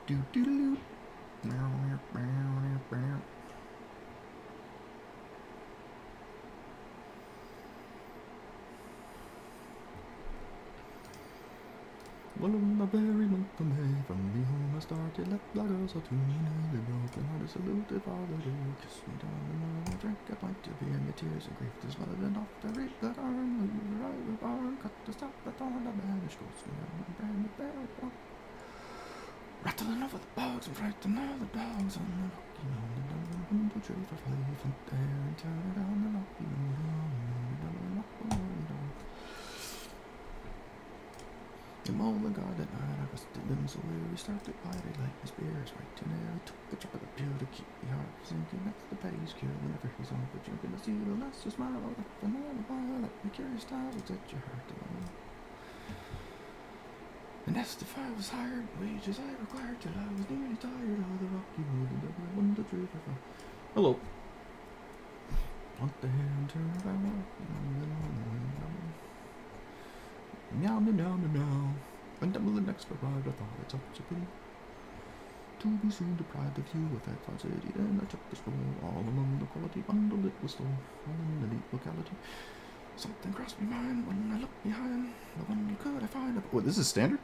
Well, in the very month of May, from the home I started, left the girls all to me nearly broken hearted, saluted Father Day, kissed me down the middle, I drank a pint of beer, my tears and grief dismothered, and off to reap the garden, leave the right the barn, cut the stop, I thought I banished, goes to the brand new barrel, rattling over the bogs and frightening all the dogs on the rocky mountain, down the window tree for 5 feet there, and turn it down the rocky mountain, down the rocky mountain. The molar guard at night, I rested them so weary, started by daylight, my spirits right too near. I took a drop of the pill to keep my heart sinking. That's the petty's cure whenever he's on for drinking. I see the last to smile out up and all the while, let me curious time would set your heart alone. And asked if I was hired, wages I required till I was nearly tired of the rocky road and double 1, 2, 3, 4, 5. Hello. Want the hair and turn around, meow, meow, meow, meow, meow. And double the next ride, I thought it's such a pity to be soon deprived of you of that fine city. Then I took the stroll all along the quality bundle it was stole all in the neat locality. Something crossed my mind when I looked behind. The one could I find? What, this is standard?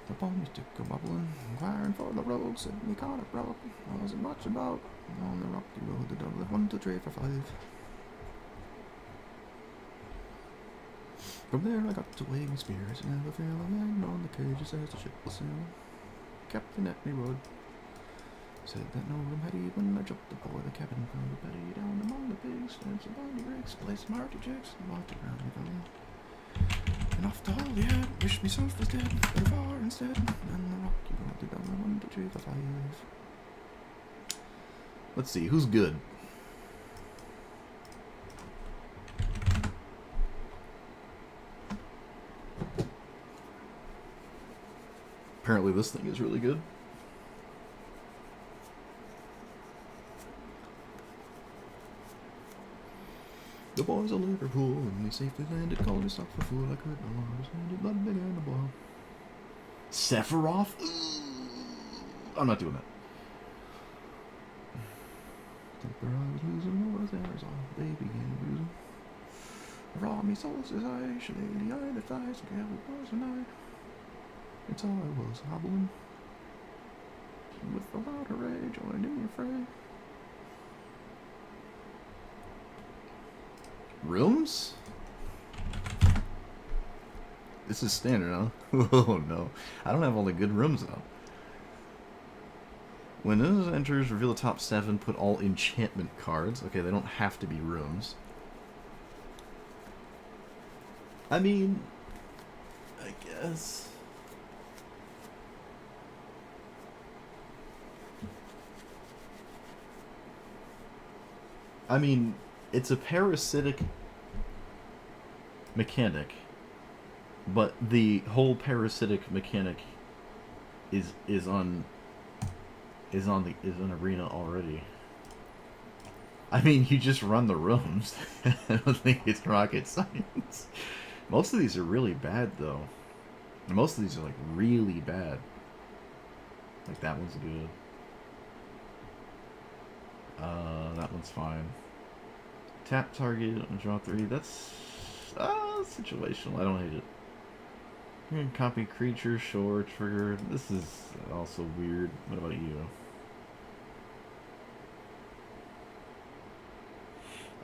Upon me stick a bubbling, inquiring for the road, said me caught it broke. I wasn't much about on the rocky road, the double 1, 2, 3, 4, 5. From there I got to weigh my spirits, never feel a man on the cages as the ship was sailing. Captain at me rode, said that no room had he when I jumped aboard the cabin, found a Betty down among the pigs, stamps and bondy bricks, placed some hearty chicks, and walked around me valley. And off to Holyhead, wished myself was dead, but far instead, and the rocky road to down 1, 2, 3, 4, 5. Let's see, who's good? Apparently this thing is really good. The boys of Liverpool, and they safely landed, called me stock for fool. I could no longer stand it, blood began to boil. Sephiroth? I'm not doing that. Temper I was losing, was Arizona, they began bruising. Raw me souls as I, shillelagh eye, the thighs, and gavel boys and I. It's all I was, hobbling. With a loud hooray, joined in your fray. Rooms? This is standard, huh? Oh no. I don't have all the good rooms though. When those enters, reveal the top 7, put all enchantment cards. Okay, they don't have to be rooms. I mean, I guess. I mean, it's a parasitic mechanic, but the whole parasitic mechanic is on arena already. I mean, you just run the rooms. I don't think it's rocket science. Most of these are really bad, though. Most of these are like really bad. Like that one's good. That one's fine. Tap target, draw 3. That's situational. I don't hate it. Copy creature, sure. Trigger. This is also weird. What about you?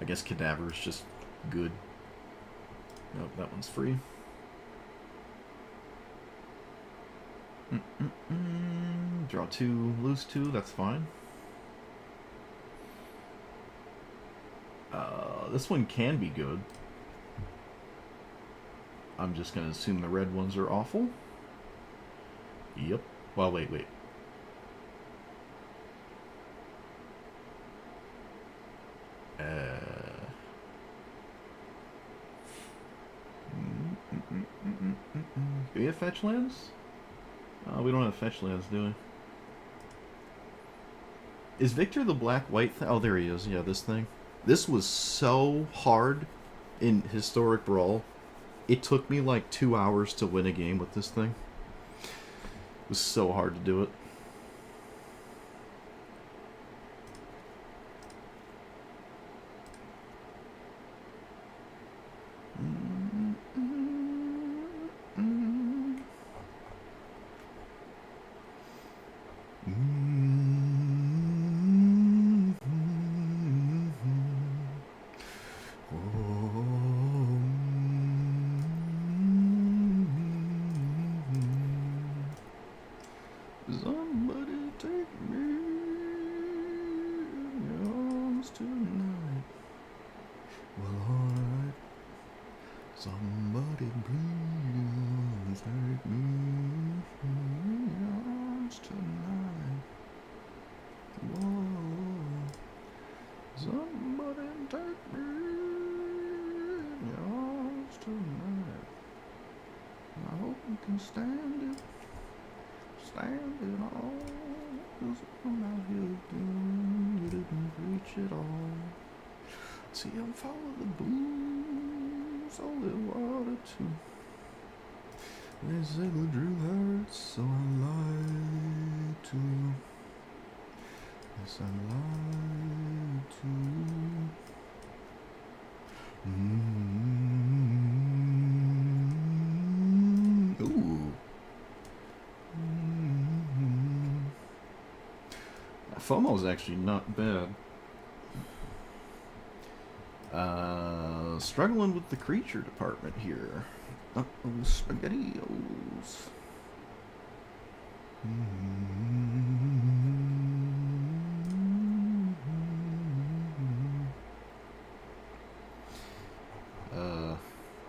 I guess Cadaver is just good. Nope, that one's free. Draw 2, lose 2. That's fine. This one can be good. I'm just going to assume the red ones are awful. Yep. Well, wait. Do we have fetch lands? We don't have fetch lands, do we? Is Victor the black-white thing? Oh, there he is. Yeah, this thing. This was so hard in Historic Brawl. It took me like 2 hours to win a game with this thing. was so hard to do it. Somebody take me in your arms tonight. Well, alright. Somebody please take me in your arms tonight. Whoa. Somebody take me in your arms tonight. I hope you can stand it. Stand it all. 'Cause I'm out here again. You didn't reach it all. See, I'm following the booze, only water too. They say the drill hurts, so I lie to you. Yes, I lie to you. Ooh. FOMO's actually not bad. Struggling with the creature department here. Uh-oh, SpaghettiOs.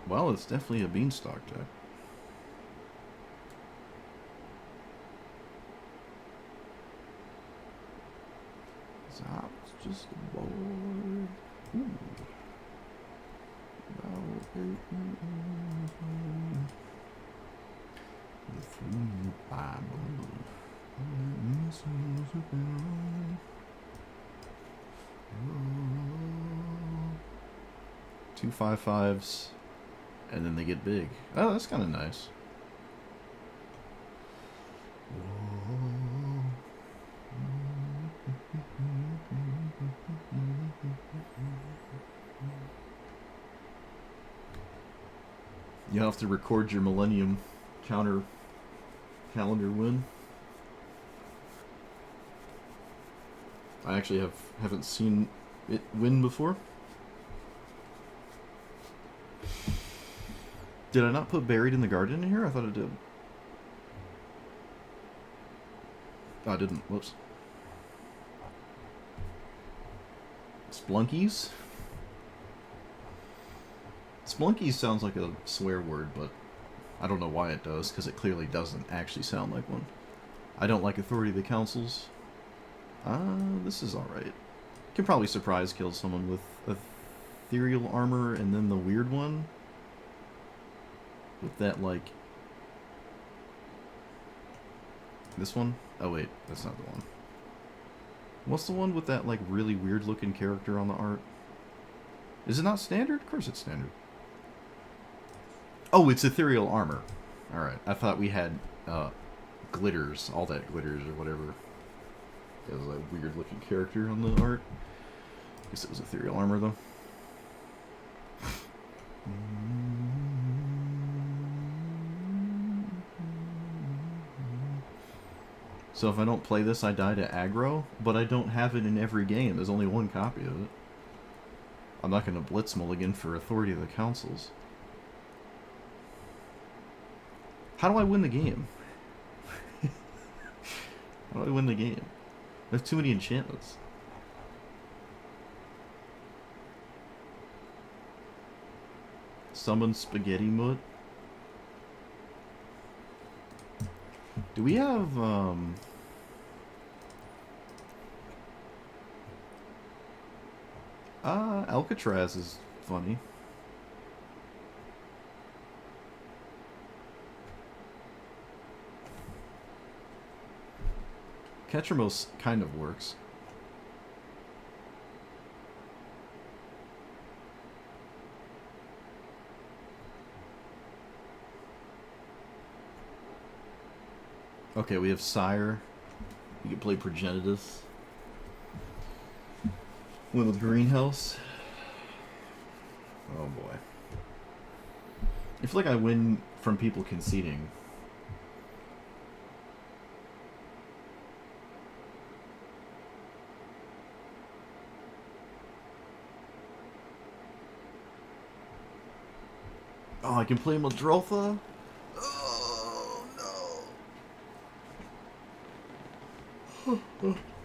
Well, it's definitely a beanstalk deck. So I was just a boy. Ooh. The free Bible. 2 5/5s, and then they get big. Oh, that's kind of nice. You have to record your Millennium calendar win. I actually haven't seen it win before. Did I not put Buried in the Garden in here? I thought it did. Oh, I didn't. Whoops. Splunkies? Splunkies sounds like a swear word, but I don't know why it does, because it clearly doesn't actually sound like one. I don't like Authority of the Councils. This is alright. Can probably surprise kill someone with Ethereal Armor and then the weird one. With that, like... This one? Oh wait, that's not the one. What's the one with that, like, really weird looking character on the art? Is it not standard? Of course it's standard. Oh, it's Ethereal Armor. Alright, I thought we had, glitters, all that glitters or whatever. It was a weird looking character on the art. I guess it was Ethereal Armor though. So if I don't play this, I die to aggro, but I don't have it in every game. There's only one copy of it. I'm not going to Blitz Mulligan for Authority of the Councils. How do I win the game? How do I win the game? I have too many enchantments. Summon Spaghetti Mutt. Do we have, Alcatraz is funny. Ketramos kind of works. Okay, we have Sire. You can play Progenitus. Win with Greenhouse. Oh boy. I feel like I win from people conceding. Oh, I can play Madrotha? Oh,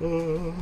no.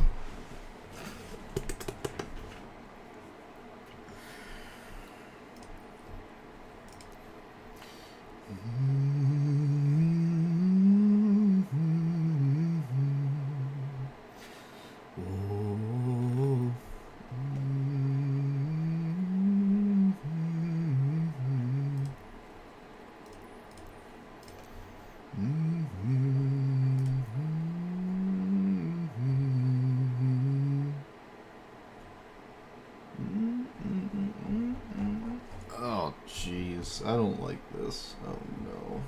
Oh, jeez. I don't like this. Oh, no.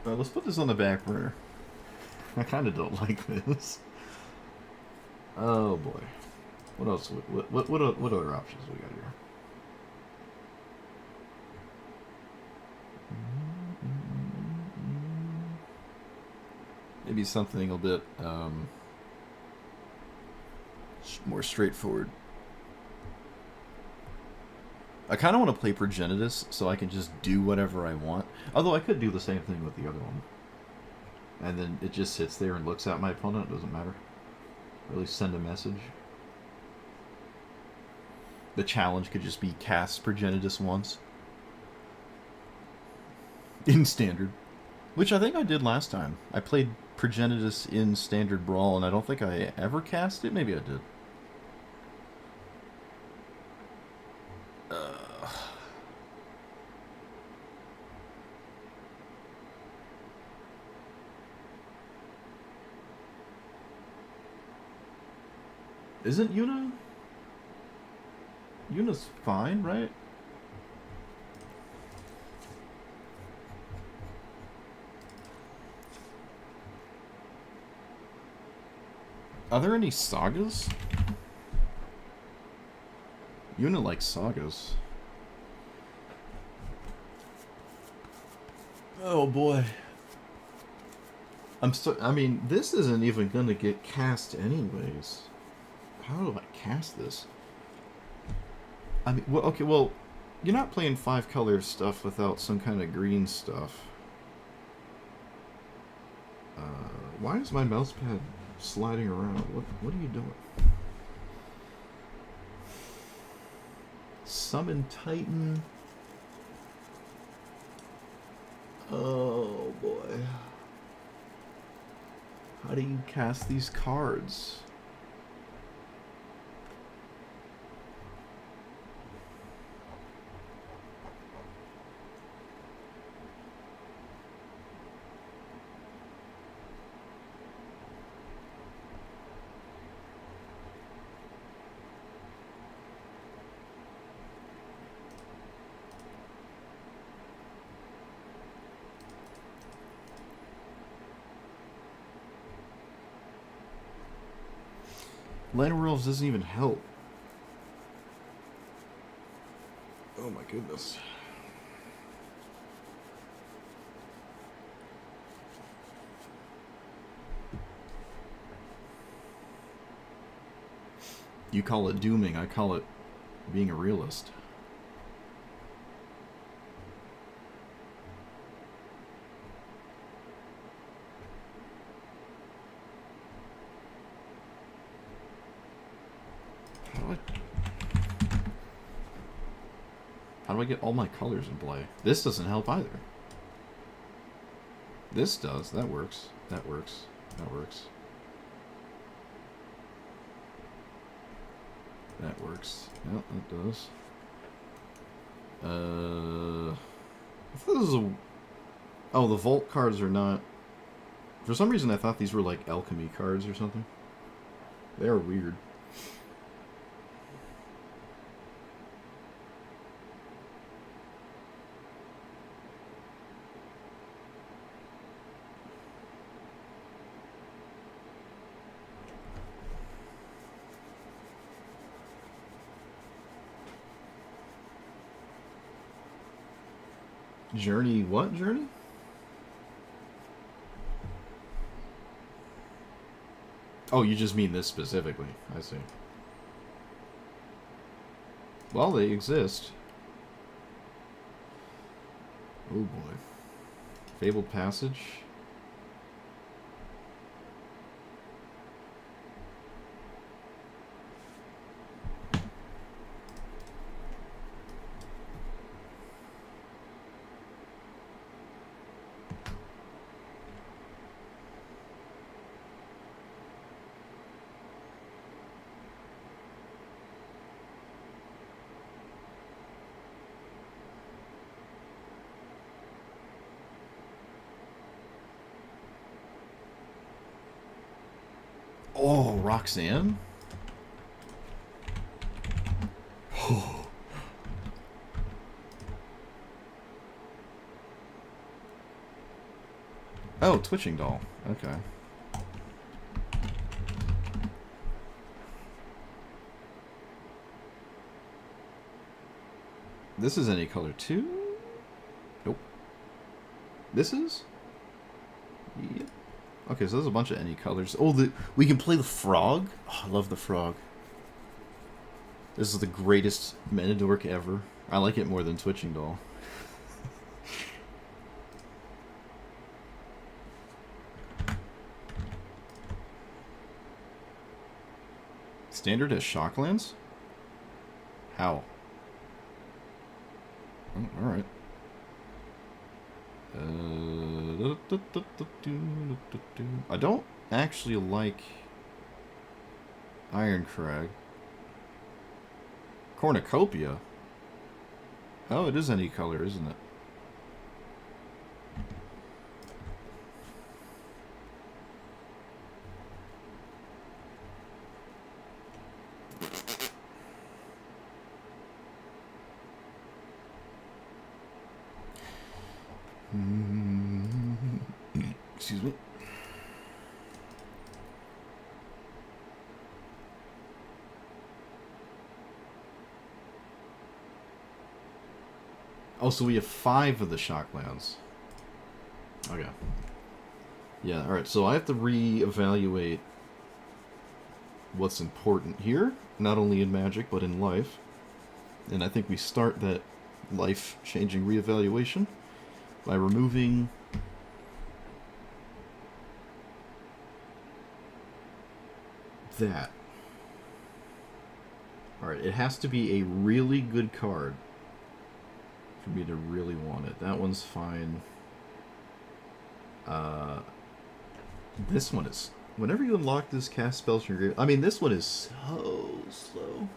Let's put this on the back burner. I kind of don't like this. Oh, boy. What else? What other options we got here? Maybe something a bit more straightforward. I kind of want to play Progenitus so I can just do whatever I want. Although I could do the same thing with the other one. And then it just sits there and looks at my opponent. It doesn't matter. Really send a message. The challenge could just be cast Progenitus once. In Standard. Which I think I did last time. I played Progenitus in Standard Brawl and I don't think I ever cast it. Maybe I did. Isn't Yuna? Yuna's fine, right? Are there any sagas? Yuna likes sagas. Oh boy. I mean, this isn't even gonna get cast anyways. How do I cast this? I mean, well, okay, well, you're not playing 5-color stuff without some kind of green stuff. Why is my mouse pad sliding around? What are you doing? Summon Titan. Oh boy. How do you cast these cards? Land Werewolves doesn't even help. Oh my goodness. You call it dooming, I call it being a realist. How do I get all my colors in play? This doesn't help either. This does. That works. That works. That works. That works. Yep, that does. I thought this was a... Oh, the Vault cards are not... For some reason I thought these were like alchemy cards or something. They are weird. Journey, what journey? Oh, you just mean this specifically. I see. Well, they exist. Oh boy. Fabled Passage. Oh, Roxanne? Oh, Twitching Doll. Okay. This is any color too? Nope. This is? Yep. Okay, so there's a bunch of any colors. Oh, we can play the frog? Oh, I love the frog. This is the greatest Menadork ever. I like it more than Twitching Doll. Standard has Shocklands? How? Oh, alright. I don't actually like Ironcrag. Cornucopia? Oh, it is any color, isn't it? Excuse me. Oh, so we have 5 of the Shocklands. Okay. Yeah, alright, so I have to reevaluate what's important here, not only in Magic, but in life. And I think we start that life-changing reevaluation by removing that. Alright, it has to be a really good card for me to really want it. That one's fine. This one is... Whenever you unlock this, cast spells from your grave... I mean, this one is so slow.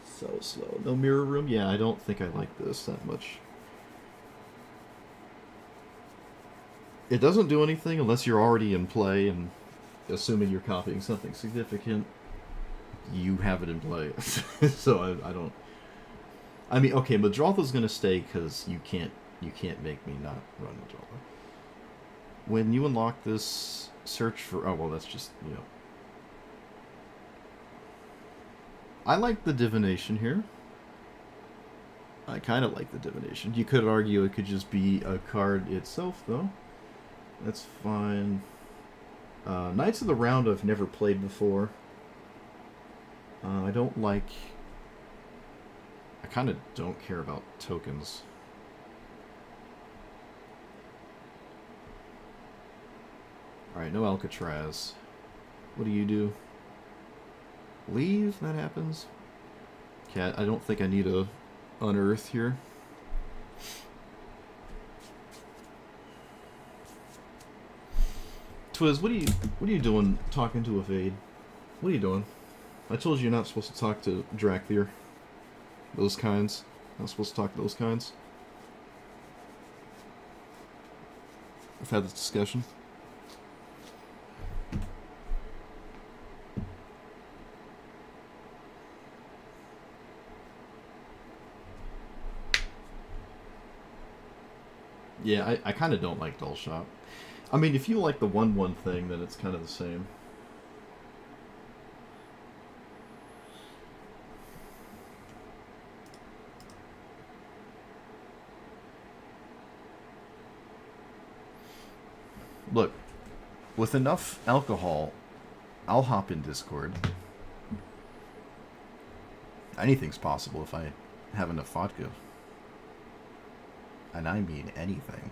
So slow. No mirror room? Yeah, I don't think I like this that much. It doesn't do anything unless you're already in play, and assuming you're copying something significant, you have it in play. So I don't... I mean, okay, Madrotha's gonna stay because you can't make me not run Madrotha. When you unlock this, search for... Oh, well, that's just, you know... I like the Divination here. I kind of like the Divination. You could argue it could just be a card itself, though. That's fine. Knights of the Round I've never played before. I don't like... I kind of don't care about tokens. Alright, no Alcatraz. What do you do? Leave? That happens? Okay, I don't think I need a unearth here. Twiz, what are you doing talking to Evade? What are you doing? I told you you're not supposed to talk to Drakthir. Those kinds. Not supposed to talk to those kinds. I've had this discussion. Yeah, I kind of don't like Dull Shot. I mean, if you like the 1/1 thing, then it's kind of the same. With enough alcohol, I'll hop in Discord. Anything's possible if I have enough vodka. And I mean anything.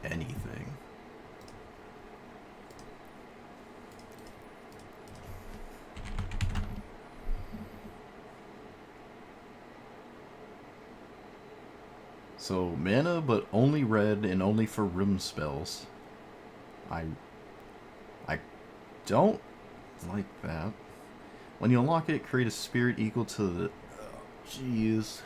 Anything. So, mana, but only red and only for room spells. I don't like that. When you unlock it, create a spirit equal to the... Jeez.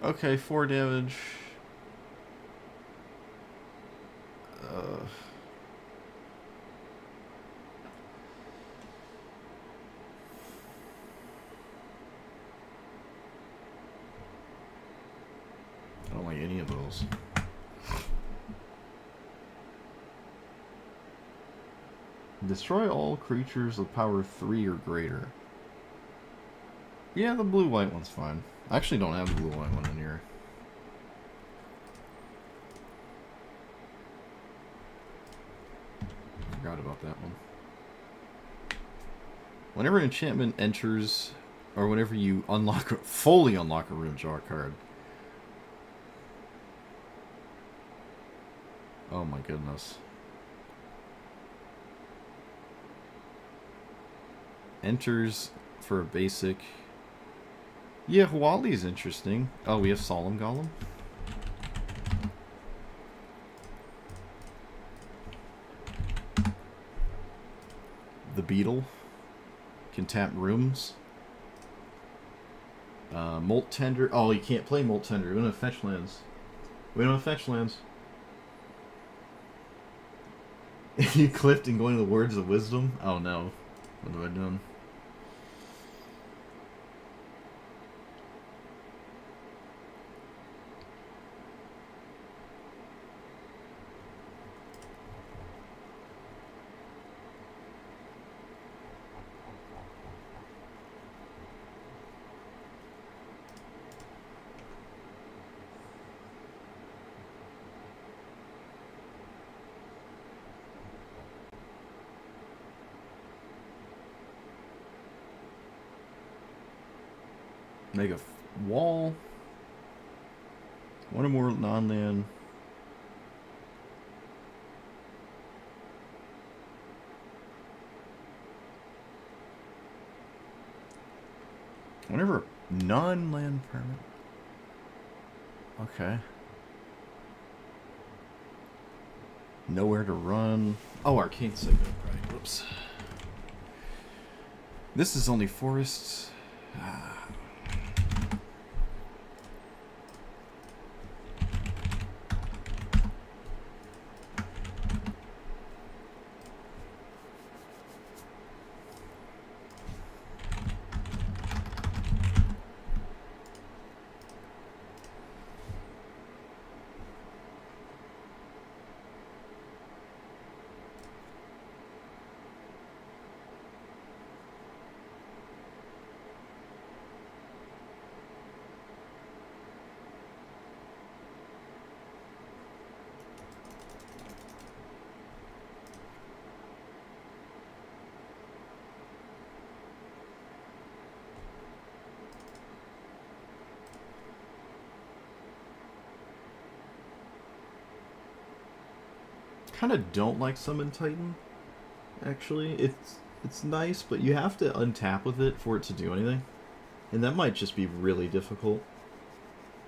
Okay, 4 damage. I don't like any of those. Destroy all creatures of power 3 or greater. Yeah, the blue-white one's fine. I actually don't have the blue-white one in here. Forgot about that one. Whenever an enchantment enters, or whenever you fully unlock a room, draw a card. Oh my goodness. Enters for a basic. Yeah, Huali's interesting. Oh, we have Solemn Golem. The Beetle. Can tap rooms. Molt Tender. Oh, you can't play Molt Tender. We don't have fetch lands. We don't have fetch lands. You clipped and going to the words of wisdom? Oh no. What have I done? Make a wall. One or more non-land. Whenever non-land permit. Okay. Nowhere to run. Oh, Arcane Segment. Right. Whoops. This is only forests. Kind of don't like Summon Titan. Actually, it's nice, but you have to untap with it for it to do anything, and that might just be really difficult.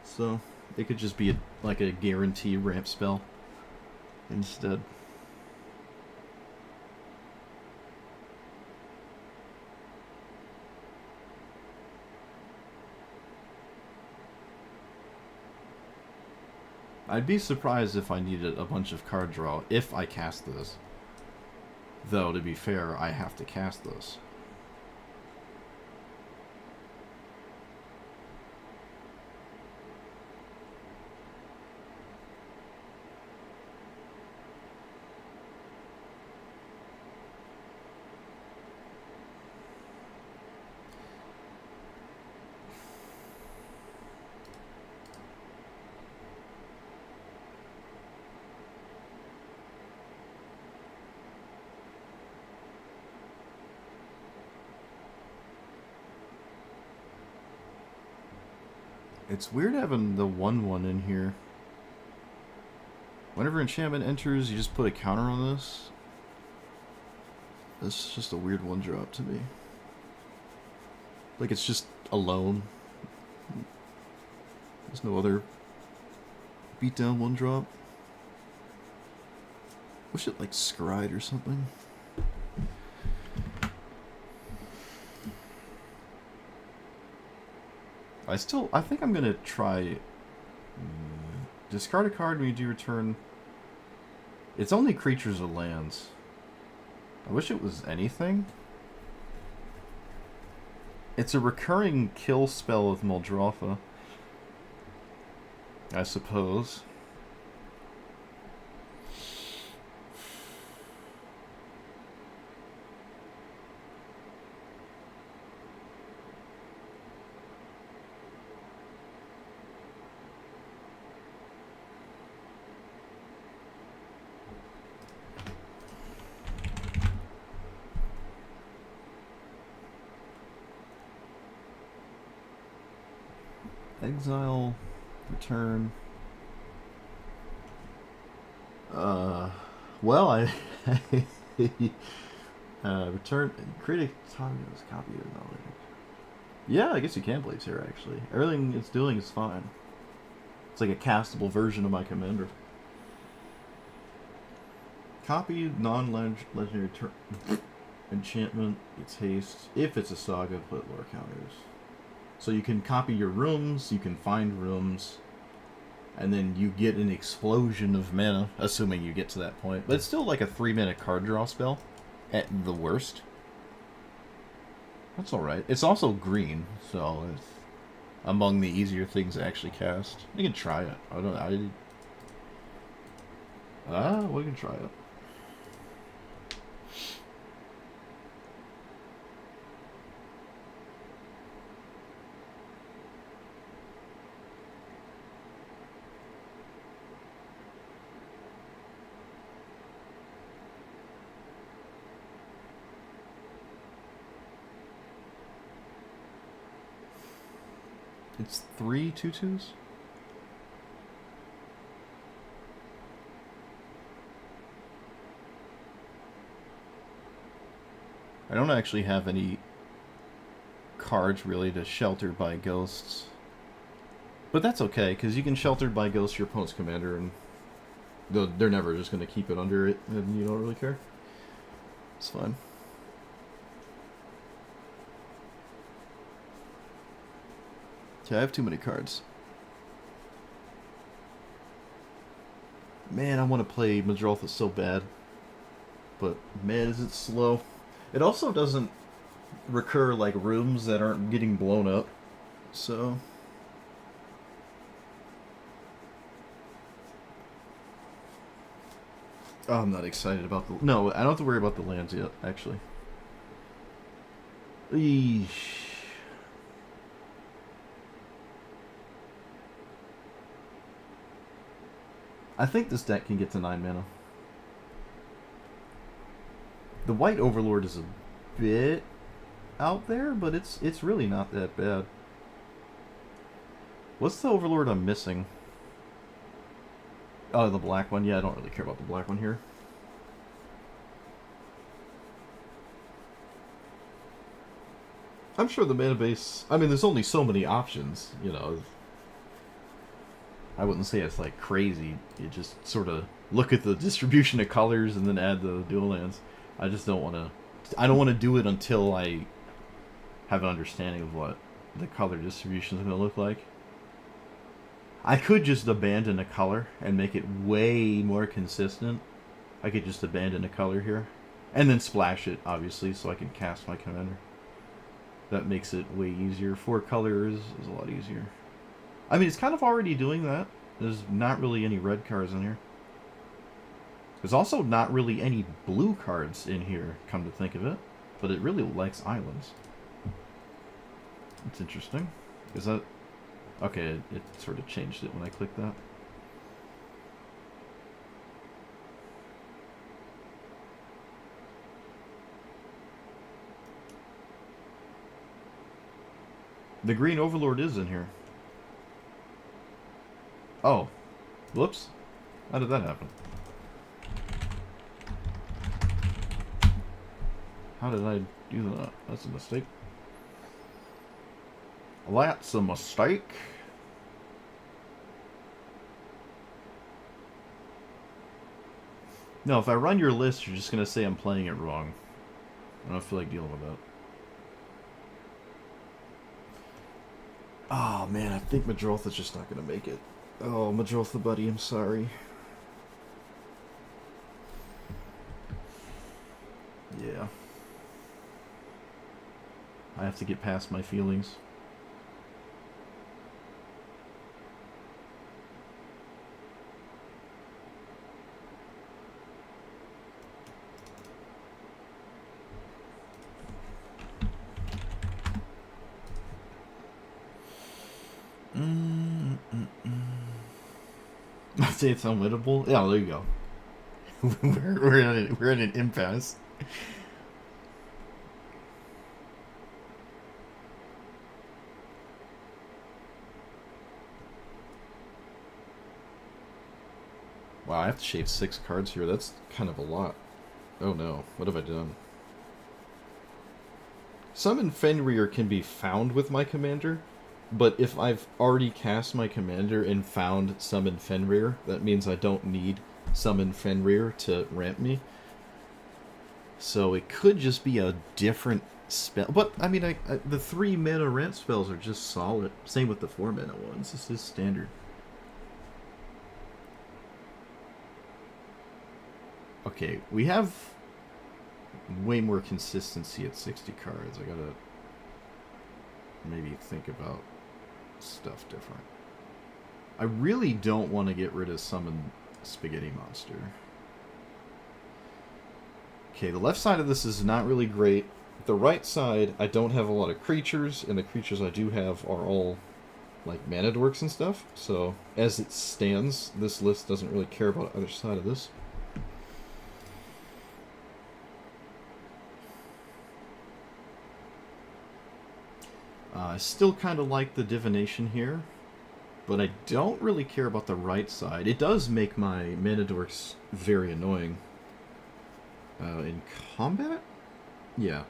So it could just be like a guarantee ramp spell instead. I'd be surprised if I needed a bunch of card draw if I cast this. Though, to be fair, I have to cast this. It's weird having the 1/1 in here. Whenever enchantment enters, you just put a counter on this. This is just a weird 1-drop to me. Like it's just alone. There's no other beatdown 1-drop. Wish it like scried or something. I think I'm gonna try. Discard a card when you do return. It's only creatures or lands. I wish it was anything. It's a recurring kill spell with Muldrotha, I suppose. Exile, return. Well, I return, create a Tanya's copy of knowledge. Yeah, I guess you can play Terra actually. Everything it's doing is fine. It's like a castable version of my commander. Copy non-legendary enchantment. It's haste. If it's a saga, put lore counters. So you can copy your rooms, you can find rooms, and then you get an explosion of mana, assuming you get to that point. But it's still like a 3-minute card draw spell, at the worst. That's alright. It's also green, so it's among the easier things to actually cast. You can try it. We can try it. It's 3 2/2s? I don't actually have any cards really to shelter by ghosts. But that's okay, because you can shelter by ghosts your opponent's commander, and they're never just going to keep it under it, and you don't really care. It's fine. Yeah, I have too many cards. Man, I want to play Muldrotha so bad. But, man, is it slow. It also doesn't recur like rooms that aren't getting blown up. So... Oh, I'm not excited about the... No, I don't have to worry about the lands yet, actually. Eesh. I think this deck can get to 9 mana. The white Overlord is a bit out there, but it's really not that bad. What's the Overlord I'm missing? Oh, the black one. Yeah, I don't really care about the black one here. I'm sure the mana base... I mean, there's only so many options, you know. I wouldn't say it's like crazy. You just sort of look at the distribution of colors and then add the dual lands. I just don't want to... I don't want to do it until I have an understanding of what the color distribution is going to look like. I could just abandon a color and make it way more consistent. I could just abandon a color here. And then splash it, obviously, so I can cast my commander. That makes it way easier. 4 colors is a lot easier. I mean, it's kind of already doing that. There's not really any red cards in here. There's also not really any blue cards in here, come to think of it. But it really likes islands. That's interesting. Is that... Okay, it sort of changed it when I clicked that. The green Overlord is in here. Oh. Whoops. How did that happen? How did I do that? That's a mistake. That's a mistake. No, if I run your list, you're just going to say I'm playing it wrong. I don't feel like dealing with that. Oh, man, I think Madrotha's just not going to make it. Oh, Madrotha, buddy, I'm sorry. Yeah. I have to get past my feelings. I say it's unwinnable. Yeah, there you go. we're in an impasse. Wow, I have to shave 6 cards here. That's kind of a lot. Oh no, what have I done? Summon Fenrir can be found with my commander, but if I've already cast my commander and found Summon Fenrir, that means I don't need Summon Fenrir to ramp me. So it could just be a different spell. But, I mean, the 3 mana ramp spells are just solid. Same with the 4 mana ones. This is standard. Okay, we have way more consistency at 60 cards. I gotta maybe think about stuff different. I really don't want to get rid of Summon Spaghetti Monster. Okay, the left side of this is not really great. The right side, I don't have a lot of creatures, and the creatures I do have are all like mana dorks and stuff. So, as it stands, this list doesn't really care about either side of this. I still kind of like the divination here, but I don't really care about the right side. It does make my mana dorks very annoying. In combat? Yeah.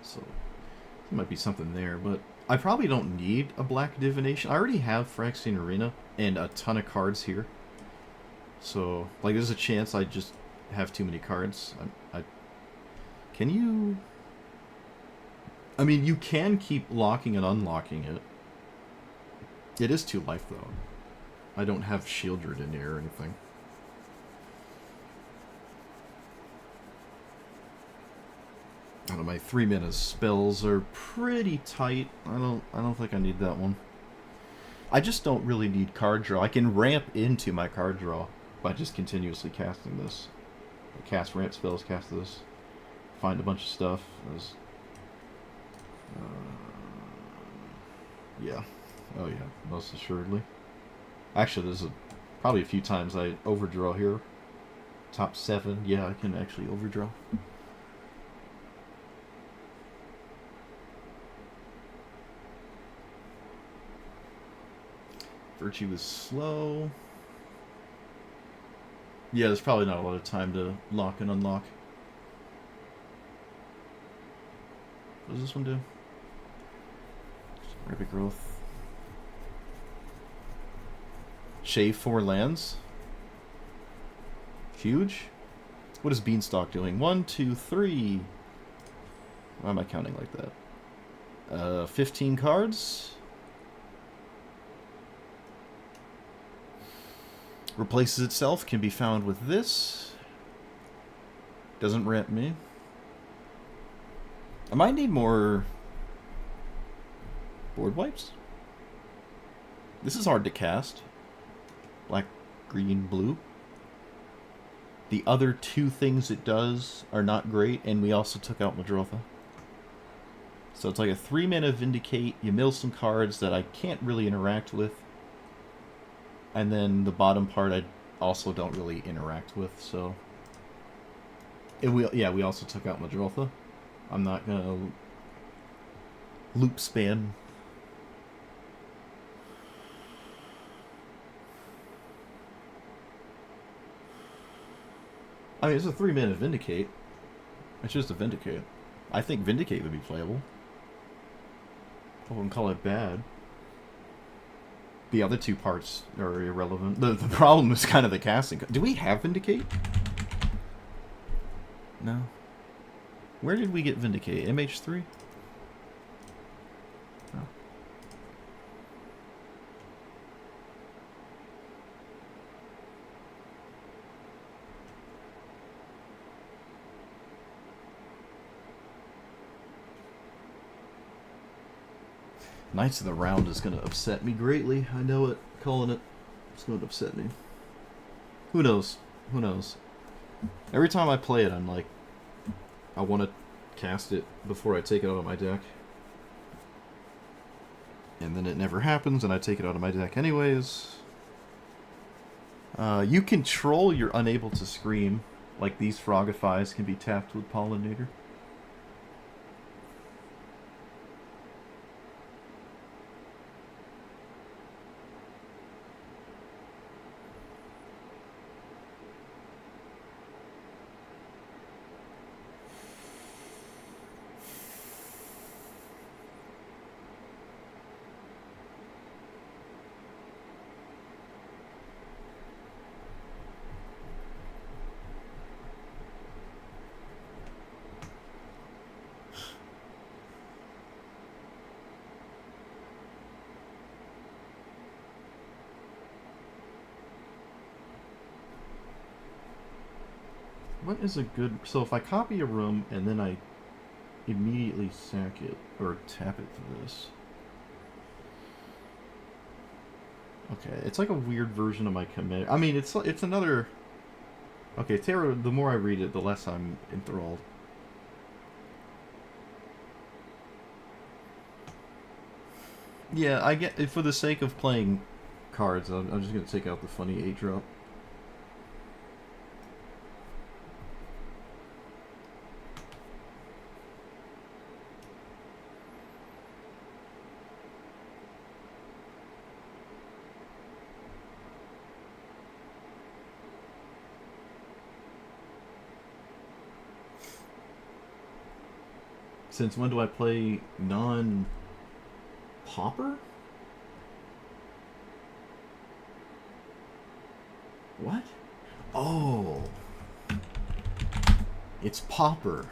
So, there might be something there, but I probably don't need a black divination. I already have Phyrexian Arena and a ton of cards here. So, like, there's a chance I just have too many cards. Can you... I mean, you can keep locking and unlocking it. It is 2 life, though. I don't have Shieldred in here or anything. I don't know, my 3 mana spells are pretty tight. I don't think I need that one. I just don't really need card draw. I can ramp into my card draw by just continuously casting this. I cast ramp spells, cast this, find a bunch of stuff. Yeah. Oh yeah, most assuredly. Actually, there's probably a few times I overdraw here. Top 7, yeah, I can actually overdraw. Virtue is slow. Yeah, there's probably not a lot of time to lock and unlock. What does this one do? Rapid growth. Shave 4 lands. Huge. What is Beanstalk doing? 1, 2, 3. Why am I counting like that? 15 cards. Replaces itself. Can be found with this. Doesn't ramp me. I might need more board wipes. This is hard to cast. Black, green, blue. The other 2 things it does are not great, and we also took out Madrotha. So it's like a 3 mana Vindicate. You mill some cards that I can't really interact with. And then the bottom part I also don't really interact with, so... And we also took out Madrotha. I'm not gonna loop span. I mean, it's a 3-mana Vindicate. It's just a Vindicate. I think Vindicate would be playable. I wouldn't call it bad. The other two parts are irrelevant. The problem is kind of the casting. Do we have Vindicate? No. Where did we get Vindicate? MH3? Oh. Knights of the Round is going to upset me greatly. I know it. Calling it. It's going to upset me. Who knows? Who knows? Every time I play it, I'm like, I want to cast it before I take it out of my deck. And then it never happens, and I take it out of my deck anyways. You control you're unable to scream. Like these Frogifies can be tapped with Pollinator. What is a good... So if I copy a room and then I immediately sack it, or tap it to this... Okay, it's like a weird version of my commit. I mean, it's another... Okay, Tarot, the more I read it, the less I'm enthralled. Yeah, I get... For the sake of playing cards, I'm just going to take out the funny 8-drop. Since when do I play non-Pauper? What? Oh. It's Pauper.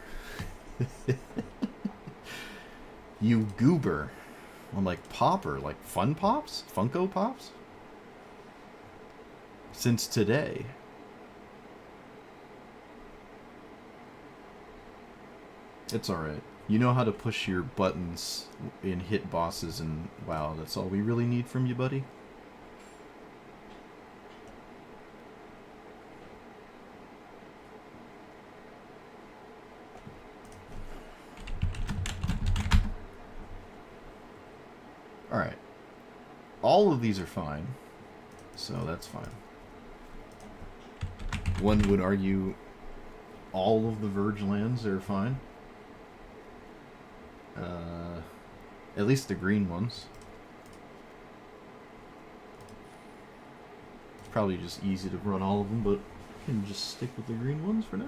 You goober. I'm like, Pauper? Like Fun Pops? Funko Pops? Since today. It's alright. You know how to push your buttons and hit bosses, and wow, that's all we really need from you, buddy? Alright. All of these are fine, so that's fine. One would argue all of the Verge lands are fine. At least the green ones. Probably just easy to run all of them, but I can just stick with the green ones for now.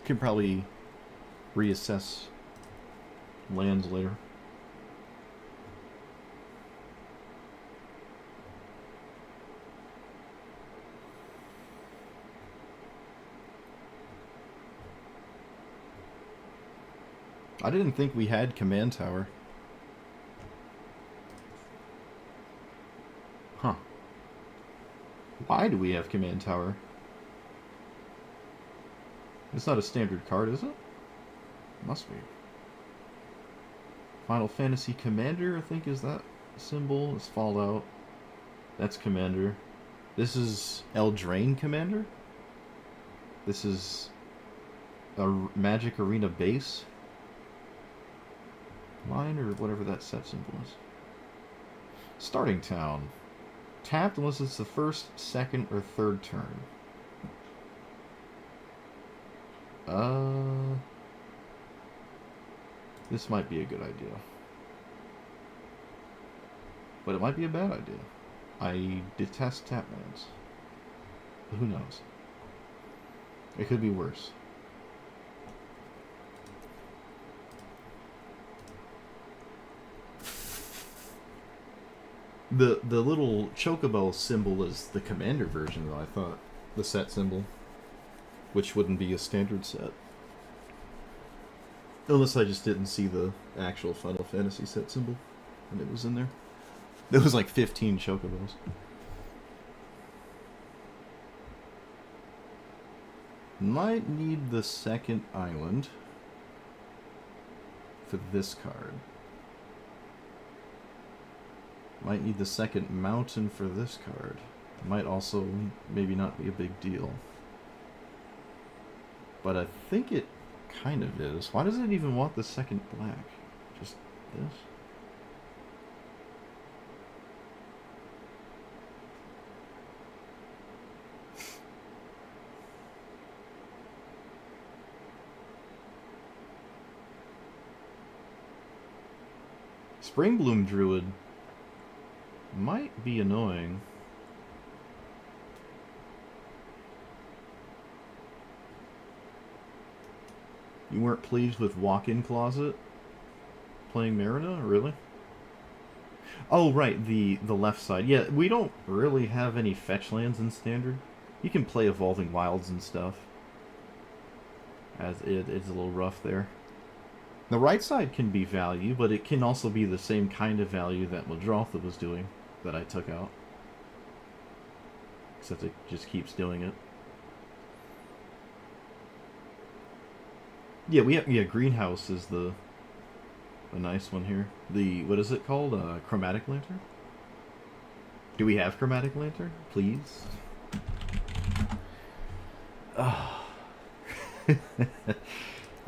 Can probably reassess lands later. I didn't think we had Command Tower. Huh. Why do we have Command Tower? It's not a standard card, is it? Must be. Final Fantasy Commander, I think, is that symbol. It's Fallout. That's Commander. This is Eldraine Commander. This is a Magic Arena base line, or whatever that set symbol is. Starting town. Tapped unless it's the first, second, or third turn. This might be a good idea. But it might be a bad idea. I detest tap lands. But who knows? It could be worse. The little chocobo symbol is the commander version, though, I thought. The set symbol. Which wouldn't be a standard set. Unless I just didn't see the actual Final Fantasy set symbol. And it was in there. There was like 15 chocobos. Might need the second island for this card. Might need the second mountain for this card. Might also maybe not be a big deal. But I think it kind of is. Why does it even want the second black? Just this? Springbloom Druid might be annoying. You weren't pleased with Walk-In Closet playing Marina? Really? Oh, right, the left side. Yeah, we don't really have any fetch lands in Standard. You can play Evolving Wilds and stuff. As it's a little rough there. The right side can be value, but it can also be the same kind of value that Madrotha was doing, that I took out. Except it just keeps doing it. Yeah, Greenhouse is the nice one here. The, what is it called? Chromatic Lantern? Do we have Chromatic Lantern? Please? Oh.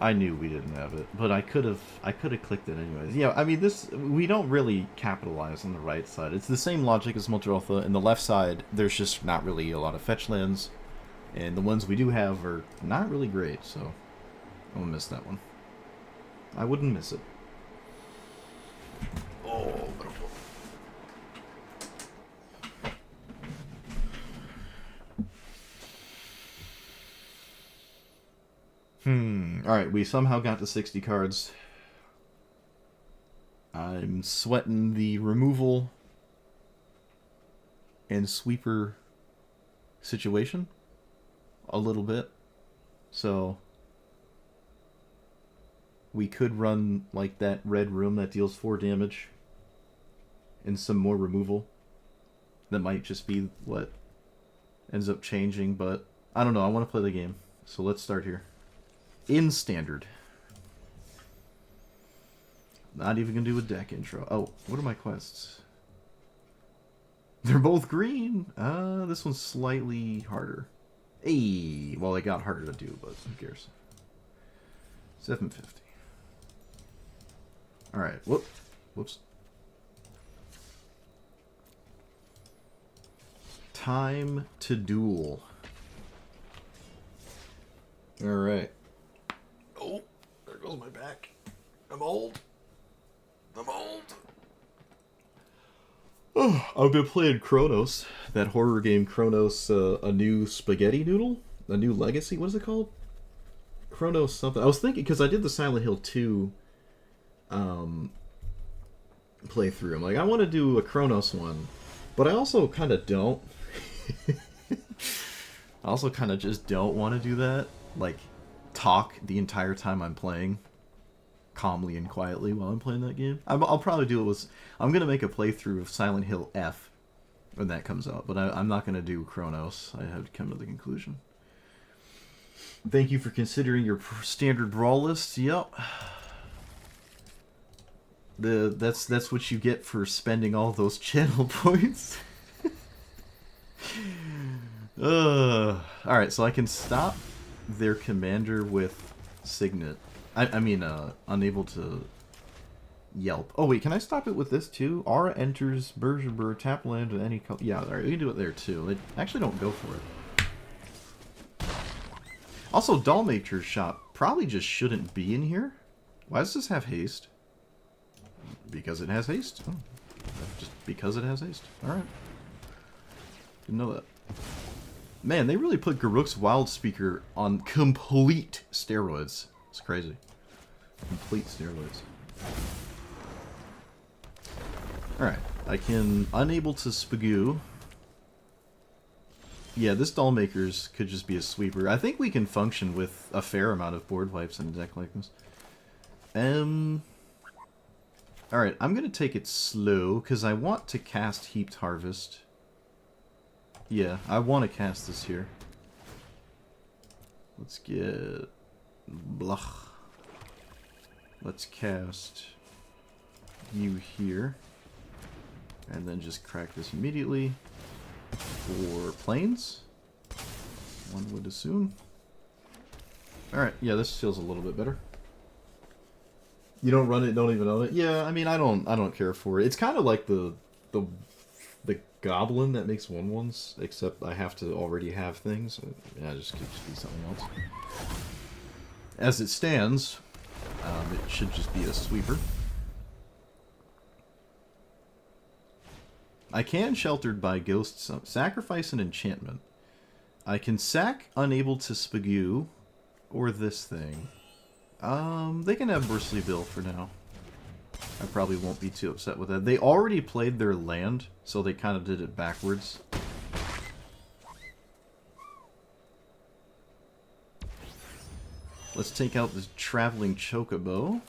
I knew we didn't have it, but I could have clicked it anyways. Yeah, I mean, we don't really capitalize on the right side. It's the same logic as Muldrotha. And the left side, there's just not really a lot of fetch lands, and the ones we do have are not really great, so I won't miss that one. I wouldn't miss it. Oh, Alright, we somehow got to 60 cards. I'm sweating the removal and sweeper situation a little bit. So we could run like that red room that deals 4 damage and some more removal. That might just be what ends up changing, but I don't know. I want to play the game. So let's start here. In Standard. Not even going to do a deck intro. Oh, what are my quests? They're both green. This one's slightly harder. Hey, well, it got harder to do, but who cares? 750. Alright, whoops. Time to duel. Alright. Oh, there goes my back. I'm old. Oh, I've been playing Chronos, that horror game Chronos, a new spaghetti noodle? A new legacy? What is it called? Chronos something. I was thinking, because I did the Silent Hill 2 playthrough. I'm like, I want to do a Chronos one, but I also kind of don't. I also kind of just don't want to do that. Like, talk the entire time I'm playing calmly and quietly while I'm playing that game. I'll probably do it with... I'm going to make a playthrough of Silent Hill F when that comes out, but I'm not going to do Chronos. I have to come to the conclusion. Thank you for considering your standard Brawl list. Yep. That's what you get for spending all those channel points. Alright, so I can stop their commander with Signet. I mean, unable to Yelp. Oh wait, can I stop it with this too? Aura enters Bergerber, tap land with any color. Yeah, alright, we can do it there too. They actually don't go for it. Also, Dollmaker's shop probably just shouldn't be in here. Why does this have haste? Because it has haste. Oh, just because it has haste. Alright. Didn't know that. Man, they really put Garruk's Wildspeaker on complete steroids. It's crazy. Complete steroids. Alright, I can unable to spagoo. Yeah, this Dollmakers could just be a sweeper. I think we can function with a fair amount of board wipes in a deck like this. Alright, I'm gonna take it slow, because I want to cast Heaped Harvest. Yeah, I want to cast this here. Let's get... Blah. Let's cast you here. And then just crack this immediately for planes. One would assume. Alright, yeah, this feels a little bit better. You don't run it, don't even own it? Yeah, I mean, I don't care for it. It's kind of like the goblin that makes 1/1s, except I have to already have things. Yeah, it just keeps be something else. As it stands, it should just be a sweeper. I can Sheltered by Ghosts, sacrifice an enchantment. I can sack Unable to Spagoo, or this thing. They can have Bristly Bill for now. I probably won't be too upset with that. They already played their land, so they kind of did it backwards. Let's take out this Traveling Chocobo.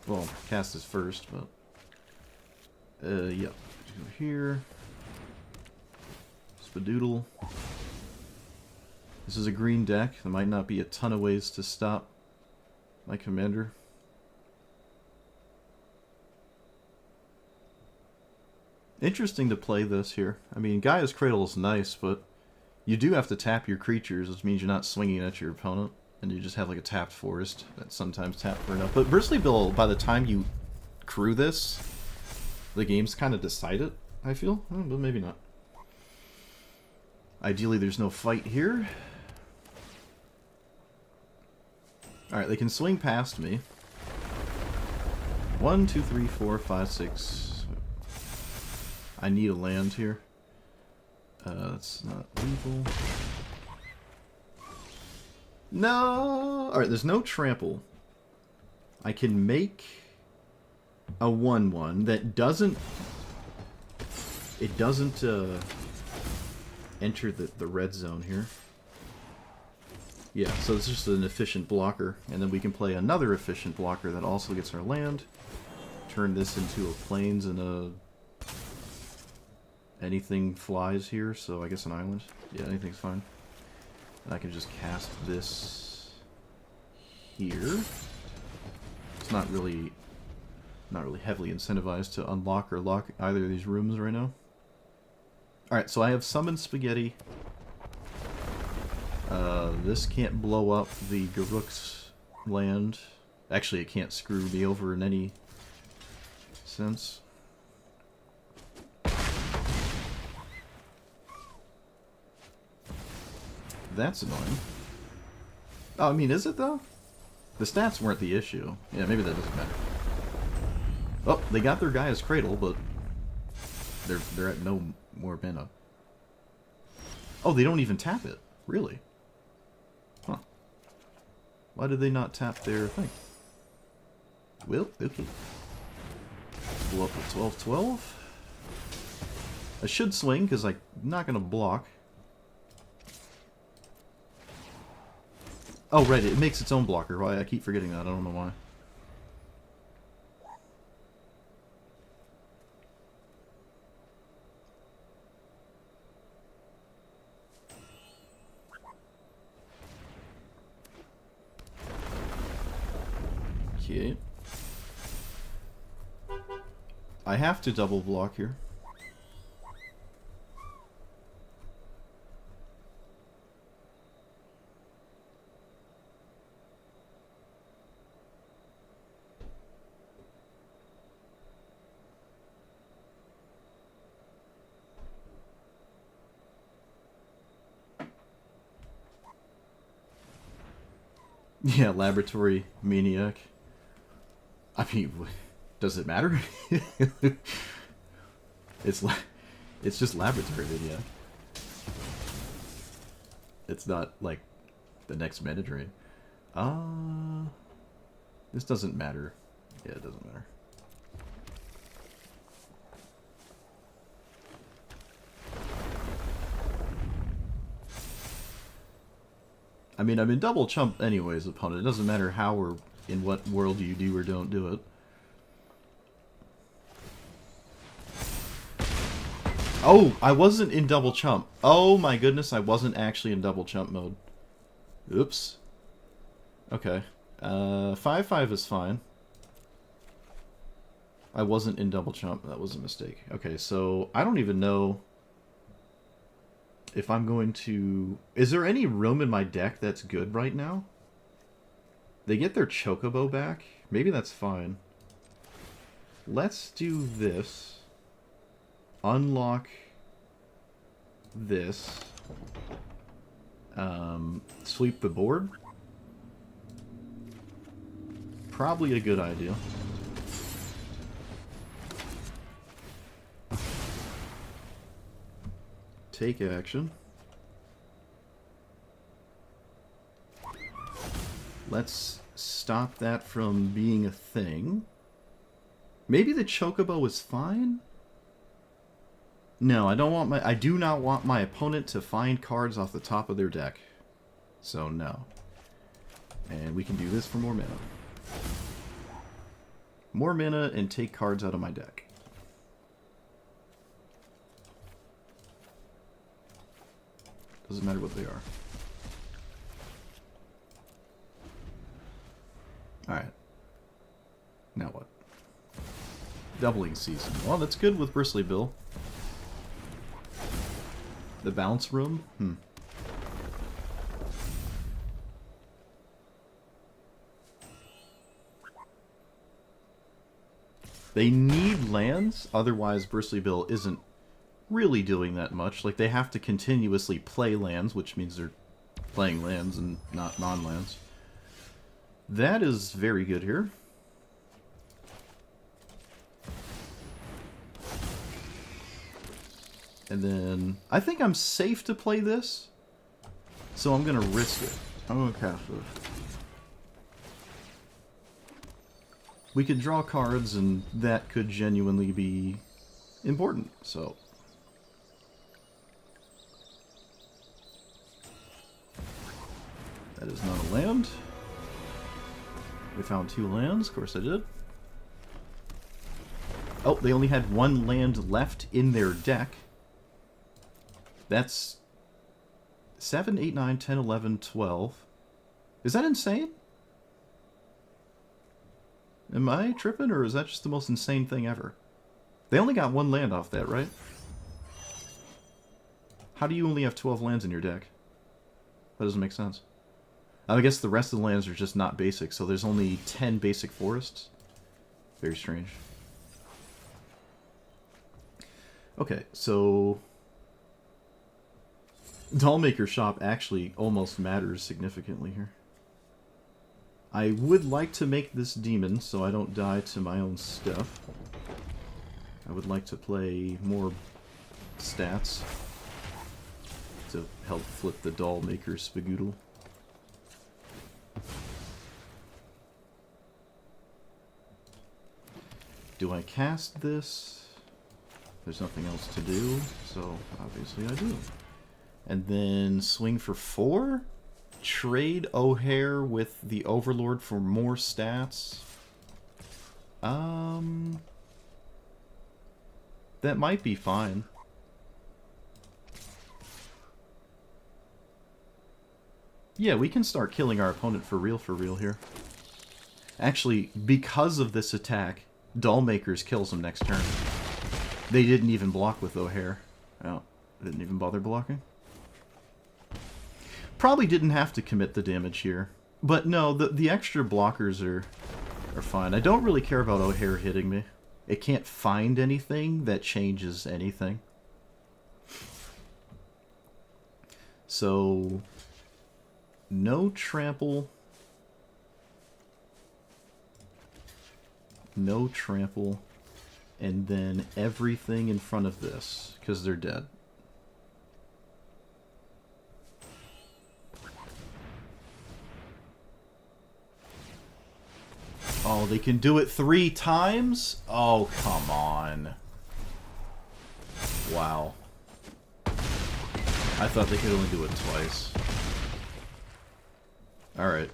Well, cast this first, but... yeah. Go here. Spadoodle. This is a green deck. There might not be a ton of ways to stop my commander. Interesting to play this here. I mean, Gaia's Cradle is nice, but you do have to tap your creatures, which means you're not swinging at your opponent, and you just have like a tapped forest that's sometimes tapped for enough. But Bristly Bill, by the time you crew this, the game's kind of decided, I feel. But maybe not. Ideally, there's no fight here. Alright, they can swing past me. 1, 2, 3, 4, 5, 6... I need a land here. That's not lethal. No! Alright, there's no trample. I can make a 1/1 that doesn't... It doesn't enter the red zone here. Yeah, so it's just an efficient blocker. And then we can play another efficient blocker that also gets our land. Turn this into a plains and a... Anything flies here, so I guess an island. Yeah, anything's fine. And I can just cast this here. It's not really heavily incentivized to unlock or lock either of these rooms right now. Alright, so I have Summoned Spaghetti. This can't blow up the Garruk's land. Actually, it can't screw me over in any sense. That's annoying. Oh, I mean, is it though? The stats weren't the issue. Yeah, maybe that doesn't matter. Oh, they got their Gaia's Cradle, but they're at no more mana. Oh, they don't even tap it. Really? Huh. Why did they not tap their thing? Well, okay. Blow up to 12-12. I should swing, because I'm not going to block. Oh, right, it makes its own blocker. Why? I keep forgetting that. I don't know why. Okay. I have to double block here. Yeah, laboratory maniac. I mean, does it matter? It's just laboratory maniac. It's not like the next meta drain. This doesn't matter. Yeah, it doesn't matter. I mean, I'm in double chump anyways, opponent. It doesn't matter how or in what world you do or don't do it. Oh, I wasn't in double chump. Oh my goodness, I wasn't actually in double chump mode. Oops. Okay. 5-5 is fine. I wasn't in double chump. That was a mistake. Okay, so I don't even know if I'm going to... Is there any room in my deck that's good right now? They get their Chocobo back. Maybe that's fine. Let's do this. Unlock this. Sweep the board. Probably a good idea. Take action. Let's stop that from being a thing. Maybe the Chocobo is fine? No, I don't want I do not want my opponent to find cards off the top of their deck. So no. And we can do this for more mana. More mana and take cards out of my deck. Doesn't matter what they are. Alright. Now what? Doubling season. Well, that's good with Bristly Bill. The bounce room? They need lands, otherwise Bristly Bill isn't really doing that much. Like, they have to continuously play lands, which means they're playing lands and not non-lands. That is very good here. And then, I think I'm safe to play this, so I'm going to risk it. I'm going to cast it. We could draw cards, and that could genuinely be important, so... That is not a land. We found 2 lands, of course I did. Oh, they only had 1 land left in their deck. That's 7, 8, 9, 10, 11, 12. Is that insane? Am I tripping, or is that just the most insane thing ever? They only got 1 land off that, right? How do you only have 12 lands in your deck? That doesn't make sense. I guess the rest of the lands are just not basic, so there's only 10 basic forests. Very strange. Okay, so... Dollmaker Shop actually almost matters significantly here. I would like to make this demon so I don't die to my own stuff. I would like to play more stats to help flip the Dollmaker Spagoodle. Do I cast this? There's nothing else to do, so obviously I do. And then swing for 4? Trade O'Hare with the Overlord for more stats? That might be fine. Yeah, we can start killing our opponent for real here. Actually, because of this attack, Dollmakers kills him next turn. They didn't even block with O'Hare. Oh, they didn't even bother blocking. Probably didn't have to commit the damage here. But no, the extra blockers are fine. I don't really care about O'Hare hitting me. It can't find anything that changes anything. So, no trample. no trample, and then everything in front of this, because they're dead. Oh, they can do it 3 times? Oh, come on. Wow. I thought they could only do it twice. Alright.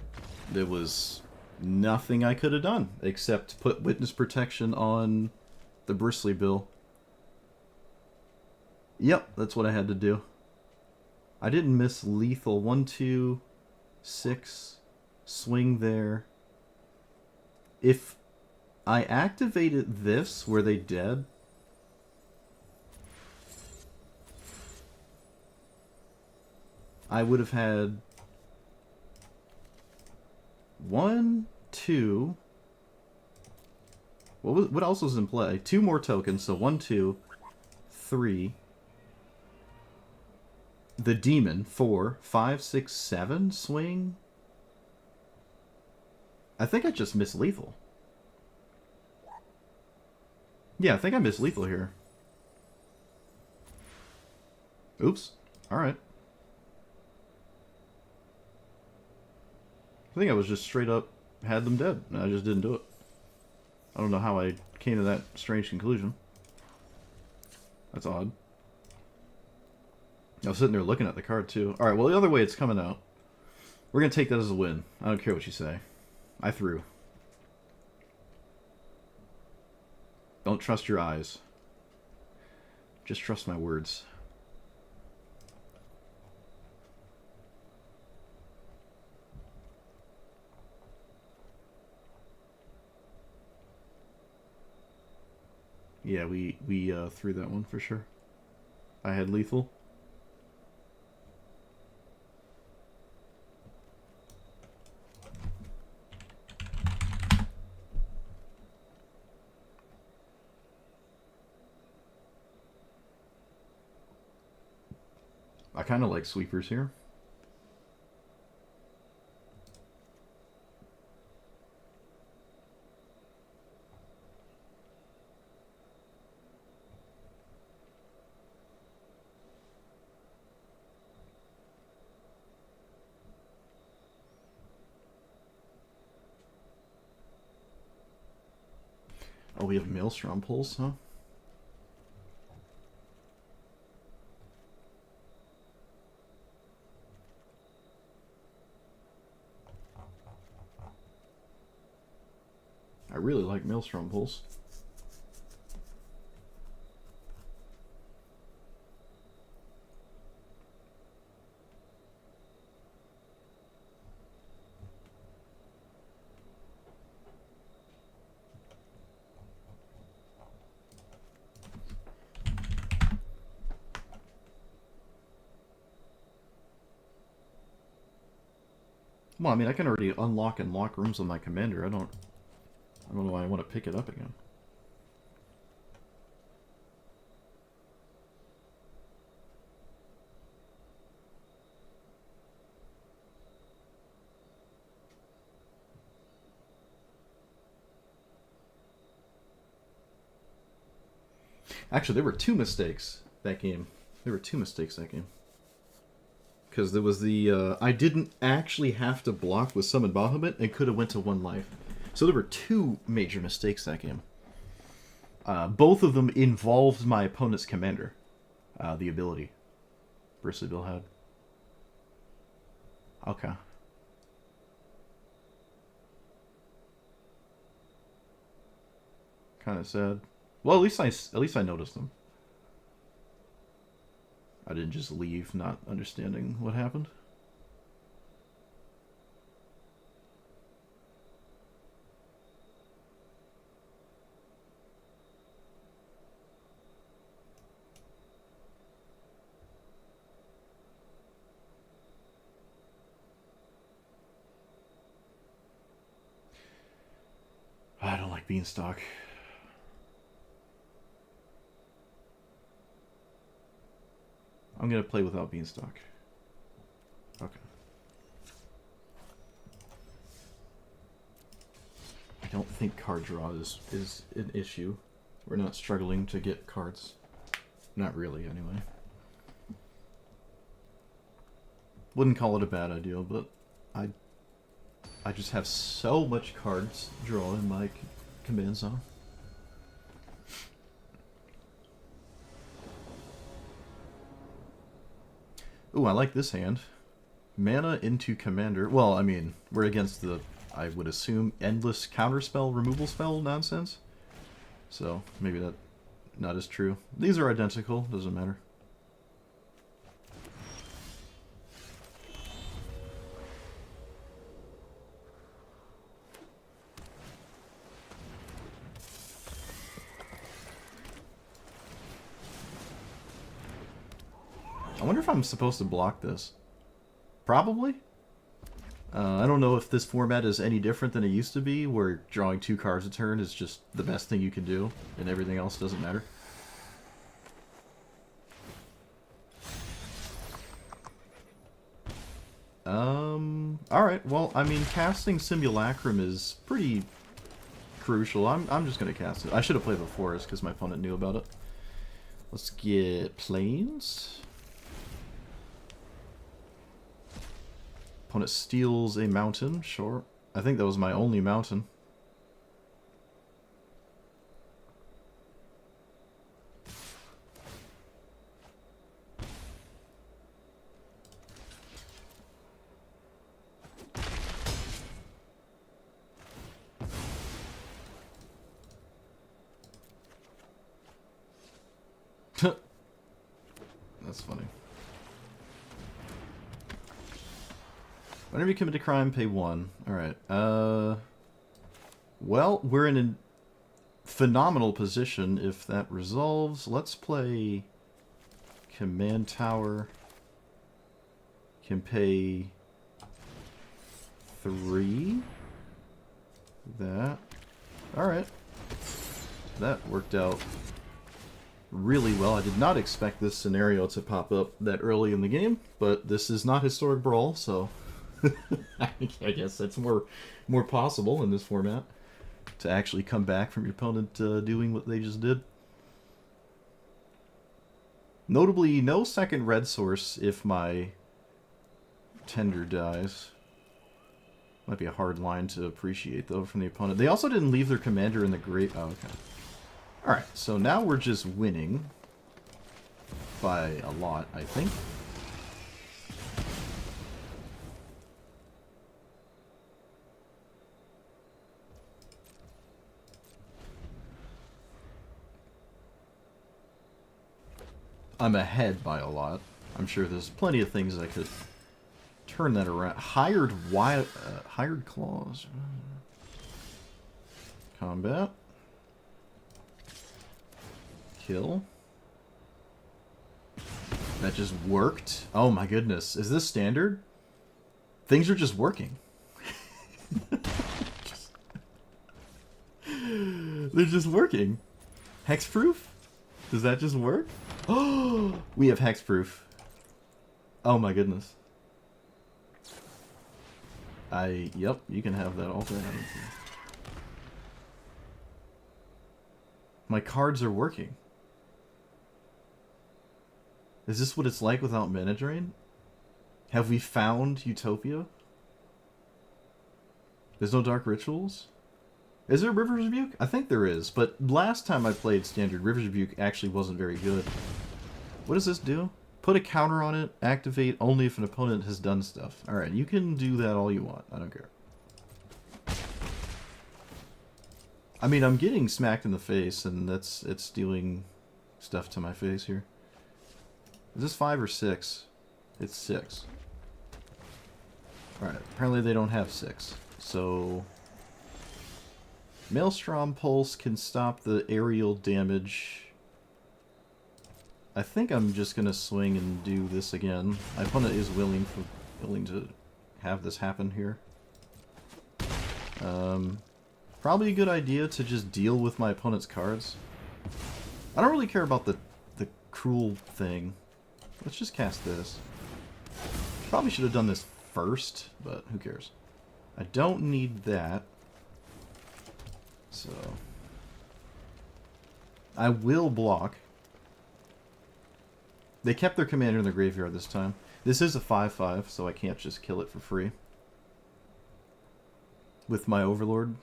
There was nothing I could have done except put witness protection on the Bristly Bill. Yep, that's what I had to do. I didn't miss lethal. 1, 2, 6. Swing there. If I activated this, were they dead? I would have had 1, 2. What else was in play? 2 more tokens, so 1, 2, 3. The demon, 4, 5, 6, 7. Swing. I think I just missed lethal. Yeah, I think I missed lethal here. Oops. Alright. I think I was just straight up had them dead, and I just didn't do it. I don't know how I came to that strange conclusion. That's odd. I was sitting there looking at the card, too. Alright, well, the other way it's coming out. We're going to take that as a win. I don't care what you say. I threw. Don't trust your eyes. Just trust my words. Yeah, we threw that one for sure. I had lethal. I kind of like sweepers here. Oh, we have Maelstrom pulls, huh? I really like Maelstrom pulls. Well, I mean, I can already unlock and lock rooms on my commander. I don't know why I want to pick it up again. Actually, there were 2 mistakes that game. There were 2 mistakes that game. Because there was the, I didn't actually have to block with Summon Bahamut and could have went to 1 life. So there were 2 major mistakes that game. Both of them involved my opponent's commander. The ability. Bristly Bill had. Okay. Kind of sad. Well, at least I noticed them. I didn't just leave not understanding what happened. I don't like Beanstalk. I'm going to play without Beanstalk. Okay. don't think card draw is an issue. We're not struggling to get cards. Not really, anyway. Wouldn't call it a bad idea, but I just have so much cards draw in my command zone. Ooh, I like this hand. Mana into commander. Well, I mean, we're against the, I would assume, endless counterspell, removal spell nonsense. So, maybe that not as true. These are identical, doesn't matter. I wonder if I'm supposed to block this. Probably. I don't know if this format is any different than it used to be, where drawing 2 cards a turn is just the best thing you can do, and everything else doesn't matter. Alright, well, I mean, casting Simulacrum is pretty crucial. I'm just gonna cast it. I should have played the Forest, because my opponent knew about it. Let's get Plains. Opponent steals a mountain, sure. I think that was my only mountain. That's funny. Whenever you commit a crime, pay 1. Alright, well, we're in a phenomenal position if that resolves. Let's play Command Tower. Can pay 3. That. Alright. That worked out really well. I did not expect this scenario to pop up that early in the game, but this is not Historic Brawl, so I guess that's more possible in this format, to actually come back from your opponent doing what they just did. Notably, no second red source if my tender dies. Might be a hard line to appreciate, though, from the opponent. They also didn't leave their commander in the grave. Oh, okay. Alright, so now we're just winning by a lot, I think. I'm ahead by a lot. I'm sure there's plenty of things I could turn that around. Hired claws. Combat. Kill. That just worked. Oh my goodness. Is this standard? Things are just working. They're just working. Hexproof? Does that just work? Oh, we have hexproof. Oh my goodness. Yep, you can have that all day. My cards are working. Is this what it's like without mana drain? Have we found Utopia? There's no Dark Rituals? Is there River's Rebuke? I think there is, but last time I played Standard, River's Rebuke actually wasn't very good. What does this do? Put a counter on it, activate only if an opponent has done stuff. Alright, you can do that all you want. I don't care. I mean, I'm getting smacked in the face, and it's stealing stuff to my face here. Is this 5 or 6? It's 6. Alright, apparently they don't have 6. So Maelstrom Pulse can stop the aerial damage. I think I'm just gonna swing and do this again. My opponent is willing to have this happen here. Probably a good idea to just deal with my opponent's cards. I don't really care about the cruel thing. Let's just cast this. Probably should have done this first, but who cares? I don't need that. So I will block. They kept their commander in the graveyard this time. This is a 5/5, so I can't just kill it for free. With my Overlord.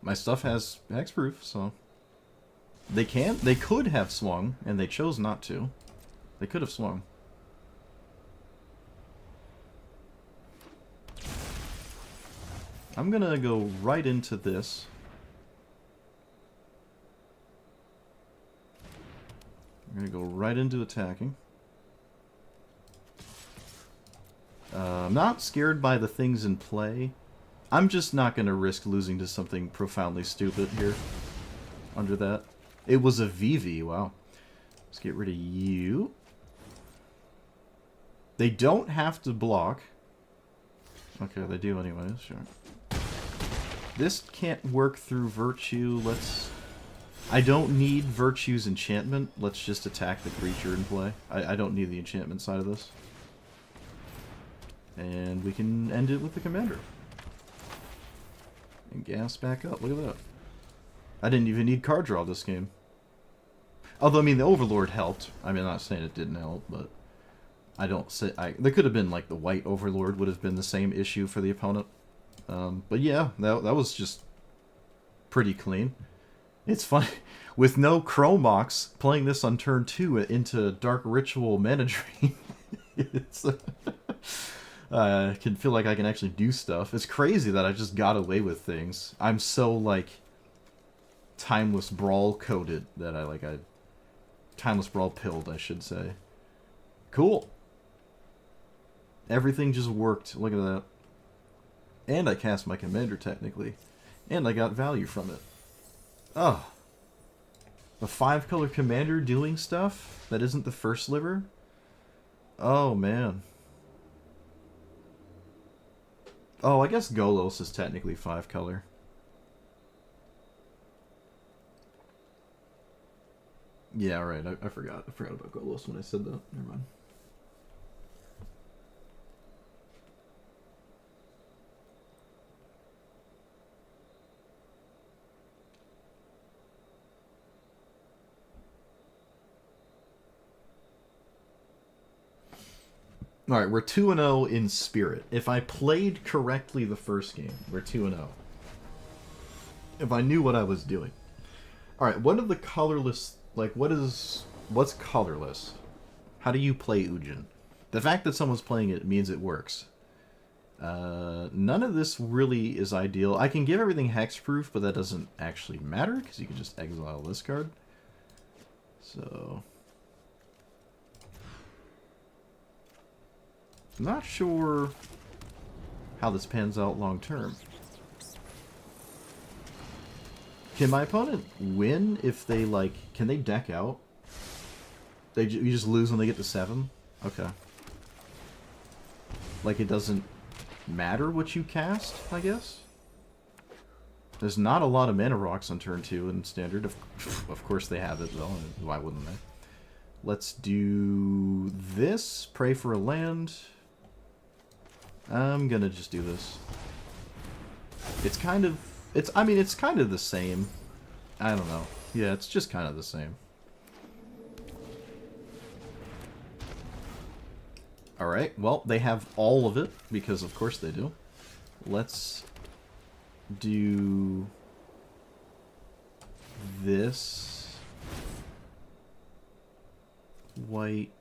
My stuff has hexproof, so they could have swung, and they chose not to. They could have swung. I'm gonna go right into this. I'm gonna go right into attacking. I'm not scared by the things in play. I'm just not gonna risk losing to something profoundly stupid here. Under that. It was a VV, wow. Let's get rid of you. They don't have to block. Okay, they do anyways, sure. This can't work through Virtue. I don't need Virtue's enchantment. Let's just attack the creature in play. I don't need the enchantment side of this. And we can end it with the commander. And gas back up. Look at that. I didn't even need card draw this game. Although, I mean, the Overlord helped. I mean, I'm not saying it didn't help, but I don't say... there could have been, like, the white Overlord would have been the same issue for the opponent. But yeah, that was just pretty clean. It's funny. With no Chromox, playing this on turn 2 into Dark Ritual Mana Drain, it's... I can feel like I can actually do stuff. It's crazy that I just got away with things. I'm so, like, Timeless Brawl coded that I Timeless Brawl pilled, I should say. Cool. Everything just worked. Look at that. And I cast my commander, technically. And I got value from it. Oh. A 5-color commander doing stuff that isn't the first sliver? Oh, man. Oh, I guess Golos is technically 5-color. Yeah, right. I forgot. I forgot about Golos when I said that. Never mind. Alright, we're 2-0 in spirit. If I played correctly the first game, we're 2-0. If I knew what I was doing. Alright, what are the colorless... Like, what's colorless? How do you play Ujin? The fact that someone's playing it means it works. None of this really is ideal. I can give everything hexproof, but that doesn't actually matter, because you can just exile this card. So... I'm not sure how this pans out long term. Can my opponent win if they, like... Can they deck out? You just lose when they get to 7? Okay. Like, it doesn't matter what you cast, I guess? There's not a lot of mana rocks on turn 2 in Standard. Of course they have it, though. Why wouldn't they? Let's do this. Pray for a land. I'm gonna just do this. It's kind of... I mean, it's kind of the same. I don't know. Yeah, it's just kind of the same. Alright, well, they have all of it, because of course they do. Let's do this. White.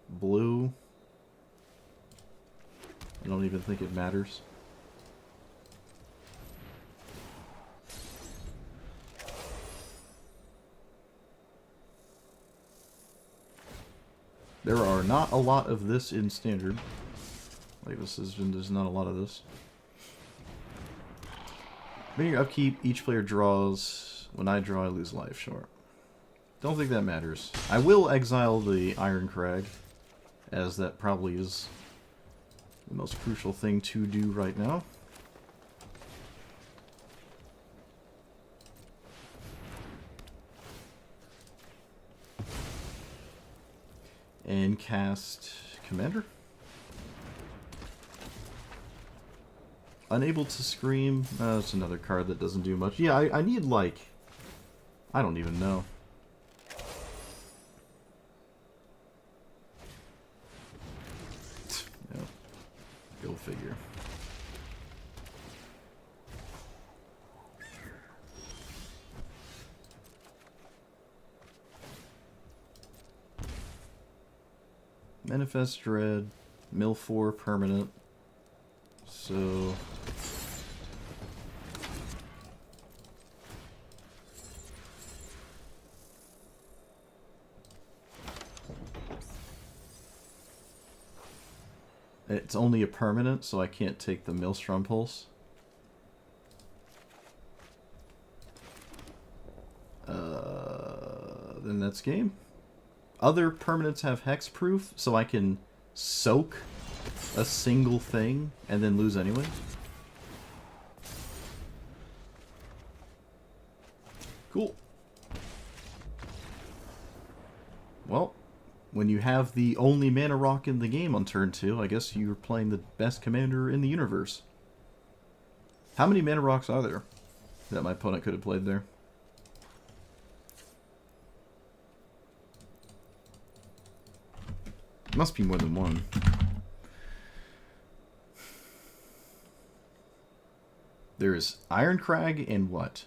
Blue. I don't even think it matters. There are not a lot of this in Standard. Like, there's not a lot of this. During your upkeep, each player draws. When I draw, I lose life. Sure. Don't think that matters. I will exile the Iron Crag, as that probably is the most crucial thing to do right now. And cast Commander. Unable to scream. That's another card that doesn't do much. Yeah, I need, like... I don't even know. Yeah. Go figure. Manifest Dread. Mill 4 permanent. So... It's only a permanent, so I can't take the Maelstrom Pulse. Then that's game. Other permanents have hexproof, so I can soak a single thing and then lose anyway. Cool. Well, when you have the only mana rock in the game on turn 2, I guess you're playing the best commander in the universe. How many mana rocks are there that my opponent could have played there? Must be more than one. There's Ironcrag and what?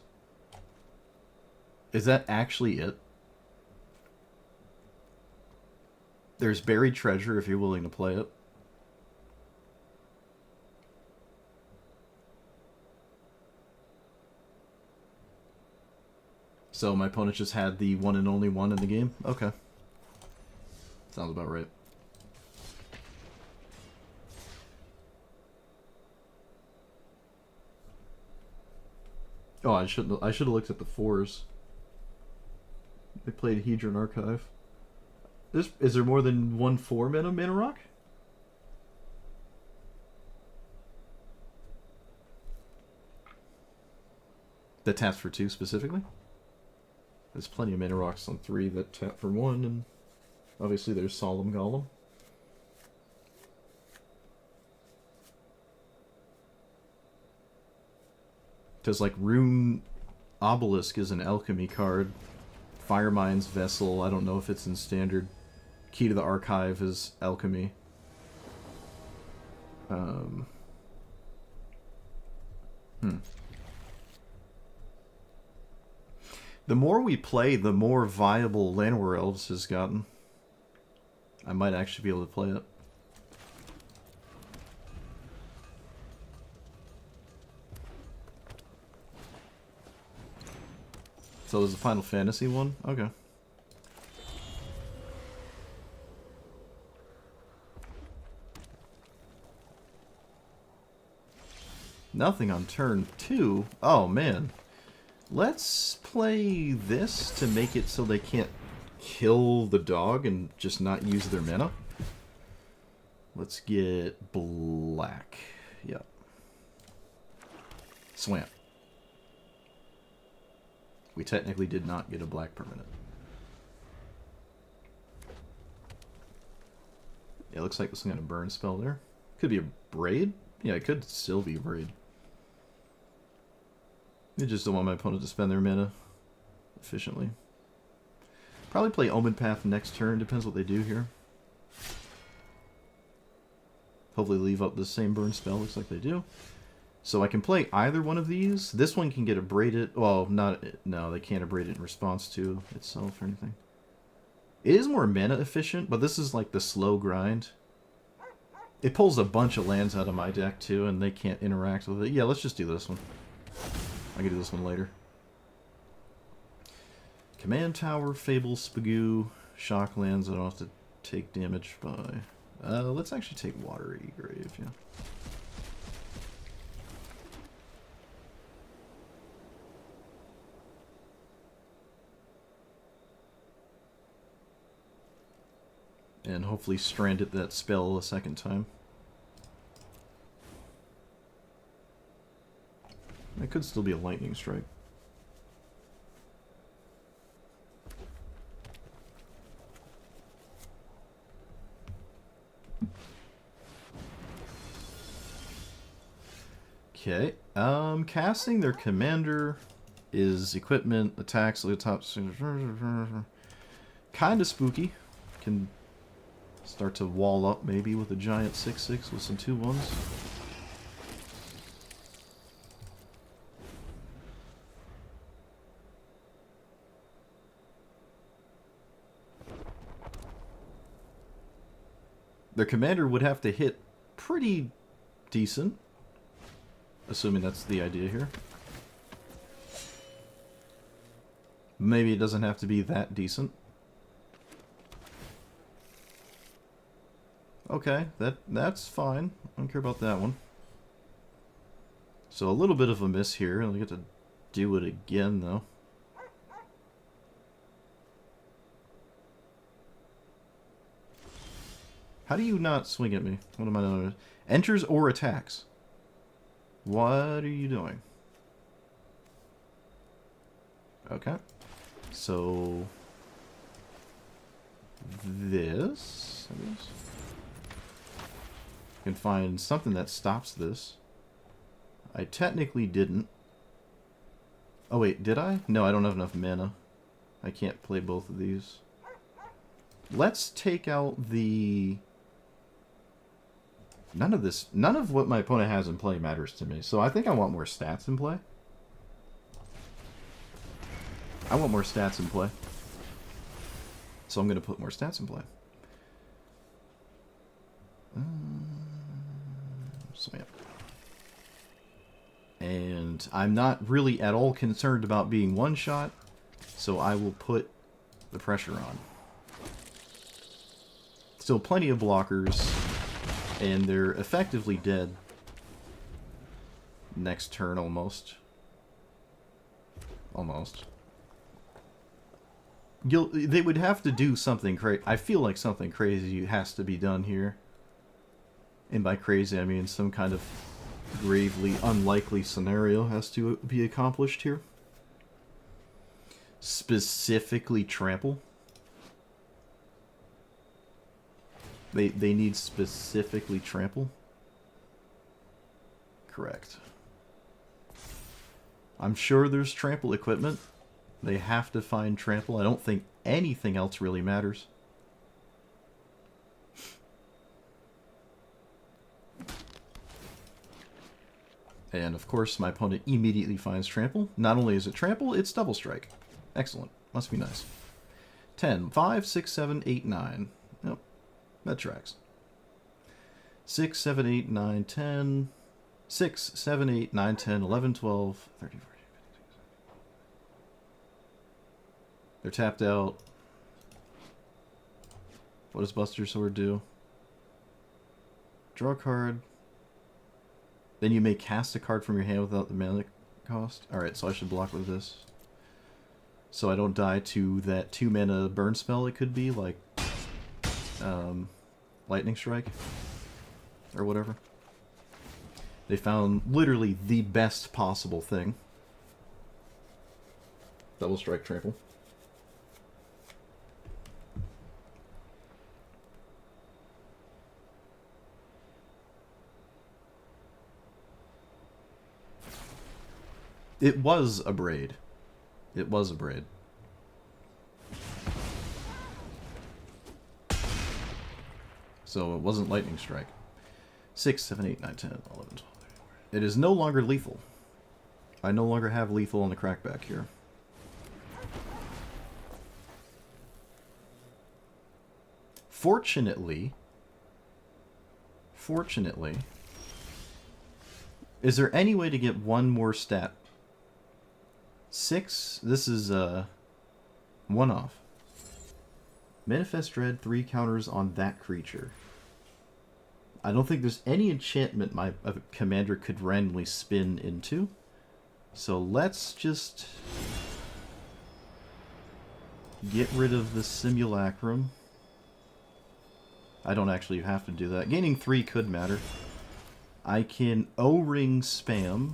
Is that actually it? There's Buried Treasure if you're willing to play it. So my opponent just had the one and only one in the game? Okay. Sounds about right. Oh, I should have looked at the 4s. They played Hedron Archive. Is there more than one 4 mana rock? That taps for 2 specifically? There's plenty of mana rocks on 3 that tap for 1, and obviously there's Solemn Golem. Because, like, Rune Obelisk is an alchemy card. Firemind's Vessel, I don't know if it's in standard. Key to the Archive is alchemy. The more we play, the more viable Llanowar Elves has gotten. I might actually be able to play it. So there's a Final Fantasy one? Okay. Nothing on turn 2? Oh, man. Let's play this to make it so they can't kill the dog and just not use their mana. Let's get black. Yep. Swamp. We technically did not get a black permanent. Yeah, it looks like this one got a burn spell there. Could be a braid? Yeah, it could still be a braid. I just don't want my opponent to spend their mana efficiently. Probably play Omen Path next turn, depends what they do here. Hopefully leave up the same burn spell, looks like they do. So I can play either one of these. This one can get abraded. Well, no, they can't abrade it in response to itself or anything. It is more mana efficient, but this is like the slow grind. It pulls a bunch of lands out of my deck too, and they can't interact with it. Yeah, let's just do this one. I can do this one later. Command Tower, Fable, Spagoo, Shock lands. I don't have to take damage by. Let's actually take Watery Grave, yeah. And hopefully strand it that spell a second time. That could still be a lightning strike. Okay. Casting their commander is equipment, attacks, the top. Kind of spooky. Can start to wall up maybe with a giant 6/6 with some 2/1s. Their commander would have to hit pretty decent, assuming that's the idea here. Maybe it doesn't have to be that decent. Okay, that's fine. I don't care about that one. So a little bit of a miss here, and I get to do it again though. How do you not swing at me? What am I doing? Enters or attacks? What are you doing? Okay. So... this... I guess. Can find something that stops this. I technically didn't. Oh wait, did I? No, I don't have enough mana. I can't play both of these. Let's take out the... none of what my opponent has in play matters to me. So I think I want more stats in play. I want more stats in play. So I'm going to put more stats in play. So yeah. And I'm not really at all concerned about being one-shot, so I will put the pressure on. Still plenty of blockers, and they're effectively dead next turn almost. Almost. They would have to do something crazy. I feel like something crazy has to be done here. And by crazy, I mean some kind of gravely unlikely scenario has to be accomplished here. Specifically trample. They need specifically trample. Correct. I'm sure there's trample equipment. They have to find trample. I don't think anything else really matters. And of course, my opponent immediately finds trample. Not only is it trample, it's double strike. Excellent. Must be nice. 10, 5, 6, 7, 8, 9. Nope. That tracks. 6, 7, 8, 9, 10. 6, 7, 8, 9, 10, 11, 12, 13, 14, 15, 16. They're tapped out. What does Buster Sword do? Draw a card. Then you may cast a card from your hand without the mana cost. Alright, so I should block with this. So I don't die to that 2 mana burn spell it could be, like Lightning Strike. Or whatever. They found literally the best possible thing. Double Strike Trample. It was a braid. It was a braid. So it wasn't Lightning Strike. 6, 7, 8, 9, 10, 11, 12, 13, 14. It is no longer lethal. I no longer have lethal on the crackback here. Fortunately, is there any way to get one more stat? 6, this is 1 off. Manifest Dread, 3 counters on that creature. I don't think there's any enchantment my commander could randomly spin into. So let's just get rid of the Simulacrum. I don't actually have to do that. Gaining 3 could matter. I can O-ring spam.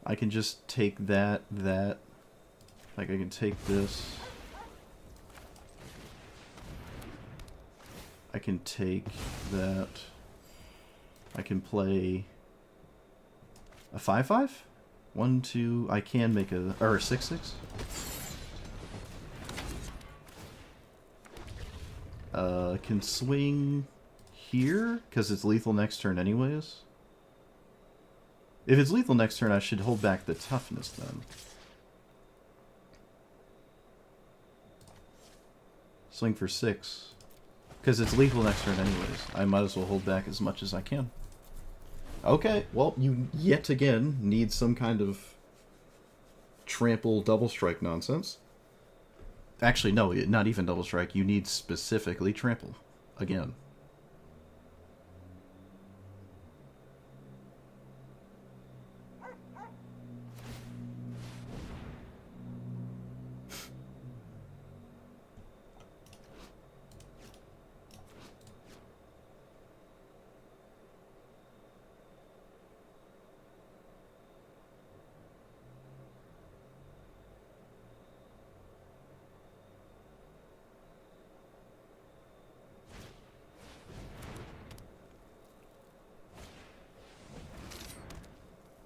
I can just take that. Like I can take this. I can take that. I can play a 5/5? 1, 2. I can make a. Or a 6/6. Can swing here, because it's lethal next turn anyways. If it's lethal next turn, I should hold back the toughness then. Swing for 6. Because it's lethal next turn anyways. I might as well hold back as much as I can. Okay, well, you yet again need some kind of trample double strike nonsense. Actually, no, not even double strike. You need specifically trample. Again.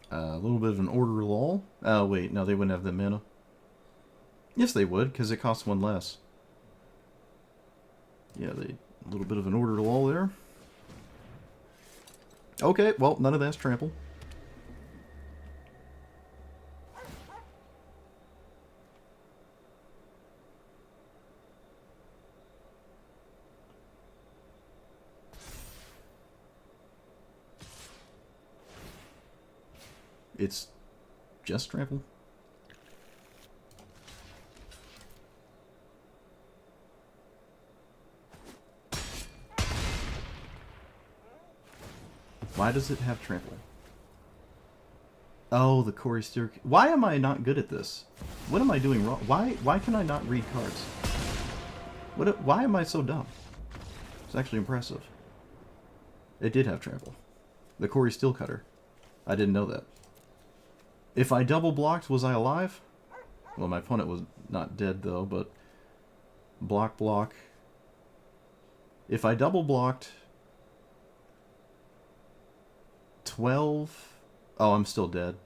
A little bit of an order lull. Oh, wait, no, they wouldn't have the mana. Yes, they would, because it costs 1 less. Yeah, a little bit of an order lull there. Okay, well, none of that's trample. It's just trample. Why does it have trample? Oh, the Corey Steer. Why am I not good at this? What am I doing wrong? Why can I not read cards? Why am I so dumb? It's actually impressive. It did have trample. The Corey Steelcutter. I didn't know that. If I double blocked, was I alive? Well, my opponent was not dead though, but block. If I double blocked 12. Oh, I'm still dead.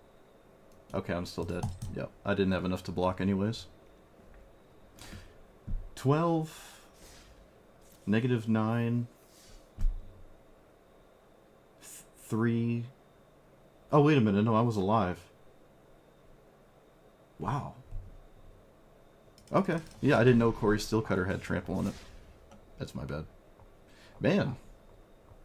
Okay, I'm still dead. Yep, I didn't have enough to block anyways. 12, -9, 3. Oh, wait a minute. No, I was alive. Wow. Okay. Yeah, I didn't know Corey Steelcutter had trample on it. That's my bad. Man.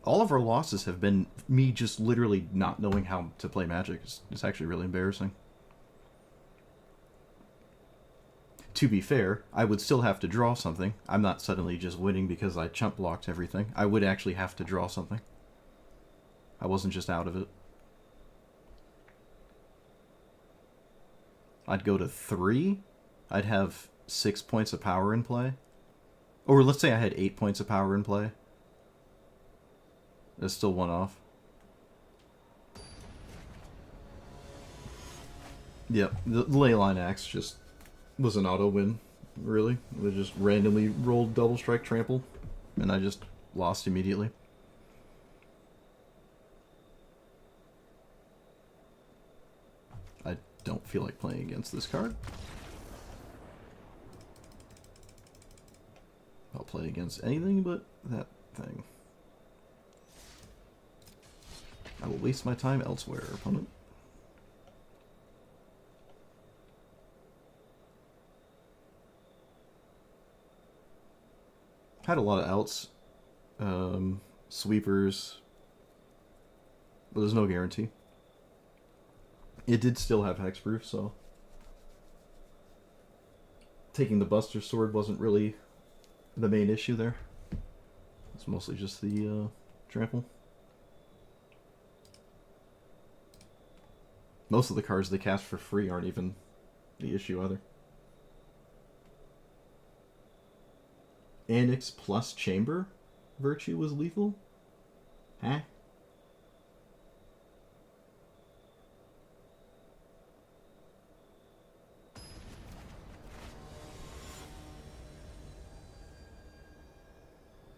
All of our losses have been me just literally not knowing how to play Magic. It's actually really embarrassing. To be fair, I would still have to draw something. I'm not suddenly just winning because I chump blocked everything. I would actually have to draw something. I wasn't just out of it. I'd go to 3. I'd have 6 points of power in play. Or let's say I had 8 points of power in play. That's still 1 off. Yep, the Leyline Axe just was an auto win, really. They just randomly rolled double strike trample, and I just lost immediately. I don't feel like playing against this card. I'll play against anything but that thing. I will waste my time elsewhere, opponent. Had a lot of outs. Sweepers. But there's no guarantee. It did still have hexproof, so taking the Buster Sword wasn't really the main issue there. It's mostly just the trample. Most of the cards they cast for free aren't even the issue either. Annex plus Chamber Virtue was lethal? Huh?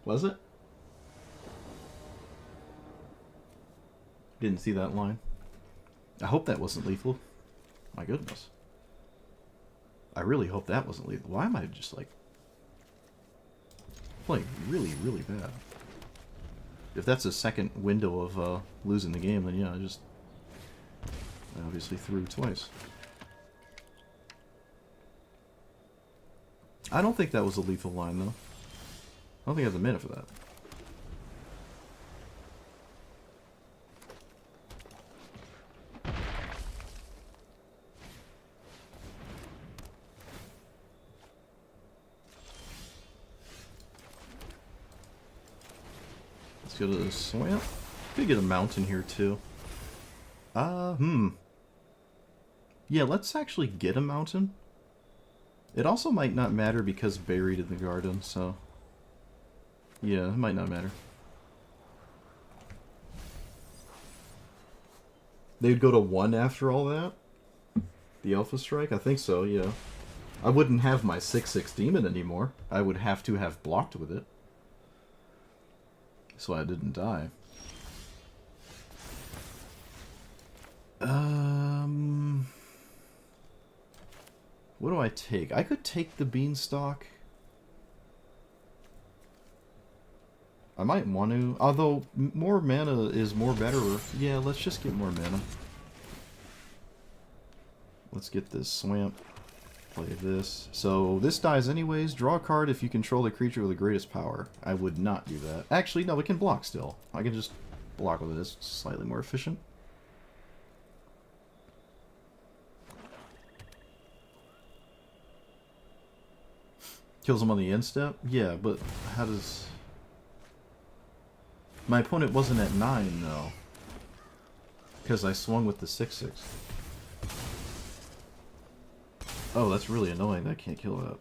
Was it? Didn't see that line. I hope that wasn't lethal. My goodness. I really hope that wasn't lethal. Why am I just like playing really, really bad? If that's a second window of losing the game, then yeah, I obviously threw twice. I don't think that was a lethal line, though. I don't think I have a minute for that. Let's go to the swamp. Could get a mountain here, too. Yeah, let's actually get a mountain. It also might not matter because buried in the garden, so... yeah, it might not matter. They'd go to 1 after all that? The Alpha Strike? I think so, yeah. I wouldn't have my 6/6 demon anymore. I would have to have blocked with it. So I didn't die. What do I take? I could take the beanstalk. I might want to, although more mana is more better. Yeah, let's just get more mana. Let's get this swamp. Play this. So this dies anyways. Draw a card if you control the creature with the greatest power. I would not do that. Actually, no, it can block still. I can just block with it. It's slightly more efficient. Kills him on the end step? Yeah, but how does... My opponent wasn't at 9, though. Because I swung with the 6/6. Oh, that's really annoying. I can't kill that.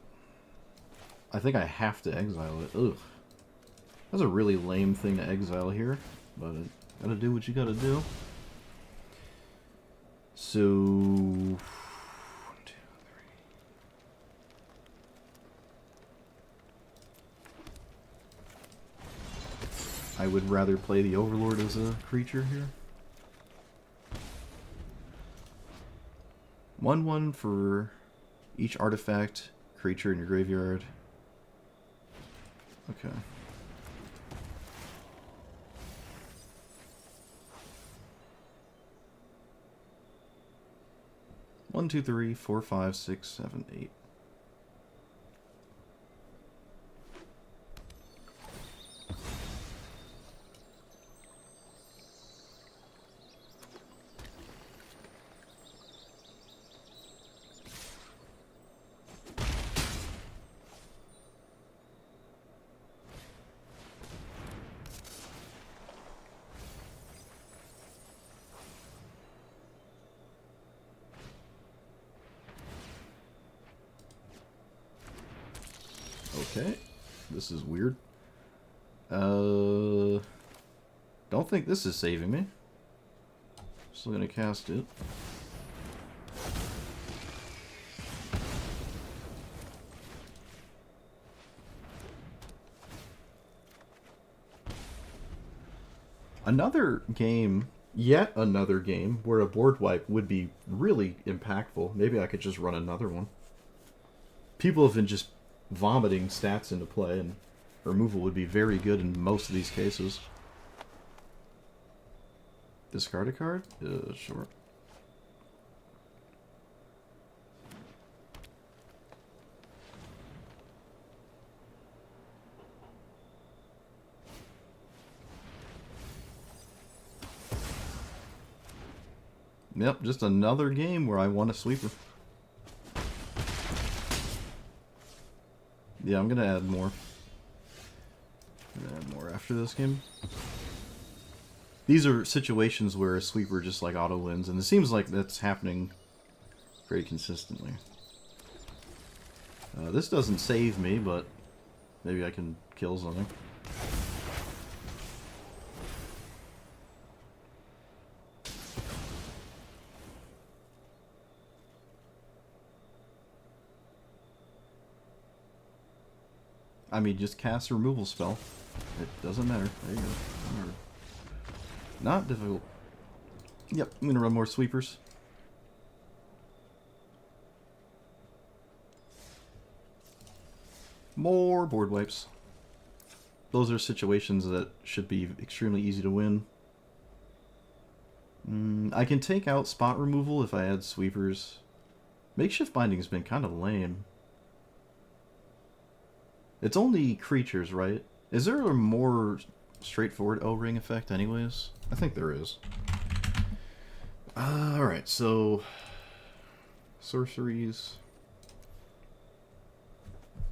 I think I have to exile it. Ugh. That's a really lame thing to exile here. But gotta do what you gotta do. So... I would rather play the Overlord as a creature here. 1/1 for each artifact creature in your graveyard. Okay. One, two, three, four, five, six, seven, 8. Okay, this is weird. Don't think this is saving me. Still gonna cast it. Another game, yet another game, where a board wipe would be really impactful. Maybe I could just run another one. People have been just vomiting stats into play, and removal would be very good in most of these cases. Discard a card? Sure. Yep, just another game where I want a sweeper. Yeah, I'm gonna add more. After this game. These are situations where a sweeper just like auto wins, and it seems like that's happening very consistently. This doesn't save me, but maybe I can kill something. I mean, just cast a removal spell. It doesn't matter. There you go. Not difficult. Yep, I'm gonna run more sweepers. More board wipes. Those are situations that should be extremely easy to win. I can take out spot removal if I add sweepers. Makeshift binding's been kind of lame. It's only creatures, right? Is there a more straightforward O-ring effect anyways? I think there is. Alright, so... sorceries.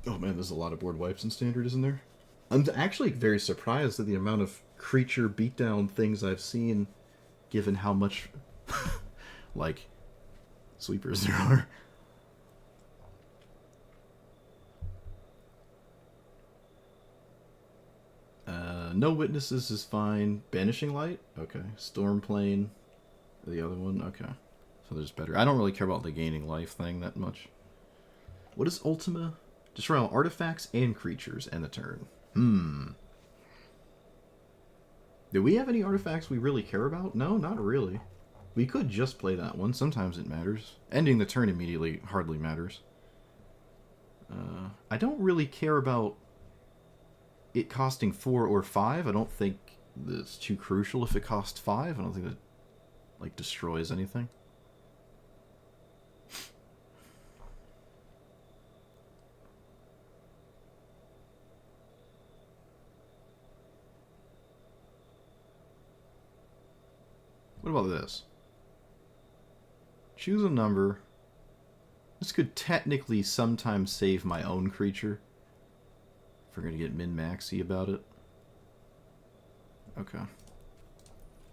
Oh man, there's a lot of board wipes in Standard, isn't there? I'm actually very surprised at the amount of creature beatdown things I've seen, given how much, like, sweepers there are. No witnesses is fine. Banishing Light? Okay. Storm Plane. The other one? Okay. So there's better. I don't really care about the gaining life thing that much. What is Ultima? Destroy all artifacts and creatures and the turn. Do we have any artifacts we really care about? No, not really. We could just play that one. Sometimes it matters. Ending the turn immediately hardly matters. I don't really care about it costing 4 or 5. I don't think that's too crucial if it costs 5. I don't think that, like, destroys anything. What about this? Choose a number. This could technically sometimes save my own creature. If we're going to get min-maxy about it. Okay.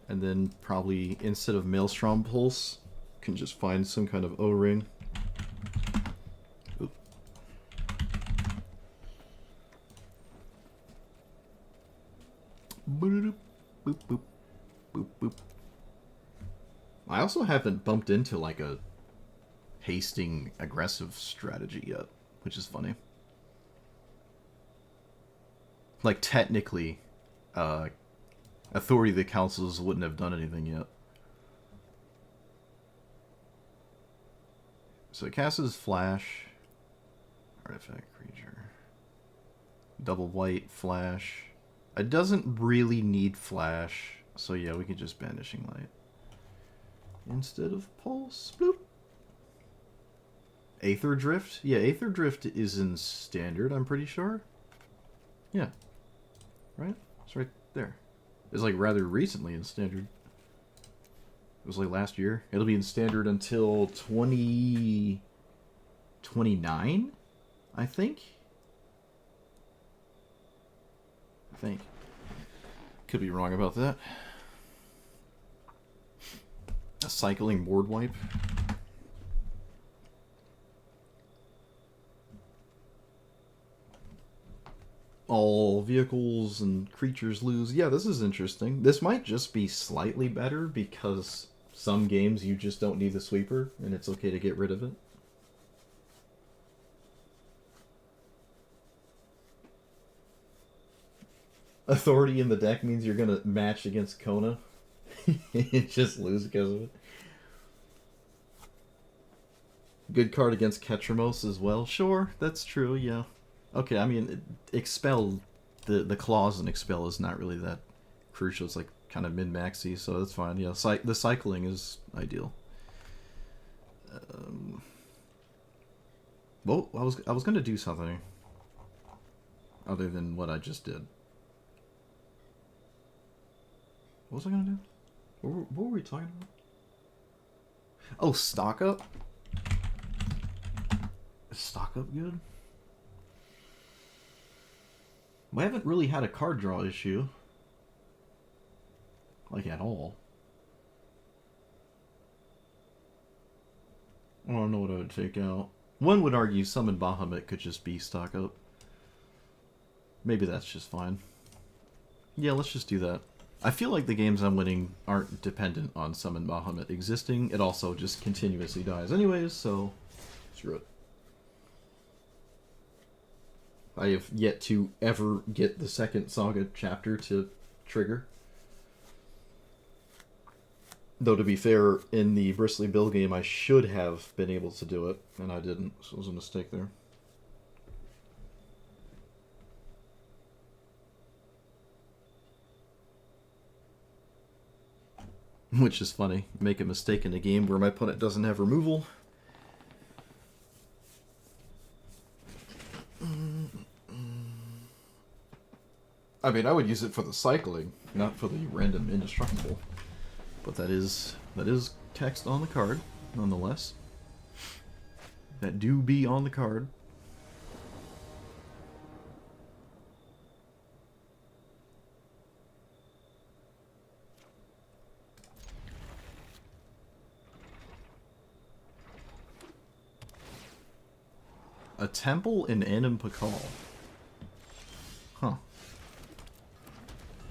And then probably, instead of Maelstrom Pulse, can just find some kind of O-ring. Oop. Boop, boop, boop, boop, boop. I also haven't bumped into, like, a hasting aggressive strategy yet, which is funny. Like, technically, Authority of the Councils wouldn't have done anything yet. So it casts Flash. Artifact creature. Double white, Flash. It doesn't really need Flash, so yeah, we could just Banishing Light. Instead of Pulse. Bloop. Aether Drift? Yeah, Aether Drift is in Standard, I'm pretty sure. Yeah. Right? It's right there. It's like rather recently in Standard. It was like last year. It'll be in Standard until 2029, I think. Could be wrong about that. A cycling board wipe. All vehicles and creatures lose. Yeah, this is interesting. This might just be slightly better because some games you just don't need the sweeper and it's okay to get rid of it. Authority in the deck means you're gonna match against Kona. You just lose because of it. Good card against Ketramos as well. Sure, that's true, yeah. Okay, I mean, Expel, the clause in Expel is not really that crucial. It's like kind of min-maxy, so that's fine. Yeah, the cycling is ideal. Well, I was gonna do something other than what I just did. What was I gonna do? What were we talking about? Oh, stock up? Is stock up good? We haven't really had a card draw issue. Like, at all. I don't know what I would take out. One would argue Summon Bahamut could just be stock up. Maybe that's just fine. Yeah, let's just do that. I feel like the games I'm winning aren't dependent on Summon Bahamut existing. It also just continuously dies anyways, so screw it. I have yet to ever get the second Saga chapter to trigger. Though to be fair, in the Bristly Bill game, I should have been able to do it, and I didn't, so it was a mistake there. Which is funny. Make a mistake in a game where my opponent doesn't have removal. I mean, I would use it for the cycling, not for the random indestructible. But that is text on the card, nonetheless. That do be on the card. A temple in Anim Pakal. Huh.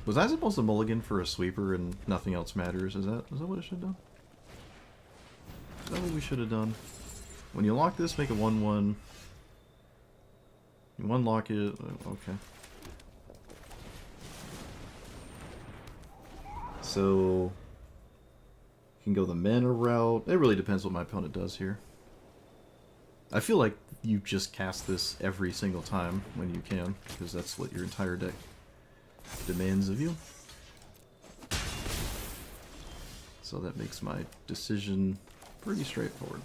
Was I supposed to mulligan for a sweeper and nothing else matters? Is that what I should have done? Is that what we should have done? When you lock this, make a 1/1. You unlock it. Okay. So you can go the mana route. It really depends what my opponent does here. I feel like you just cast this every single time when you can, because that's what your entire deck demands of you. So that makes my decision pretty straightforward.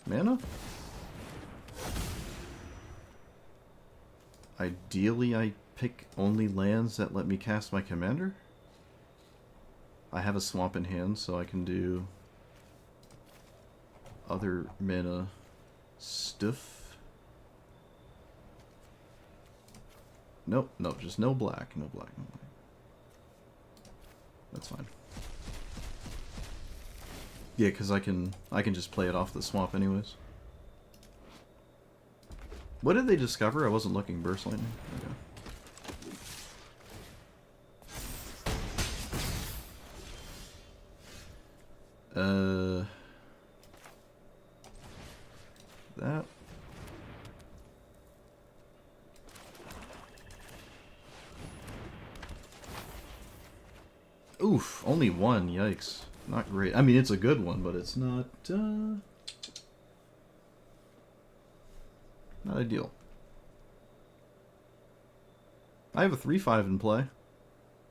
Mana? Ideally, I pick only lands that let me cast my commander. I have a swamp in hand, so I can do other mana stuff. Nope, nope, just no black, no black, no black. That's fine. Yeah, because I can just play it off the swamp anyways. What did they discover? I wasn't looking. Burst lightning? Okay. That. Oof, only one. Yikes. Not great. I mean, it's a good one, but it's not ideal. I have a 3/5 in play.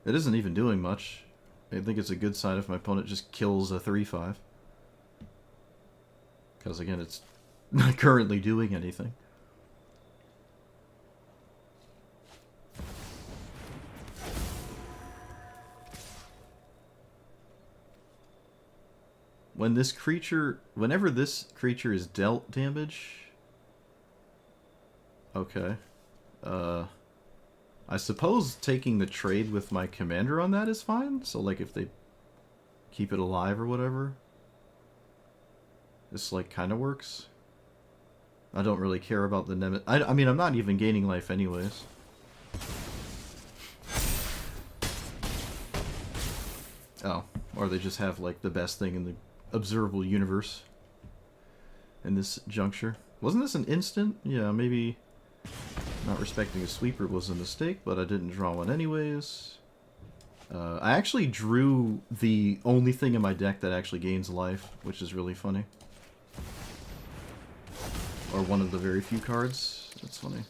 It isn't even doing much. I think it's a good sign if my opponent just kills a 3/5. Because, again, it's not currently doing anything. Whenever this creature is dealt damage... Okay. I suppose taking the trade with my commander on that is fine. So, like, if they keep it alive or whatever, this, like, kind of works. I don't really care about the Nemesis. I mean, I'm not even gaining life anyways. Oh, or they just have, like, the best thing in the observable universe in this juncture. Wasn't this an instant? Yeah, maybe not respecting a sweeper was a mistake, but I didn't draw one anyways. I actually drew the only thing in my deck that actually gains life, which is really funny. Or one of the very few cards. That's funny.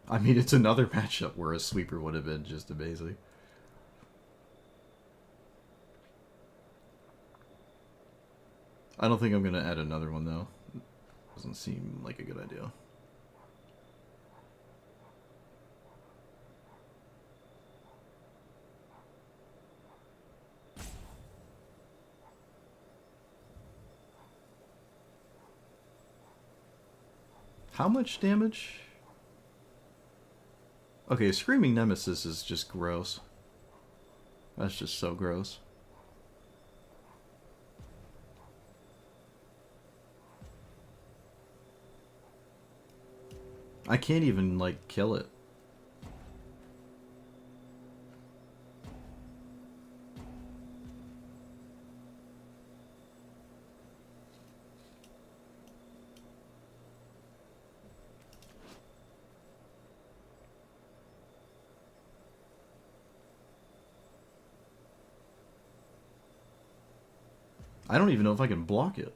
I mean, it's another matchup where a sweeper would have been just amazing. I don't think I'm going to add another one, though. Doesn't seem like a good idea. How much damage? Okay, Screaming Nemesis is just gross. That's just so gross. I can't even, like, kill it. I don't even know if I can block it.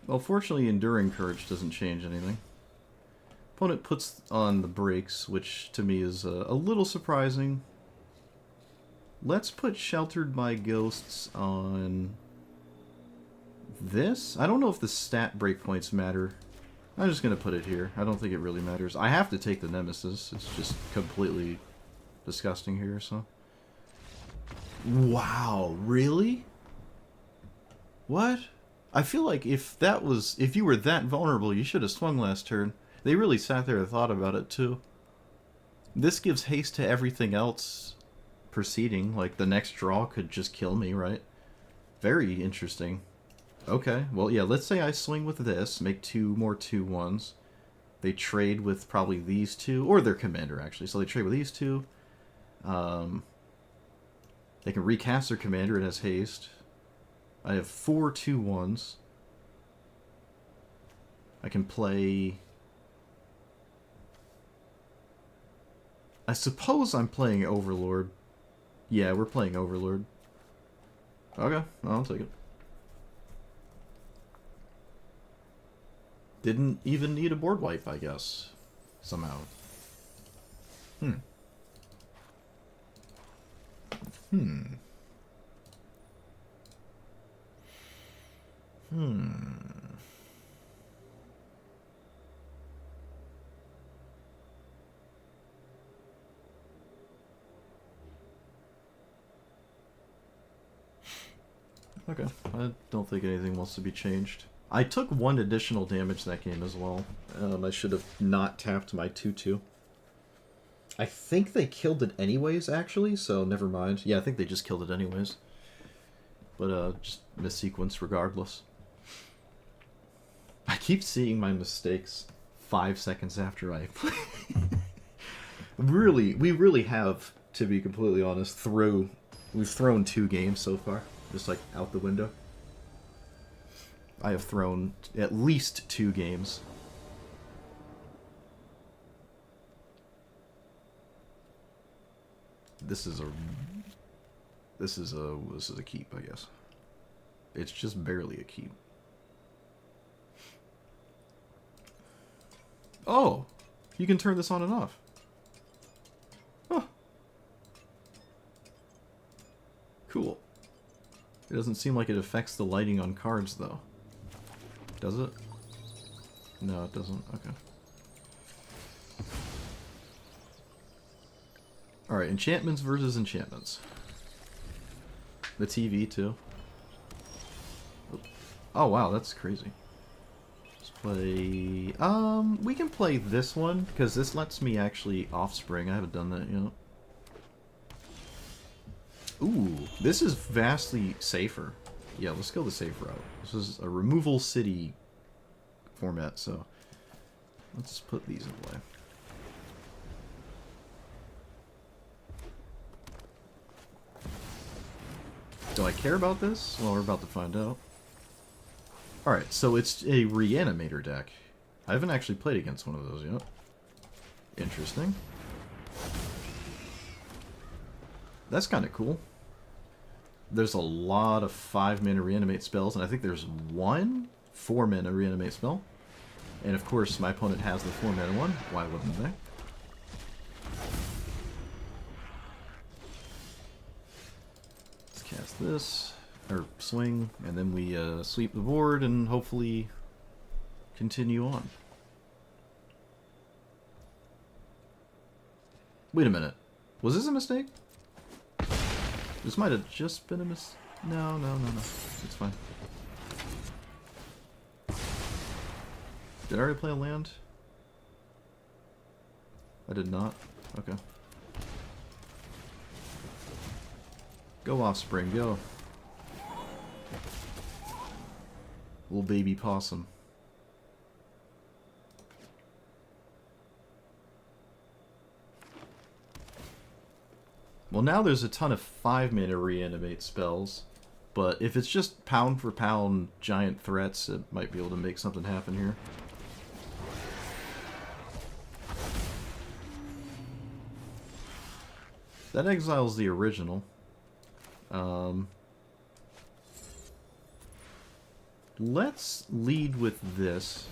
Well, fortunately, Enduring Courage doesn't change anything. Opponent puts on the brakes, which to me is a little surprising. Let's put Sheltered by Ghosts on this. I don't know if the stat breakpoints matter. I'm just going to put it here. I don't think it really matters. I have to take the Nemesis. It's just completely disgusting here, so... Wow, really? What? I feel like if you were that vulnerable, you should have swung last turn. They really sat there and thought about it, too. This gives haste to everything else proceeding. Like, the next draw could just kill me, right? Very interesting. Okay, well, yeah, let's say I swing with this, make 2 more 2/1s. They trade with probably these 2, or their commander, actually. So they trade with these 2. They can recast their commander, it has haste. I have 4 2/1s. I can play... I suppose I'm playing Overlord. Yeah, we're playing Overlord. Okay, I'll take it. Didn't even need a board wipe, I guess. Somehow. Hmm. Okay, I don't think anything wants to be changed. I took 1 additional damage that game as well. I should have not tapped my 2/2. I think they killed it anyways, actually, so never mind. Yeah, I think they just killed it anyways. But, just missequence regardless. I keep seeing my mistakes 5 seconds after I play. We really have, to be completely honest, we've thrown 2 games so far. Just, like, out the window. I have thrown at least 2 games. This is a keep, I guess. It's just barely a keep. Oh! You can turn this on and off. Huh. Cool. It doesn't seem like it affects the lighting on cards, though. Does it? No, it doesn't. Okay. Alright, enchantments versus enchantments. The TV, too. Oh, wow, that's crazy. Let's play... we can play this one, because this lets me actually Offspring. I haven't done that yet. Ooh, this is vastly safer. Yeah, let's go the safe route. This is a removal city format, so let's put these in play. Do I care about this? Well, we're about to find out. Alright, so it's a Reanimator deck. I haven't actually played against one of those yet. Interesting. That's kind of cool. There's a lot of 5-mana Reanimate spells, and I think there's 1 4-mana Reanimate spell. And of course, my opponent has the 4-mana one. Why wouldn't they? Let's cast this, or swing, and then we sweep the board and hopefully continue on. Wait a minute. Was this a mistake? This might have just been a mistake. No. It's fine. Did I already play a land? I did not. Okay. Go, Offspring, go. Little baby possum. Well, now there's a ton of 5-mana reanimate spells, but if it's just pound for pound giant threats, it might be able to make something happen here. That exiles the original. Let's lead with this.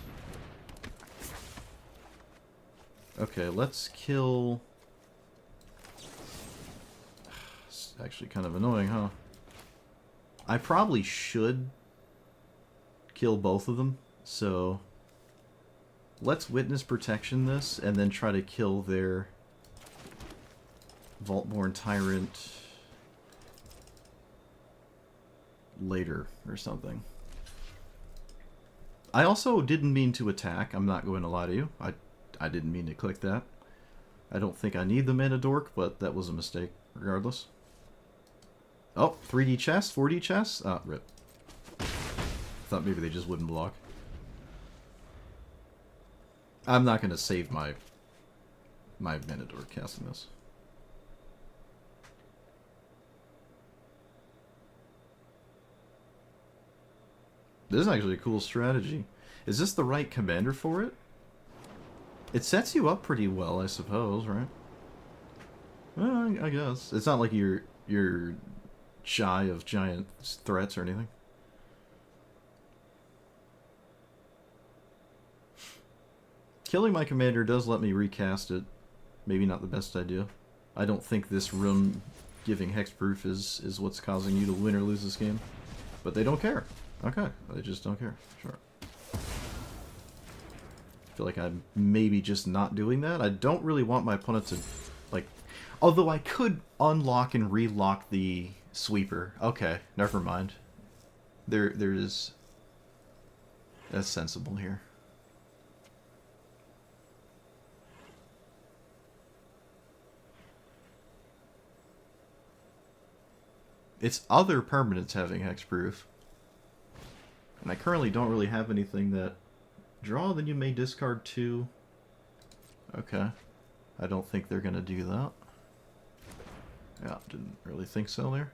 Okay, let's kill... It's actually kind of annoying, huh? I probably should kill both of them, so... Let's Witness Protection this, and then try to kill their... Vaultborn Tyrant later or something. I also didn't mean to attack. I'm not going to lie to you. I didn't mean to click that. I don't think I need the mana dork, but that was a mistake regardless. Oh, 3D chest, 4D chest? Ah, rip. Thought maybe they just wouldn't block. I'm not going to save my mana dork casting this. This is actually a cool strategy. Is this the right commander for it? It sets you up pretty well, I suppose, right? Well, I guess. It's not like you're shy of giant threats or anything. Killing my commander does let me recast it. Maybe not the best idea. I don't think this rune giving hexproof is what's causing you to win or lose this game. But they don't care. Okay, they just don't care. Sure. I feel like I'm maybe just not doing that. I don't really want my opponent to, like... Although I could unlock and relock the sweeper. Okay, never mind. There's... That's sensible here. It's other permanents having hexproof. And I currently don't really have anything that... Draw, then you may discard 2. Okay. I don't think they're going to do that. Yeah, didn't really think so there.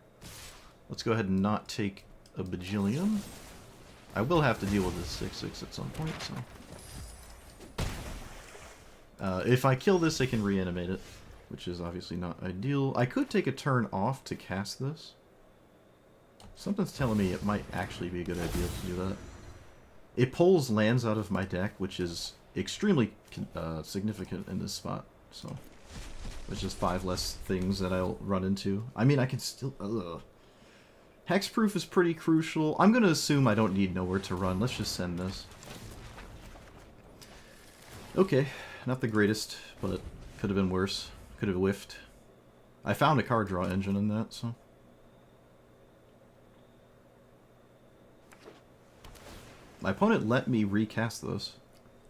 Let's go ahead and not take a bajillion. I will have to deal with this 6/6 at some point, so... if I kill this, I can reanimate it, which is obviously not ideal. I could take a turn off to cast this. Something's telling me it might actually be a good idea to do that. It pulls lands out of my deck, which is extremely significant in this spot. So, there's just 5 less things that I'll run into. I mean, I can still... Hexproof is pretty crucial. I'm going to assume I don't need nowhere to run. Let's just send this. Okay, not the greatest, but could have been worse. Could have whiffed. I found a card draw engine in that, so... My opponent let me recast those.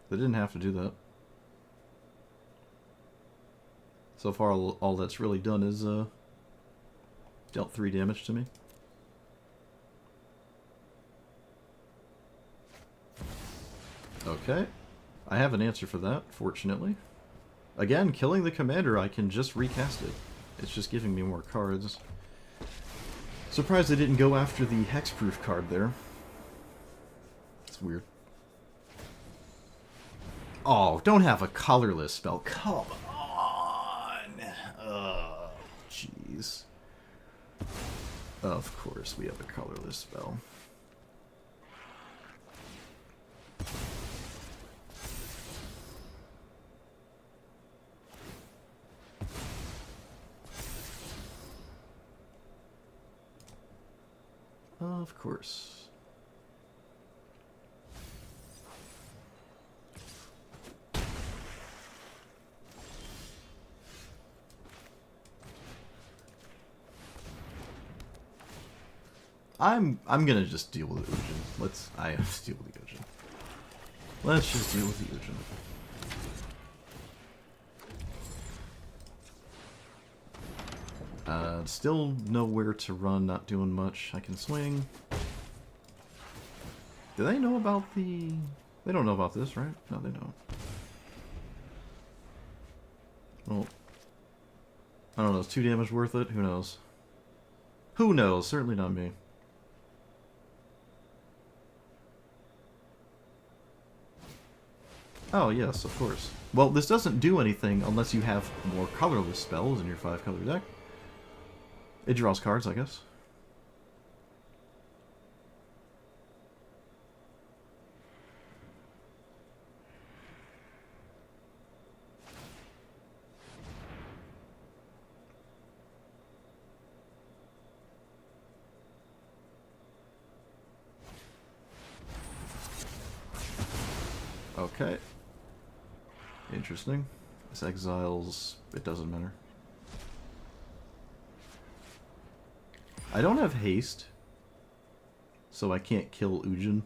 They didn't have to do that. So far, all that's really done is dealt 3 damage to me. Okay. I have an answer for that, fortunately. Again, killing the commander, I can just recast it. It's just giving me more cards. Surprised they didn't go after the hexproof card there. It's weird. Oh, don't have a colorless spell. Come on! Oh, jeez. Of course we have a colorless spell. Of course. I'm gonna just deal with Ujin. I have to deal with the Ujin. Let's just deal with the Ujin. Still nowhere to run, not doing much. I can swing. Do they know about the... They don't know about this, right? No, they don't. Well, I don't know. Is 2 damage worth it? Who knows? Who knows? Certainly not me. Oh, yes, of course. Well, this doesn't do anything unless you have more colorless spells in your 5-color deck. It draws cards, I guess. Okay. Interesting. This exiles... It doesn't matter. I don't have haste, so I can't kill Ujin.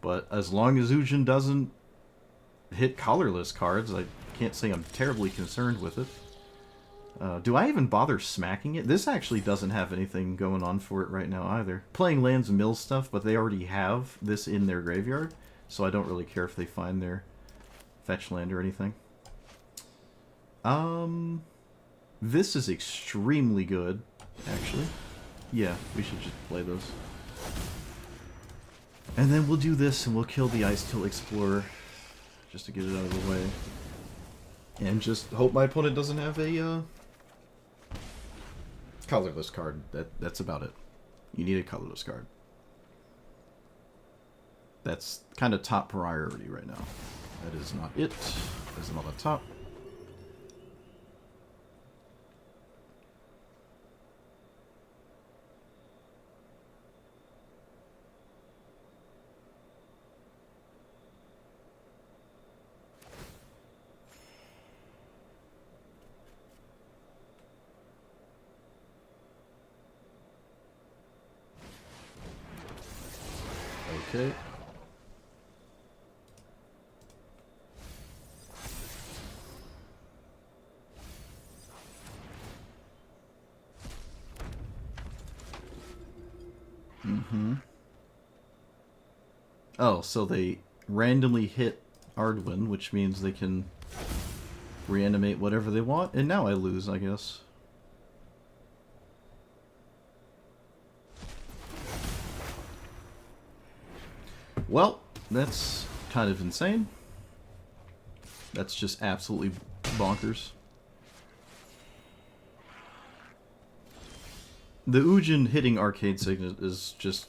But as long as Ujin doesn't hit colorless cards, I can't say I'm terribly concerned with it. Do I even bother smacking it? This actually doesn't have anything going on for it right now either. Playing lands and mill stuff, but they already have this in their graveyard, so I don't really care if they find their fetch land or anything. This is extremely good, actually. Yeah, we should just play those. And then we'll do this and we'll kill the Ice Tilt Explorer just to get it out of the way. And just hope my opponent doesn't have a colorless card. That's about it. You need a colorless card. That's kind of top priority right now. That is not it. That isn't on the top. Okay. Oh, so they randomly hit Ardwin, which means they can reanimate whatever they want, and now I lose, I guess. Well, that's kind of insane. That's just absolutely bonkers. The Ujin hitting Arcade Signet is just...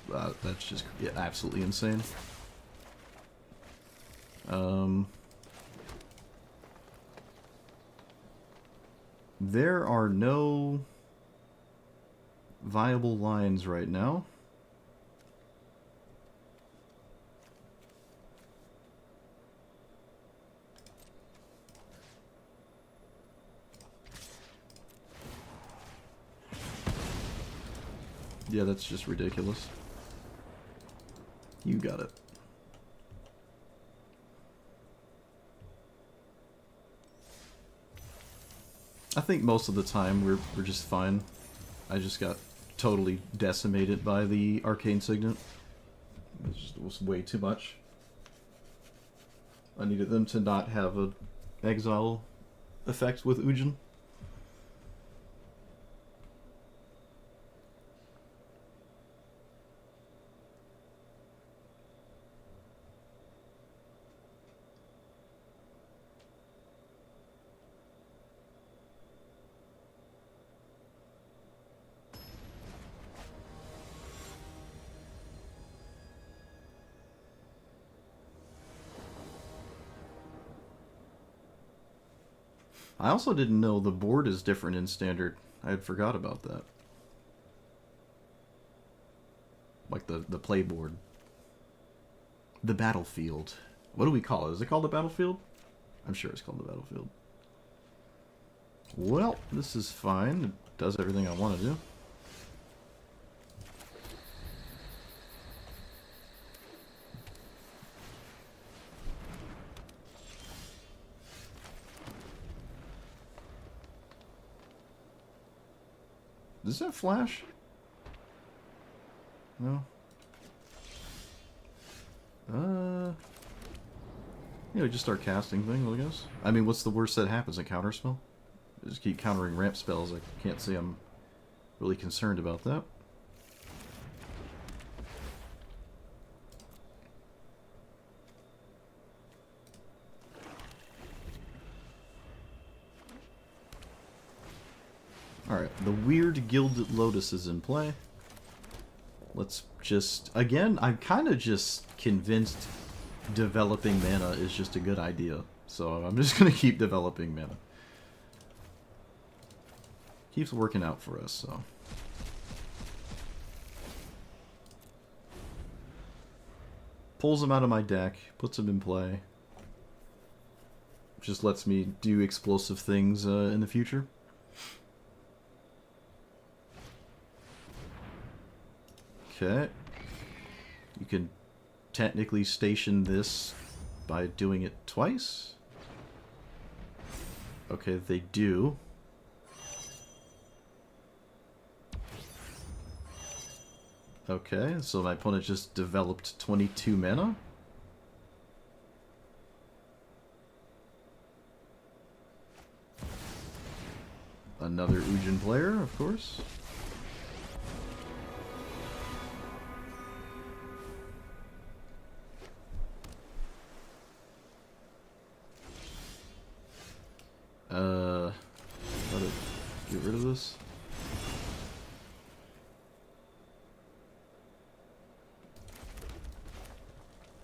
that's just absolutely insane. There are no viable lines right now. Yeah, that's just ridiculous. You got it. I think most of the time we're just fine. I just got totally decimated by the Arcane Signet. It was way too much. I needed them to not have a exile effect with Ujin. I also didn't know the board is different in Standard. I had forgot about that. Like the playboard. The battlefield. What do we call it? Is it called the battlefield? I'm sure it's called the battlefield. Well, this is fine. It does everything I want to do. Does that flash? No. Yeah, we just start casting things, I guess. I mean, what's the worst that happens? A counterspell? I just keep countering ramp spells. I can't say I'm really concerned about that. Alright, the weird Gilded Lotus is in play. Let's just... Again, I'm kind of just convinced developing mana is just a good idea. So I'm just going to keep developing mana. Keeps working out for us, so... Pulls them out of my deck, puts them in play. Just lets me do explosive things in the future. Okay. You can technically station this by doing it twice. Okay, they do. Okay, so my opponent just developed 22 mana. Another Ujin player, of course. Let it get rid of this.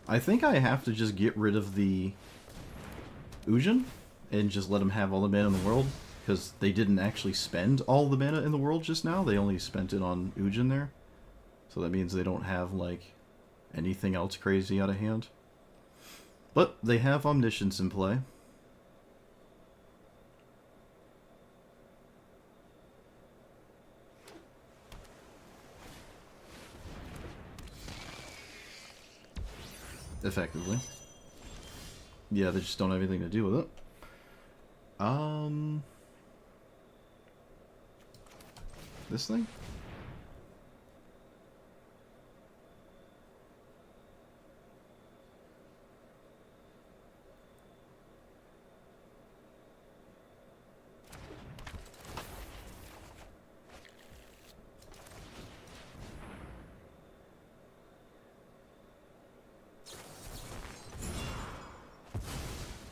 I think I have to just get rid of the Ujin and just let them have all the mana in the world, because they didn't actually spend all the mana in the world just now. They only spent it on Ujin there. So that means they don't have, like, anything else crazy out of hand. But they have Omniscience in play. Effectively. Yeah, they just don't have anything to do with it. This thing?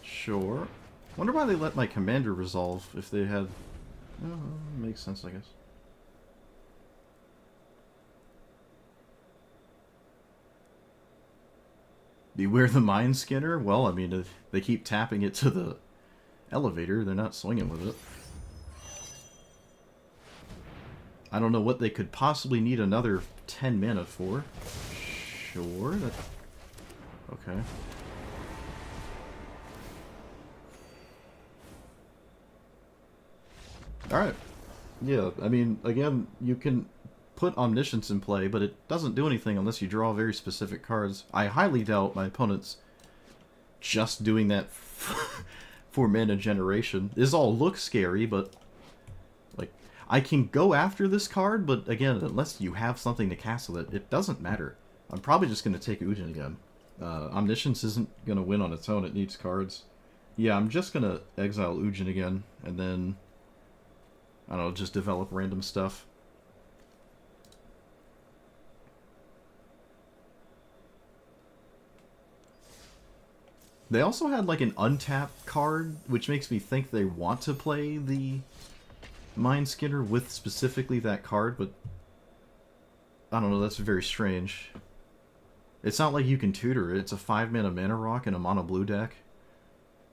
Sure. Wonder why they let my commander resolve if they had... makes sense, I guess. Beware the Mind Skinner? Well, I mean, if they keep tapping it to the elevator, they're not swinging with it. I don't know what they could possibly need another 10 mana for. Sure, that... Okay. Alright. Yeah, I mean, again, you can put Omniscience in play, but it doesn't do anything unless you draw very specific cards. I highly doubt my opponent's just doing that for mana generation. This all looks scary, but, like, I can go after this card, but again, unless you have something to cast with it, it doesn't matter. I'm probably just going to take Ujin again. Omniscience isn't going to win on its own, it needs cards. Yeah, I'm just going to exile Ujin again, and then... I don't know, just develop random stuff. They also had like an untapped card, which makes me think they want to play the Mind Skinner with specifically that card, but I don't know, that's very strange. It's not like you can tutor it, it's a 5-mana mana rock in a mono blue deck.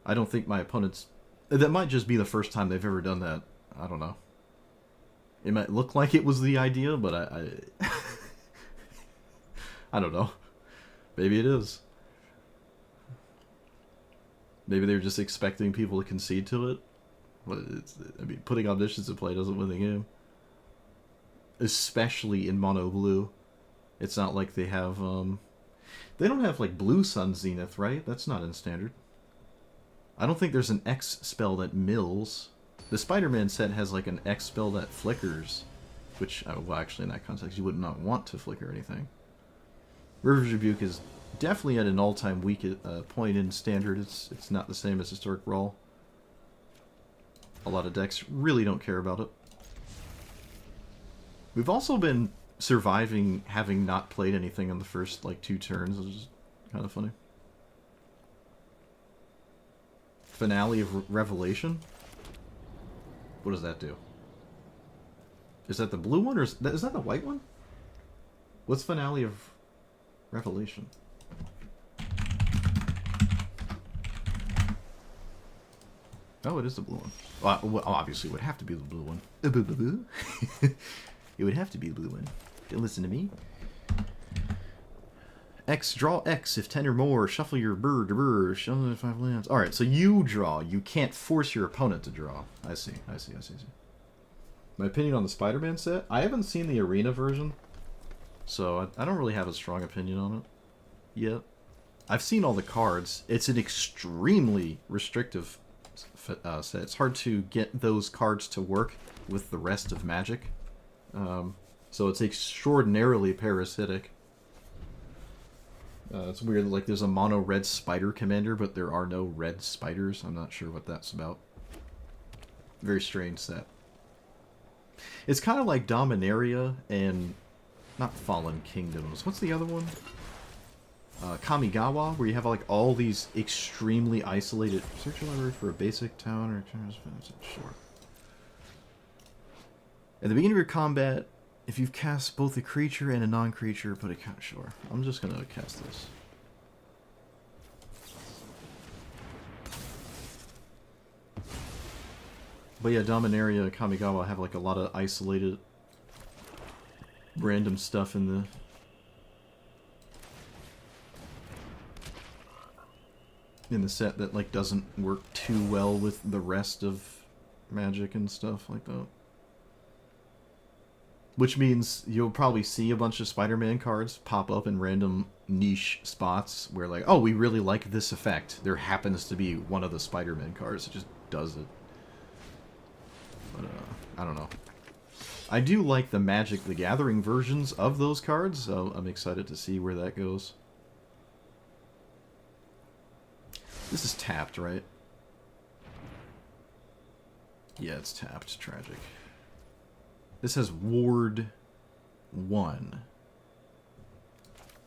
I don't think my opponents... That might just be the first time they've ever done that. I don't know. It might look like it was the idea, but I I don't know. Maybe it is. Maybe they're just expecting people to concede to it. But I mean, putting omniscience in play doesn't win the game. Especially in mono blue. It's not like they have, they don't have, like, blue sun zenith, right? That's not in standard. I don't think there's an X spell that mills. The Spider-Man set has, like, an X spell that flickers. Which, well, actually, in that context, you would not want to flicker anything. River's Rebuke is definitely at an all-time weak point in standard. It's not the same as Historic Brawl. A lot of decks really don't care about it. We've also been surviving having not played anything on the first, like, 2 turns, which is kind of funny. Finale of Revelation? What does that do? Is that the blue one, or is that the white one? What's Finale of Revelation? Oh, it is the blue one. Well, obviously, it would have to be the blue one. It would have to be the blue one. Don't listen to me. X, draw X if 10 or more. Shuffle your bird, shuffle 5 lands. Alright, so you draw. You can't force your opponent to draw. I see. My opinion on the Spider-Man set? I haven't seen the arena version, so I don't really have a strong opinion on it yet. I've seen all the cards. It's an extremely restrictive set. It's hard to get those cards to work with the rest of Magic. So it's extraordinarily parasitic. It's weird, like there's a mono red spider commander, but there are no red spiders. I'm not sure what that's about. Very strange set. It's kind of like Dominaria and... not Fallen Kingdoms. What's the other one? Kamigawa, where you have like all these extremely isolated... Search your library for a basic town or... Sure. At the beginning of your combat, if you've cast both a creature and a non-creature, put a count. Sure. I'm just gonna cast this. But yeah, Dominaria and Kamigawa have like a lot of isolated random stuff in the set that like doesn't work too well with the rest of Magic and stuff like that. Which means you'll probably see a bunch of Spider-Man cards pop up in random niche spots where like, oh, we really like this effect. There happens to be one of the Spider-Man cards that just does it. But, I don't know. I do like the Magic the Gathering versions of those cards, so I'm excited to see where that goes. This is tapped, right? Yeah, it's tapped. Tragic. This has Ward 1.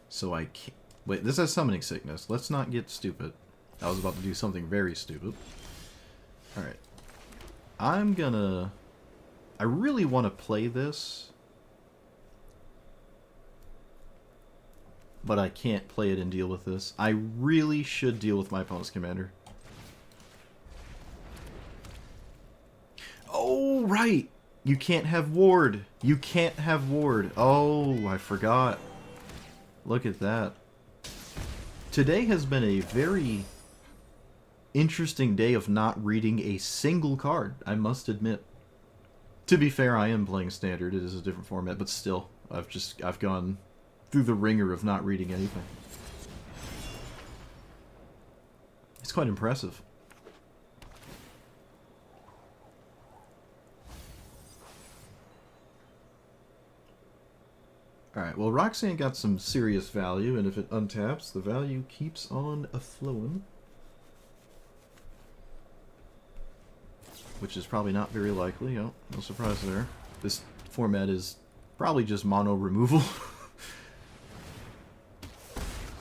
So I can't... Wait, this has Summoning Sickness. Let's not get stupid. I was about to do something very stupid. Alright. I'm gonna... I really want to play this. But I can't play it and deal with this. I really should deal with my opponent's commander. Oh, right! You can't have Ward. You can't have Ward. Oh, I forgot. Look at that. Today has been a very interesting day of not reading a single card, I must admit. To be fair, I am playing Standard. It is a different format, but still, I've gone through the ringer of not reading anything. It's quite impressive. Alright, well, Roxanne got some serious value, and if it untaps, the value keeps on a-flowing. Which is probably not very likely. Oh, no surprise there. This format is probably just mono removal.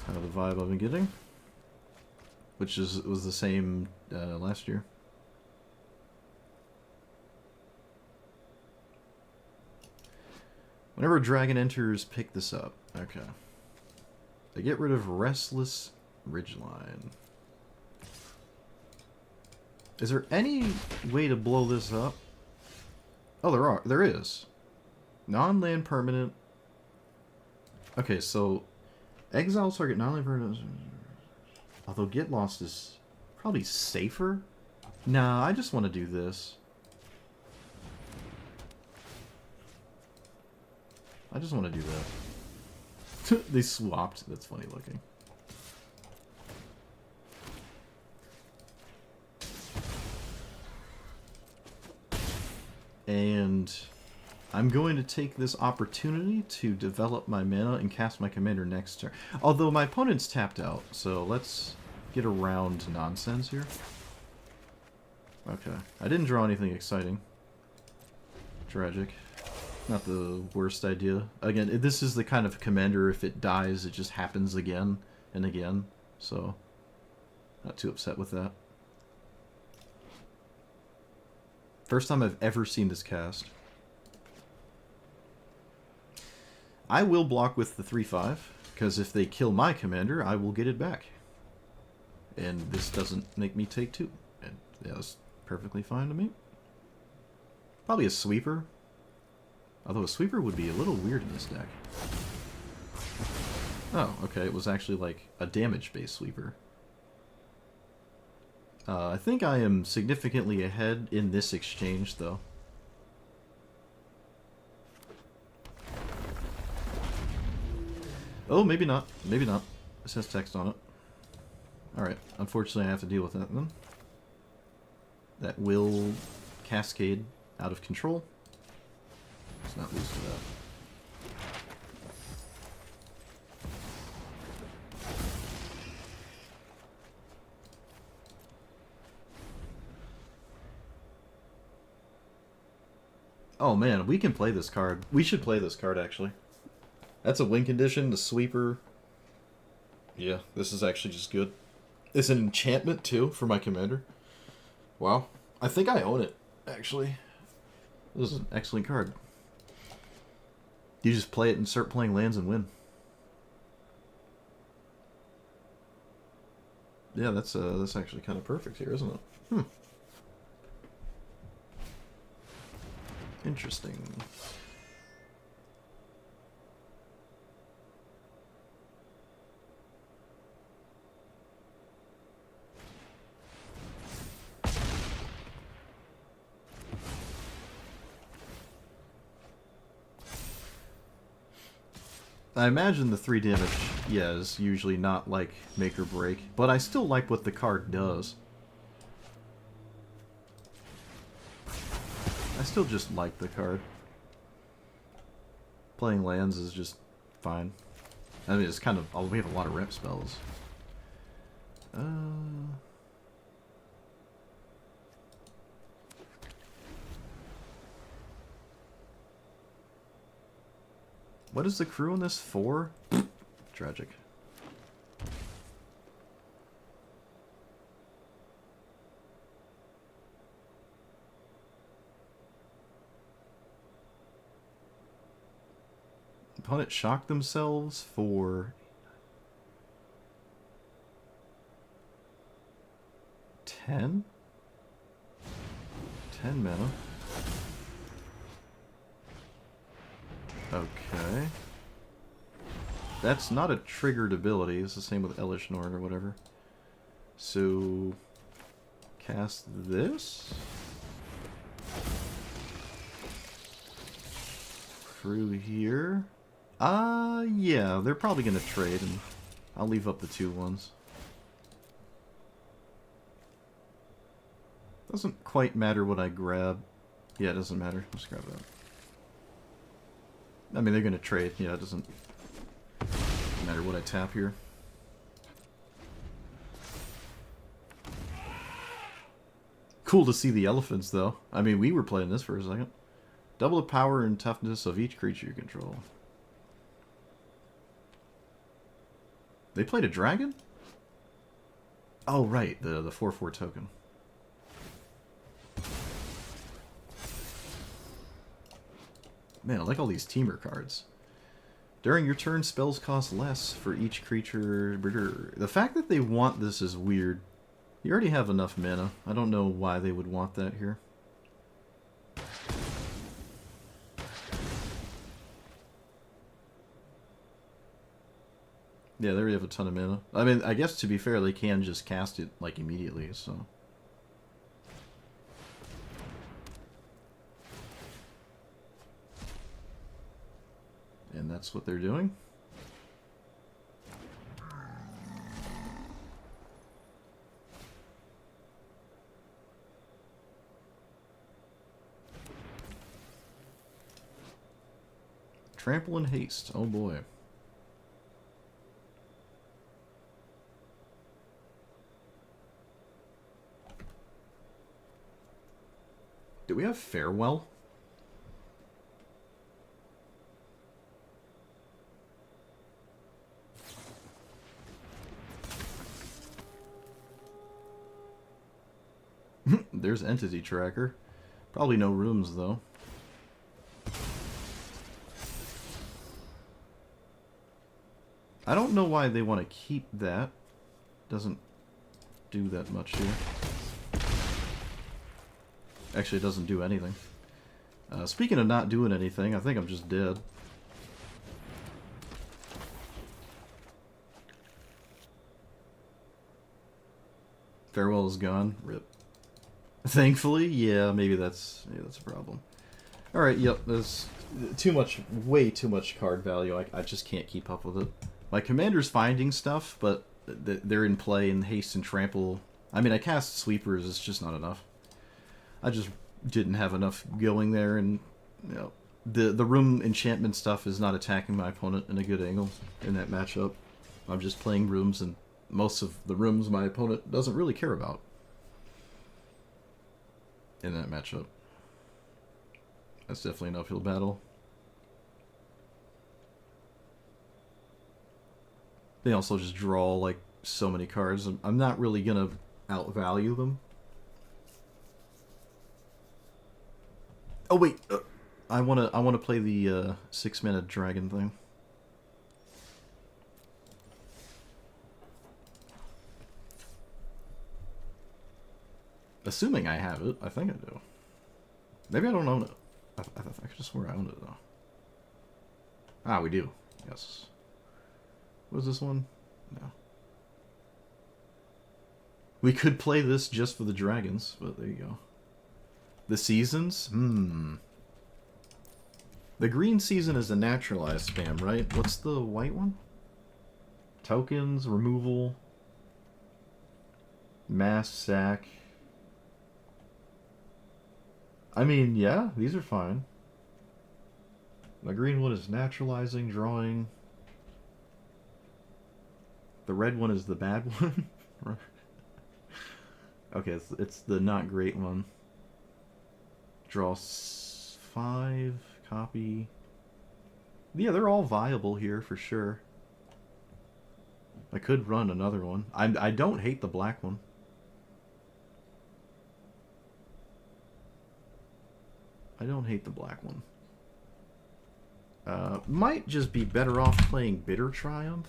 Kind of the vibe I've been getting. Which was the same last year. Whenever a dragon enters, pick this up. Okay. They get rid of Restless Ridgeline. Is there any way to blow this up? Oh, there is. Non-land permanent. Okay, so Exile target not only for... Although Get Lost is probably safer. Nah, I just want to do this. I just want to do that. They swapped. That's funny looking. And I'm going to take this opportunity to develop my mana and cast my commander next turn. Although my opponent's tapped out, so let's get around nonsense here. Okay. I didn't draw anything exciting. Tragic. Not the worst idea. Again, this is the kind of commander, if it dies, it just happens again and again. So, not too upset with that. First time I've ever seen this cast. I will block with the 3/5, because if they kill my commander, I will get it back. And this doesn't make me take 2. And yeah, that's perfectly fine to me. Probably a sweeper. Although a sweeper would be a little weird in this deck. Oh, okay, it was actually like a damage-based sweeper. I think I am significantly ahead in this exchange, though. Oh, maybe not. Maybe not. It says text on it. Alright, unfortunately I have to deal with that then. That will cascade out of control. Let's not lose to that. Oh man, we can play this card. We should play this card, actually. That's a win condition, the sweeper. Yeah, this is actually just good. It's an enchantment, too, for my commander. Wow. I think I own it, actually. This is an excellent card. You just play it and start playing lands and win. Yeah, that's actually kind of perfect here, isn't it? Hmm. Interesting. I imagine the 3 damage, yeah, is usually not like make or break, but I still like what the card does. I still just like the card. Playing lands is just fine. I mean, it's kind of... Oh, we have a lot of rep spells. What is the crew in this for? Tragic. Opponent shocked themselves for 10? 10 mana. Okay. That's not a triggered ability. It's the same with Elish Nord or whatever. So, cast this. Crew here. Yeah, they're probably gonna trade, and I'll leave up the 2/1s. Doesn't quite matter what I grab. Yeah, it doesn't matter. Just grab that. I mean, they're gonna trade. Yeah, it doesn't matter what I tap here. Cool to see the elephants, though. I mean, we were playing this for a second. Double the power and toughness of each creature you control. They played a dragon? Oh, right. The 4/4 token. Man, I like all these teamer cards. During your turn, spells cost less for each creature. The fact that they want this is weird. You already have enough mana. I don't know why they would want that here. Yeah, they already have a ton of mana. I mean, I guess to be fair, they can just cast it, like, immediately, so... And that's what they're doing? Trample and haste. Oh boy. Do we have Farewell? There's Entity Tracker. Probably no rooms, though. I don't know why they want to keep that. Doesn't do that much here. Actually, it doesn't do anything. Speaking of not doing anything, I think I'm just dead. Farewell is gone. Rip. Thankfully, yeah, maybe that's a problem. All right, yep, there's too much, way too much card value. I just can't keep up with it. My commander's finding stuff, but they're in play in haste and trample. I mean, I cast sweepers. It's just not enough. I just didn't have enough going there, and you know, the room enchantment stuff is not attacking my opponent in a good angle in that matchup. I'm just playing rooms, and most of the rooms my opponent doesn't really care about in that matchup. That's definitely an uphill battle. They also just draw like so many cards. I'm not really gonna outvalue them. Oh wait, I wanna play the 6-mana dragon thing. Assuming I have it, I think I do. Maybe I don't own it. I could swear I owned it though. Ah, we do. Yes. What is this one? No. We could play this just for the dragons, but there you go. The seasons? The green season is a naturalized spam, right? What's the white one? Tokens, removal, mass sack. I mean, yeah, these are fine. The green one is naturalizing, drawing. The red one is the bad one. Okay, it's the not great one. Draw 5, copy. Yeah, they're all viable here for sure. I could run another one. I don't hate the black one. I don't hate the black one. Might just be better off playing Bitter Triumph.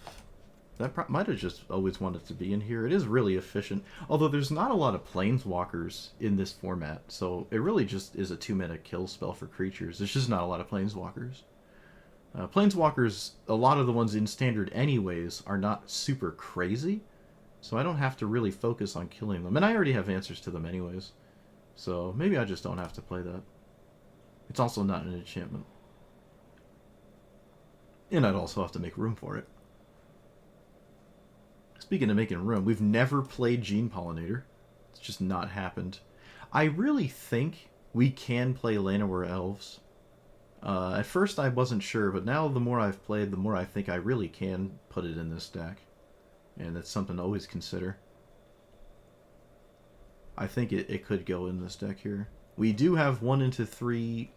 That might have just always wanted to be in here. It is really efficient. Although there's not a lot of Planeswalkers in this format, so it really just is a 2-mana kill spell for creatures. There's just not a lot of Planeswalkers. Planeswalkers, a lot of the ones in Standard anyways, are not super crazy, so I don't have to really focus on killing them. And I already have answers to them anyways, so maybe I just don't have to play that. It's also not an enchantment. And I'd also have to make room for it. Speaking of making room, we've never played Gene Pollinator. It's just not happened. I really think we can play Llanowar Elves. At first I wasn't sure, but now the more I've played, the more I think I really can put it in this deck. And that's something to always consider. I think it could go in this deck here. We do have 1 into 3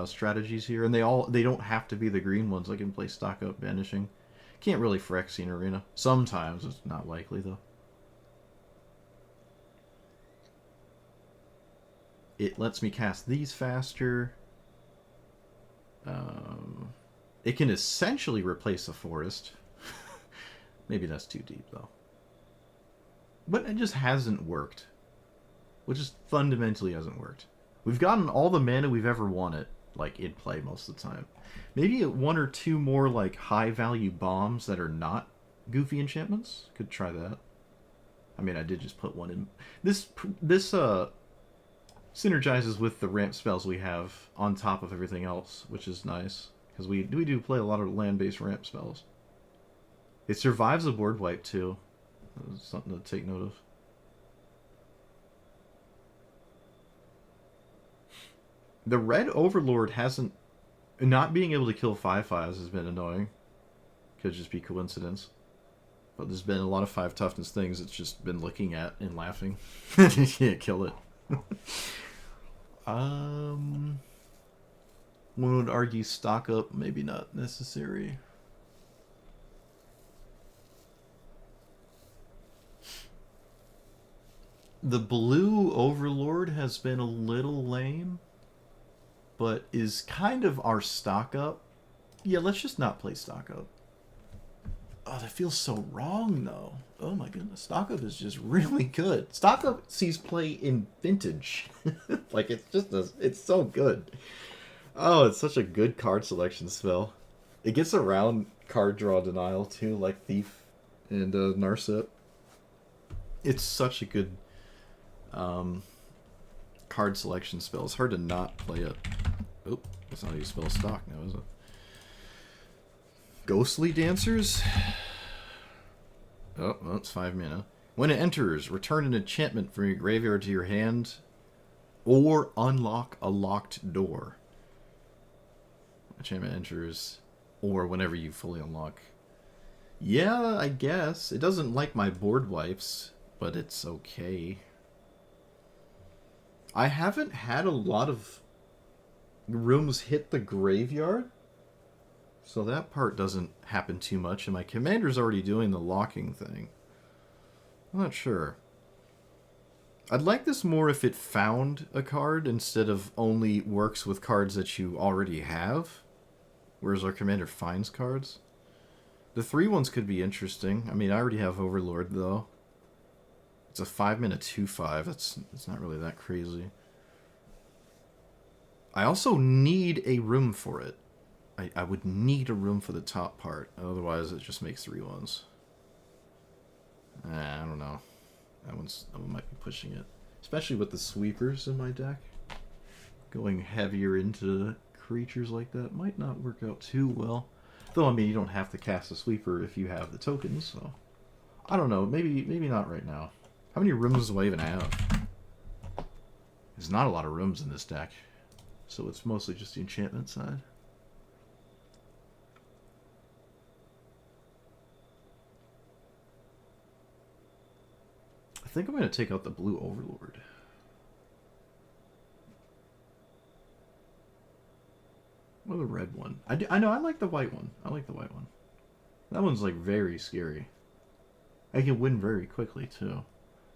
strategies here, and they don't have to be the green ones. I can play Stock Up Banishing. Can't really Phyrexian Arena. Sometimes, it's not likely though. It lets me cast these faster. It can essentially replace a forest. Maybe that's too deep though. But it just hasn't worked. Which just fundamentally hasn't worked. We've gotten all the mana we've ever wanted, like, in play most of the time. Maybe 1 or 2 more, like, high-value bombs that are not goofy enchantments. Could try that. I mean, I did just put one in. This synergizes with the ramp spells we have on top of everything else, which is nice. Because we do play a lot of land-based ramp spells. It survives a board wipe, too. That's something to take note of. The red Overlord hasn't... Not being able to kill 5/5s has been annoying. Could just be coincidence. But there's been a lot of 5 toughness things it's just been looking at and laughing. You can't kill it. One would argue stock up, maybe not necessary. The blue Overlord has been a little lame, but is kind of our stock up. Yeah, let's just not play stock up. Oh, that feels so wrong, though. Oh my goodness, stock up is just really good. Stock up sees play in vintage. Like, it's so good. Oh, it's such a good card selection spell. It gets around card draw denial, too, like Thief and Narset. It's such a good card selection spell. It's hard to not play it. Oh, that's not how you spell stock now, is it? Ghostly Dancers? Oh, well, it's 5 mana. When it enters, return an enchantment from your graveyard to your hand or unlock a locked door. Enchantment enters or whenever you fully unlock. Yeah, I guess. It doesn't like my board wipes, but it's okay. I haven't had a lot of rooms hit the graveyard, so that part doesn't happen too much, and my commander's already doing the locking thing. I'm not sure. I'd like this more if it found a card instead of only works with cards that you already have, whereas our commander finds cards. The 3 ones could be interesting. I mean, I already have Overlord, though. It's a 5-mana 2/5. It's not really that crazy. I also need a room for it. I would need a room for the top part. Otherwise, it just makes 3 ones. I don't know. That one might be pushing it. Especially with the sweepers in my deck. Going heavier into creatures like that might not work out too well. Though, I mean, you don't have to cast a sweeper if you have the tokens, so... I don't know. Maybe not right now. How many rooms do I even have? There's not a lot of rooms in this deck. So it's mostly just the enchantment side. I think I'm going to take out the blue Overlord. Or the red one. I know, I like the white one. I like the white one. That one's like very scary. I can win very quickly too.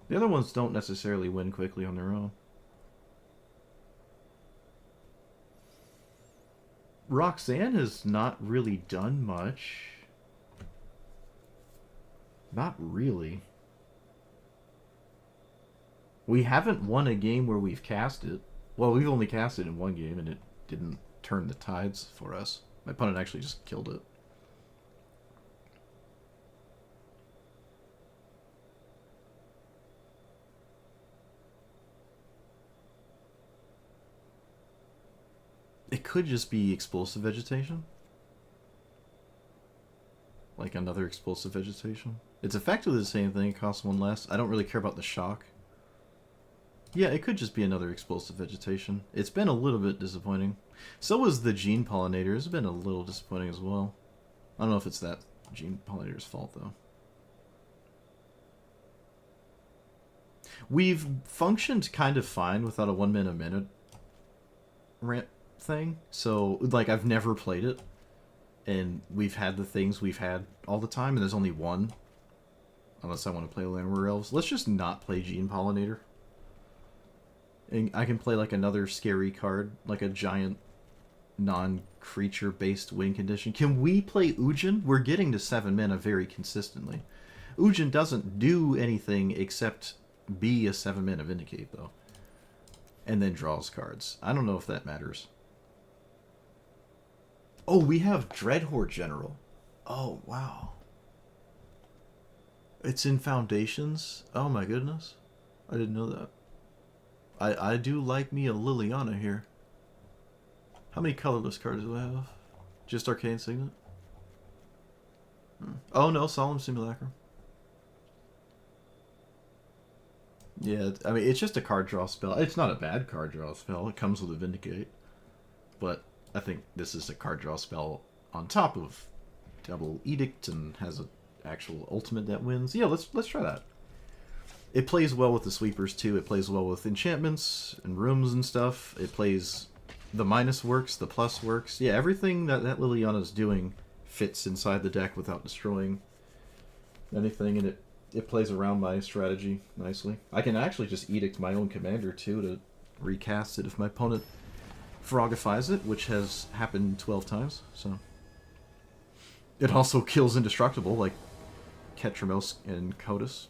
The other ones don't necessarily win quickly on their own. Roxanne has not really done much. Not really. We haven't won a game where we've cast it. Well, we've only cast it in 1 game, and it didn't turn the tides for us. My opponent actually just killed it. It could just be explosive vegetation. Like another explosive vegetation. It's effectively the same thing, it costs 1 less. I don't really care about the shock. Yeah, it could just be another explosive vegetation. It's been a little bit disappointing. So was the Gene Pollinator. It's been a little disappointing as well. I don't know if it's that Gene Pollinator's fault, though. We've functioned kind of fine without a 1 mana a minute ramp thing. So, like, I've never played it. And we've had the things we've had all the time, and there's only one. Unless I want to play Landward Elves. Let's just not play Gene Pollinator. And I can play, like, another scary card. Like a giant non-creature-based win condition. Can we play Ujin? We're getting to 7 mana very consistently. Ujin doesn't do anything except be a 7 mana Vindicate, though. And then draws cards. I don't know if that matters. Oh, we have Dreadhorde General. Oh, wow. It's in Foundations? Oh my goodness. I didn't know that. I do like me a Liliana here. How many colorless cards do I have? Just Arcane Signet? Oh no, Solemn Simulacrum. Yeah, I mean, it's just a card draw spell. It's not a bad card draw spell. It comes with a Vindicate. But I think this is a card draw spell on top of Double Edict and has an actual ultimate that wins. Yeah, let's try that. It plays well with the sweepers too. It plays well with enchantments and rooms and stuff. It plays... The minus works, the plus works. Yeah, everything that Liliana's doing fits inside the deck without destroying anything, and it plays around my strategy nicely. I can actually just edict my own commander too to recast it if my opponent frogifies it, which has happened 12 times, so... It also kills indestructible, like Ketramos and Kotus.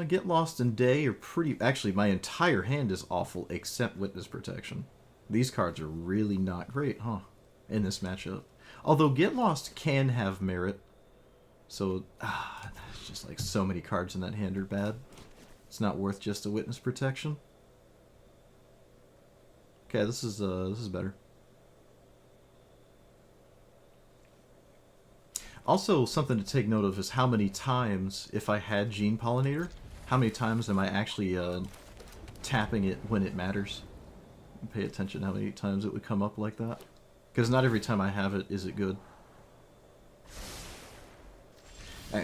Get Lost and Day are pretty... Actually, my entire hand is awful except Witness Protection. These cards are really not great, huh? In this matchup. Although Get Lost can have merit. So, it's just like so many cards in that hand are bad. It's not worth just a Witness Protection. Okay, this is better. Also, something to take note of is how many times, if I had Gene Pollinator, how many times am I actually tapping it when it matters? Pay attention how many times it would come up like that. Because not every time I have it is it good.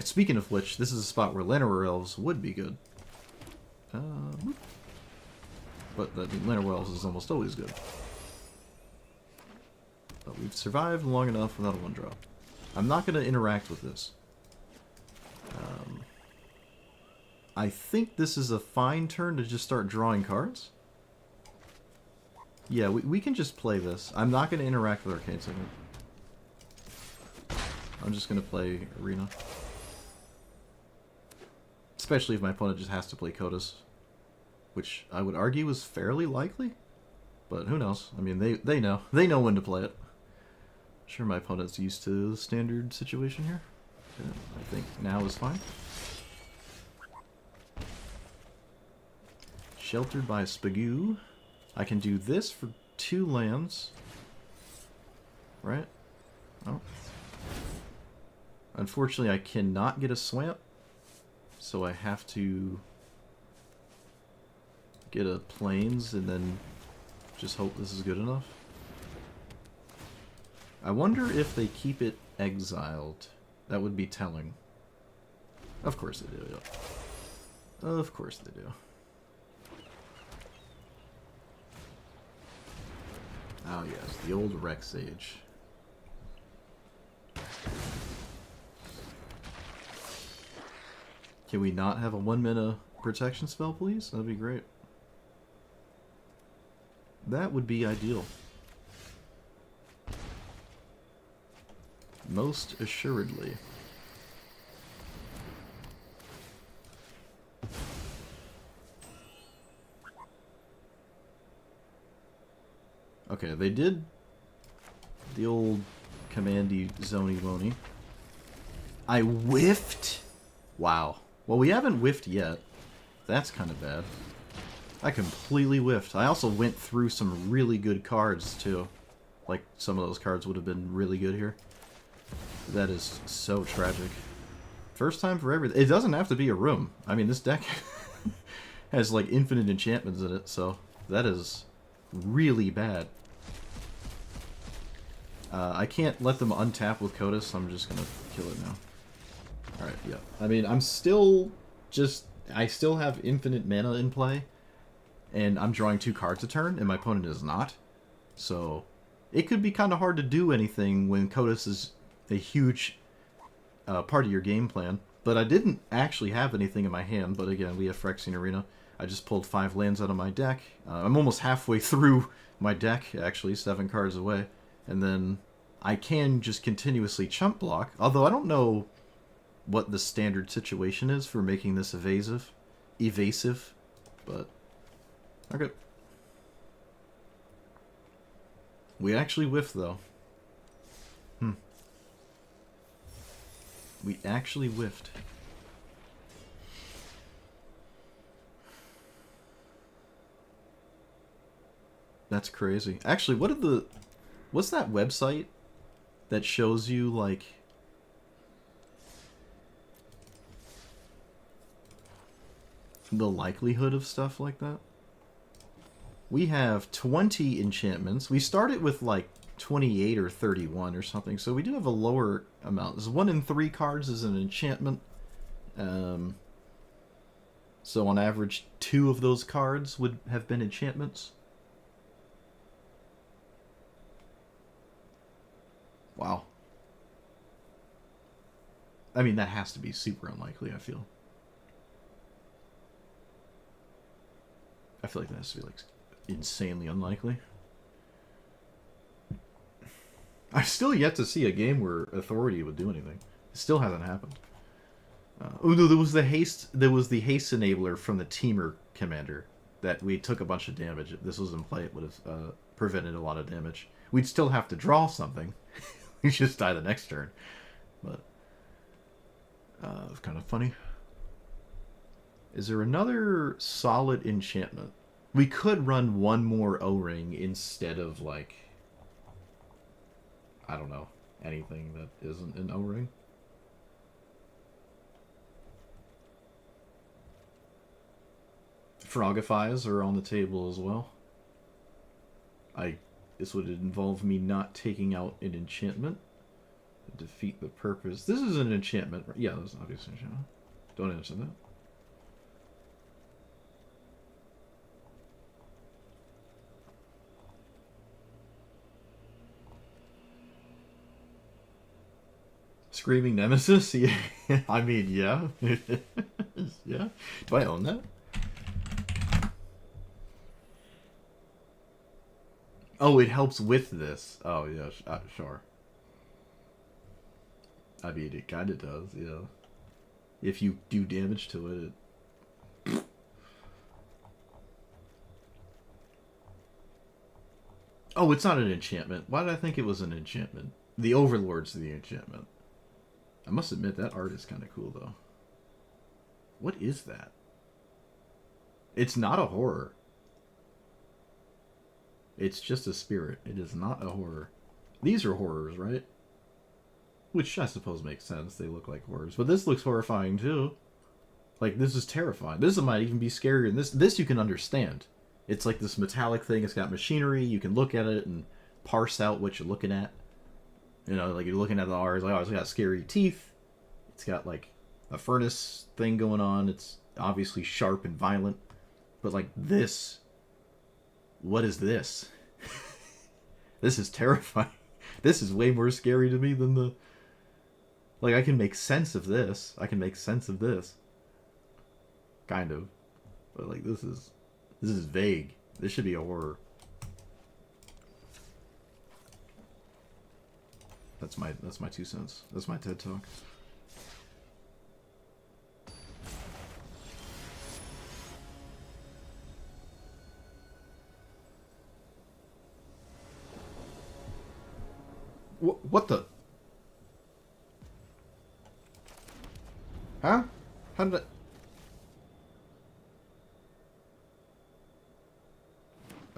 Speaking of which, this is a spot where Llanowar Elves would be good. But Llanowar Elves is almost always good. But we've survived long enough without a 1-drop. I'm not going to interact with this. I think this is a fine turn to just start drawing cards. Yeah, we can just play this. I'm not going to interact with Arcane Signet. I'm just going to play Arena. Especially if my opponent just has to play Kotus. Which I would argue is fairly likely. But who knows? I mean, they know. They know when to play it. Sure, my opponent's used to the standard situation here. Okay, I think now is fine. Sheltered by Spagoo. I can do this for 2 lands. Right? Oh. Unfortunately, I cannot get a swamp. So I have to get a plains and then just hope this is good enough. I wonder if they keep it exiled. That would be telling. Of course they do, yeah. Of course they do. Oh yes, the old Rex Sage. Can we not have a 1-mana protection spell, please? That'd be great. That would be ideal. Most assuredly. Okay, they did the old commandy zony wony. I whiffed? Wow. Well, we haven't whiffed yet. That's kind of bad. I completely whiffed. I also went through some really good cards, too. Like, some of those cards would have been really good here. That is so tragic. First time for everything. It doesn't have to be a room. I mean, this deck has, like, infinite enchantments in it, so that is really bad. I can't let them untap with Kotus, so I'm just gonna kill it now. Alright, yeah. I mean, I'm still just... I still have infinite mana in play, and I'm drawing 2 cards a turn, and my opponent is not. So, it could be kind of hard to do anything when Kotus is a huge part of your game plan. But I didn't actually have anything in my hand, but again, we have Phyrexian Arena. I just pulled 5 lands out of my deck. I'm almost halfway through my deck, actually, 7 cards away. And then I can just continuously chump block, although I don't know what the standard situation is for making this evasive, but okay. We actually whiffed though. We actually whiffed. That's crazy. Actually, what's that website that shows you, like, the likelihood of stuff like that? We have 20 enchantments. We started with, like, 28 or 31 or something, so we do have a lower amount. This 1 in 3 cards is an enchantment. So on average, 2 of those cards would have been enchantments. Wow. I mean, that has to be super unlikely, I feel. I feel like that has to be, like, insanely unlikely. I've still yet to see a game where Authority would do anything. It still hasn't happened. Oh no, there was the haste. There was the haste enabler from the Teamer commander that we took a bunch of damage. If this was in play, it would have prevented a lot of damage. We'd still have to draw something. We just die the next turn, but it was kind of funny. Is there another solid enchantment? We could run one more O-ring instead of, like, I don't know, anything that isn't an O-ring. Frogifies are on the table as well. This would involve me not taking out an enchantment. Defeat the purpose. This is an enchantment. Yeah, that's obviously an enchantment. Don't answer that. Screaming Nemesis? Yeah. I mean, yeah. Yeah. Do I own that? Oh, it helps with this. Oh, yeah, sure. I mean, it kind of does, yeah. If you do damage to it, Oh, it's not an enchantment. Why did I think it was an enchantment? The Overlord's the enchantment. I must admit, that art is kind of cool, though. What is that? It's not a horror. It's just a spirit. It is not a horror. These are horrors, right? Which I suppose makes sense. They look like horrors. But this looks horrifying, too. Like, this is terrifying. This might even be scarier than this. This you can understand. It's like this metallic thing. It's got machinery. You can look at it and parse out what you're looking at. You know, like, you're looking at the R. It's like, oh, it's got scary teeth. It's got, like, a furnace thing going on. It's obviously sharp and violent. But, like, this... What is this? This is terrifying. This is way more scary to me than the... Like, I can make sense of this. I can make sense of this. Kind of. But, like, this is vague. This should be a horror. That's my 2 cents. That's my TED Talk. What the? Huh? How did I...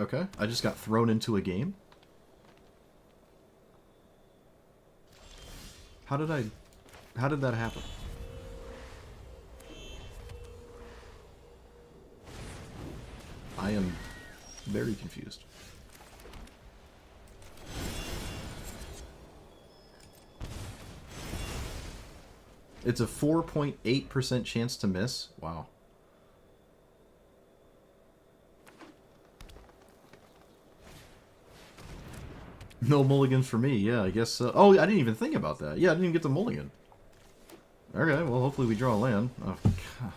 Okay, I just got thrown into a game? How did that happen? I am very confused. It's a 4.8% chance to miss. Wow. No mulligans for me. Yeah, I guess so. Oh, I didn't even think about that. Yeah, I didn't even get the mulligan. Okay, well, hopefully we draw a land. Oh, God.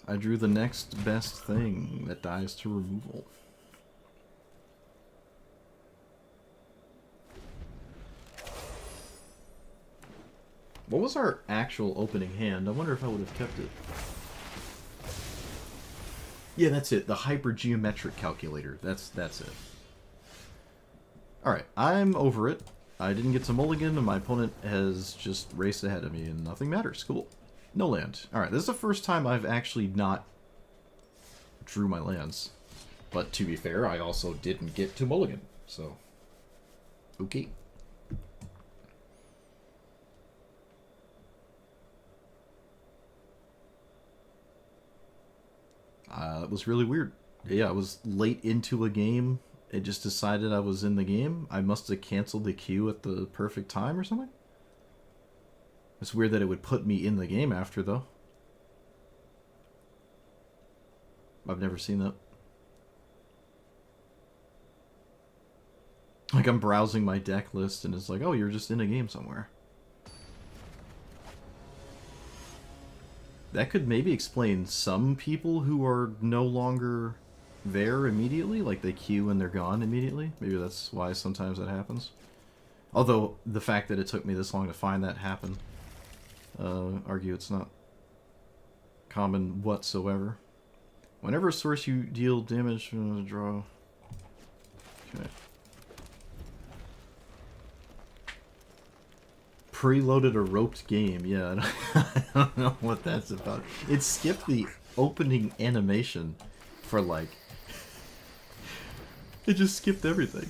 I drew the next best thing that dies to removal. What was our actual opening hand? I wonder if I would have kept it. Yeah, that's it. The hypergeometric calculator. That's it. Alright, I'm over it. I didn't get to mulligan, and my opponent has just raced ahead of me, and nothing matters. Cool. No land. Alright, this is the first time I've actually not drew my lands. But to be fair, I also didn't get to mulligan, so... Okay. It was really weird. Yeah, I was late into a game. It just decided I was in the game. I must have canceled the queue at the perfect time or something. It's weird that it would put me in the game after, though. I've never seen that. Like, I'm browsing my deck list and it's like, oh, you're just in a game somewhere. That could maybe explain some people who are no longer there immediately, like they queue and they're gone immediately. Maybe that's why sometimes that happens. Although, the fact that it took me this long to find that happen, argue it's not common whatsoever. Whenever a source you deal damage from a draw... Okay. Preloaded a roped game. Yeah, I don't know what that's about. It skipped the opening animation for like... It just skipped everything.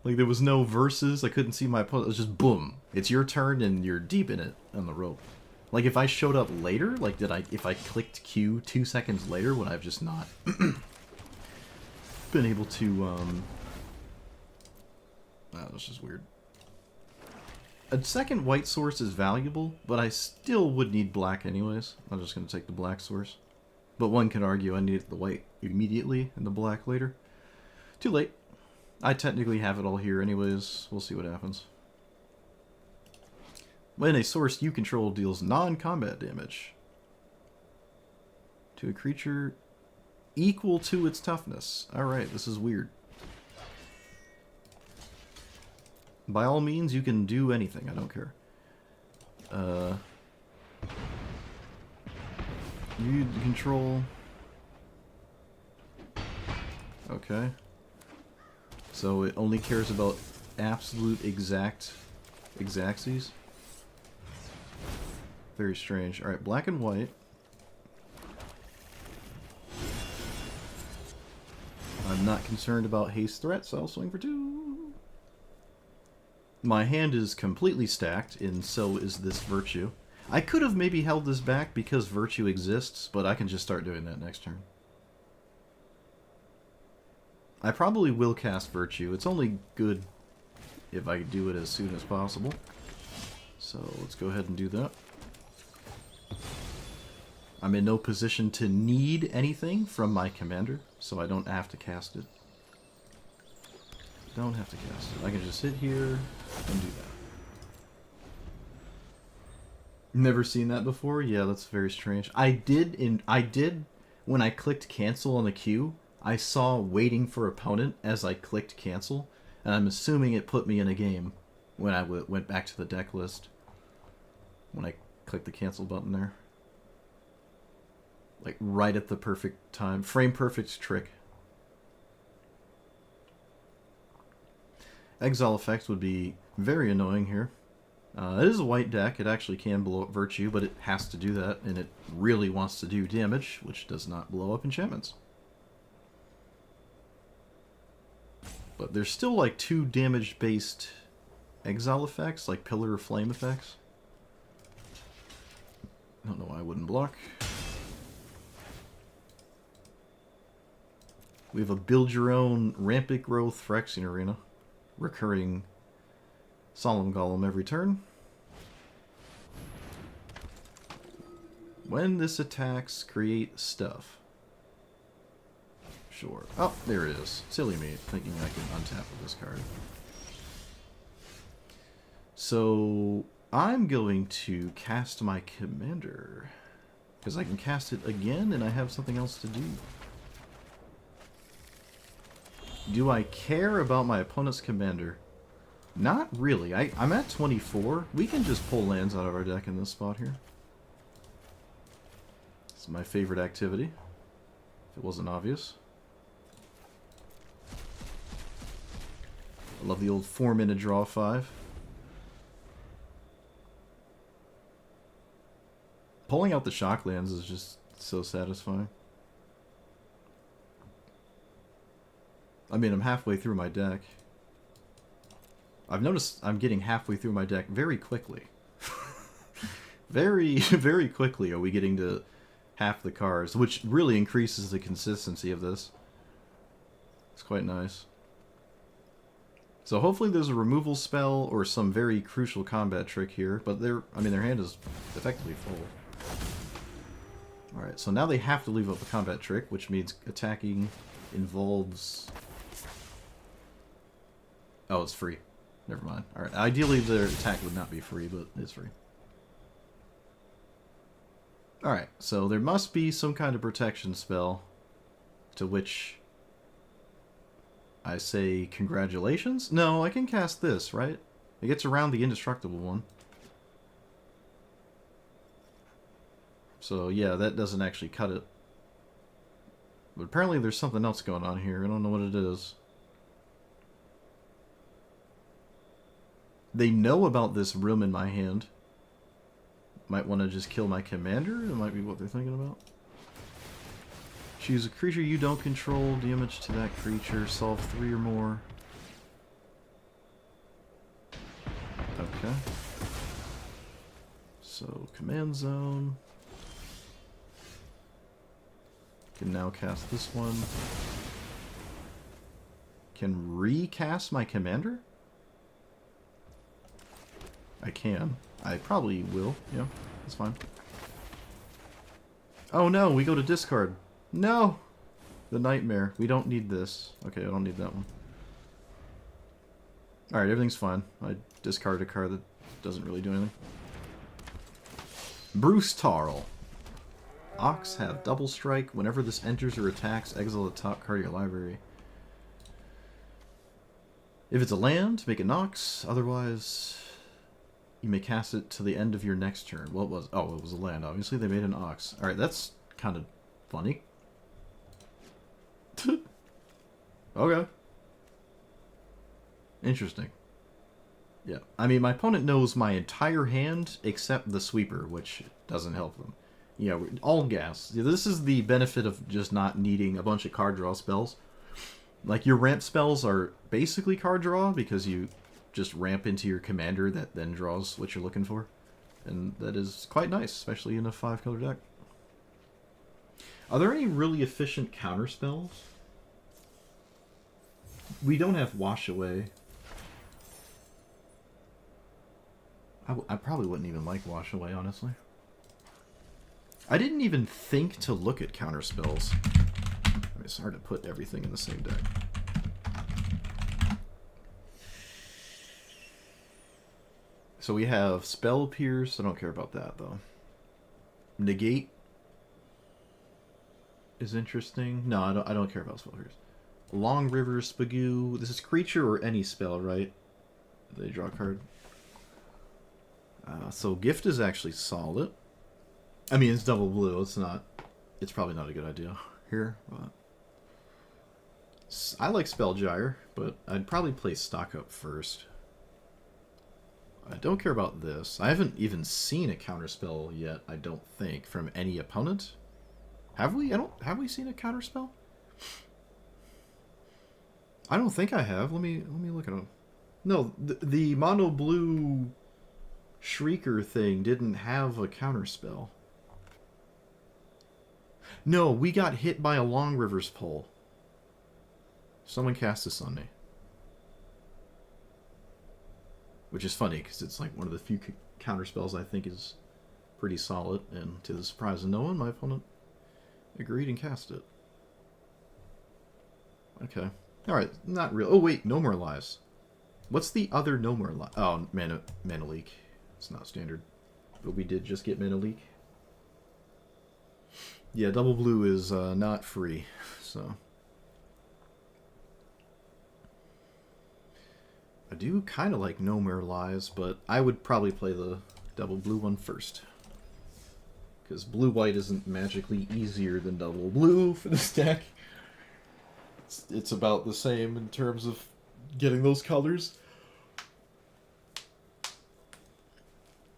Like there was no verses. I couldn't see my opponent. It was just boom. It's your turn and you're deep in it on the rope. Like if I showed up later, like if I clicked Q 2 seconds later, would I have just not been able to that was just weird. A second white source is valuable, but I still would need black anyways. I'm just going to take the black source. But one could argue I needed the white immediately and the black later. Too late. I technically have it all here anyways. We'll see what happens. When a source you control deals non-combat damage to a creature equal to its toughness. Alright, this is weird. By all means, you can do anything. I don't care. You control... Okay. So it only cares about absolute exactsies. Very strange. Alright, black and white. I'm not concerned about haste threat, so I'll swing for 2. My hand is completely stacked, and so is this Virtue. I could have maybe held this back because Virtue exists, but I can just start doing that next turn. I probably will cast Virtue. It's only good if I do it as soon as possible. So let's go ahead and do that. I'm in no position to need anything from my commander, so I don't have to cast it. Don't have to cast it. I can just sit here and do that. Never seen that before? Yeah, that's very strange. I did when I clicked cancel on the queue, I saw waiting for opponent as I clicked cancel, and I'm assuming it put me in a game when I went back to the deck list. When I clicked the cancel button there. Like right at the perfect time. Frame perfect trick. Exile effect would be very annoying here. It is a white deck. It actually can blow up Virtue, but it has to do that, and it really wants to do damage, which does not blow up enchantments. But there's still like 2 damage-based exile effects, like Pillar of Flame effects. I don't know why I wouldn't block. We have a build your own rampant growth Phyrexian Arena. Recurring Solemn Golem every turn. When this attacks, create stuff. Sure. Oh, there it is. Silly me, thinking I can untap with this card. So, I'm going to cast my commander. Because I can cast it again and I have something else to do. Do I care about my opponent's commander? Not really. I'm at 24. We can just pull lands out of our deck in this spot here. It's my favorite activity, if it wasn't obvious. I love the old 4-mana draw 5. Pulling out the shock lands is just so satisfying. I mean, I'm halfway through my deck. I've noticed I'm getting halfway through my deck very quickly. Very, very quickly are we getting to half the cards, which really increases the consistency of this. It's quite nice. So hopefully there's a removal spell or some very crucial combat trick here, but their hand is effectively full. Alright, so now they have to leave up a combat trick, which means attacking involves... Oh, it's free. Never mind. Alright, ideally their attack would not be free, but it's free. Alright, so there must be some kind of protection spell, to which I say congratulations? No, I can cast this, right? It gets around the indestructible one. So yeah, that doesn't actually cut it. But apparently there's something else going on here. I don't know what it is. They know about this room in my hand. Might want to just kill my commander? That might be what they're thinking about. Choose a creature you don't control. Damage to that creature. Solve 3 or more. Okay. So, command zone. Can now cast this one. Can recast my commander? I can. I probably will. Yeah, that's fine. Oh no, we go to discard. No! The nightmare. We don't need this. Okay, I don't need that one. Alright, everything's fine. I discard a card that doesn't really do anything. Bruce Tarl. Ox have double strike. Whenever this enters or attacks, exile the top card of your library. If it's a land, make it Nox. Otherwise, you may cast it to the end of your next turn. Well, it was... Oh, it was a land. Obviously, they made an Ox. Alright, that's kind of funny. Okay. Interesting. Yeah. I mean, my opponent knows my entire hand except the sweeper, which doesn't help them. Yeah, we're all gas. This is the benefit of just not needing a bunch of card draw spells. Like, your ramp spells are basically card draw because you just ramp into your commander that then draws what you're looking for. And that is quite nice, especially in a 5-color deck. Are there any really efficient counter spells? We don't have Wash Away. I probably wouldn't even like Wash Away, honestly. I didn't even think to look at counter spells. I mean, it's hard to put everything in the same deck. So we have Spell Pierce. I don't care about that, though. Negate is interesting. No, I don't care about Spell Pierce. Long River, Spagoo. This is creature or any spell, right? They draw a card. So Gift is actually solid. I mean, it's double blue. It's not. It's probably not a good idea here. But I like Spellgyre, but I'd probably play Stock Up first. I don't care about this. I haven't even seen a counterspell yet. I don't think from any opponent. Have we? Have we seen a counterspell? I don't think I have. Let me look at them. No, the mono blue Shrieker thing didn't have a counterspell. No, we got hit by a Long Rivers Pole. Someone cast this on me. Which is funny, because it's like one of the few counterspells I think is pretty solid, and to the surprise of no one, my opponent agreed and cast it. Okay. Alright, not real. Oh wait, No More Lies. What's the other No More Lies? Oh, Mana Leak. It's not standard. But we did just get Mana Leak. Yeah, double blue is not free, so... I do kind of like No More Lies, but I would probably play the double blue one first. Because blue-white isn't magically easier than double blue for this deck. It's about the same in terms of getting those colors.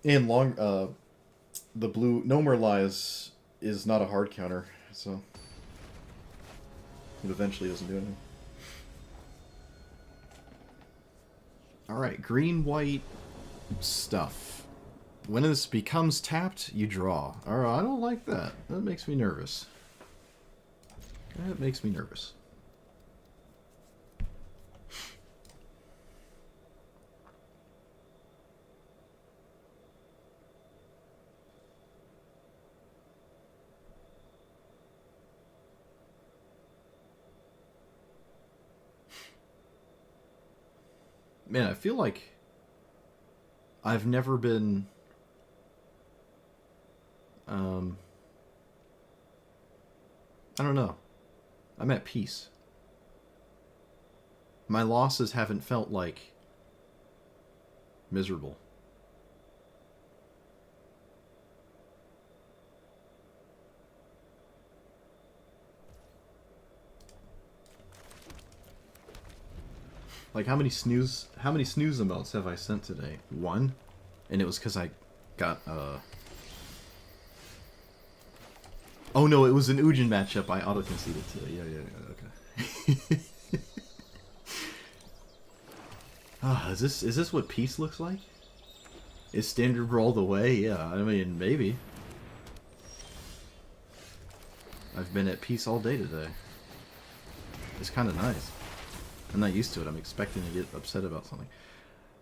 And the blue No More Lies is not a hard counter, so it eventually doesn't do anything. Alright, green-white stuff. When this becomes tapped, you draw. Alright, I don't like that. That makes me nervous. That makes me nervous. Man, I feel like I've never been I don't know. I'm at peace. My losses haven't felt like miserable. Like how many snooze emotes have I sent today? One, and it was because I got oh no, it was an Ujin matchup. I auto conceded today. Yeah, okay. Ah, is this what peace looks like? Is standard Brawl the way? Yeah, I mean maybe. I've been at peace all day today. It's kind of nice. I'm not used to it. I'm expecting to get upset about something.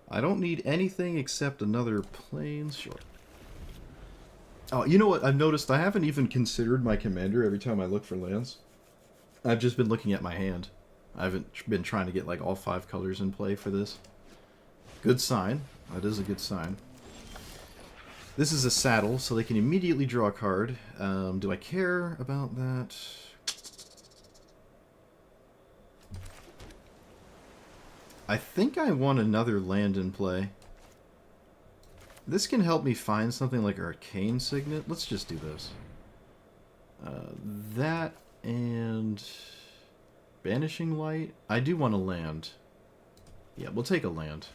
I don't need anything except another plains short. Oh, you know what? I've noticed I haven't even considered my commander every time I look for lands. I've just been looking at my hand. I haven't been trying to get like all 5 colors in play for this. Good sign. That is a good sign. This is a saddle, so they can immediately draw a card. Do I care about that? I think I want another land in play. This can help me find something like Arcane Signet. Let's just do this. That and Banishing Light. I do want a land. Yeah, we'll take a land.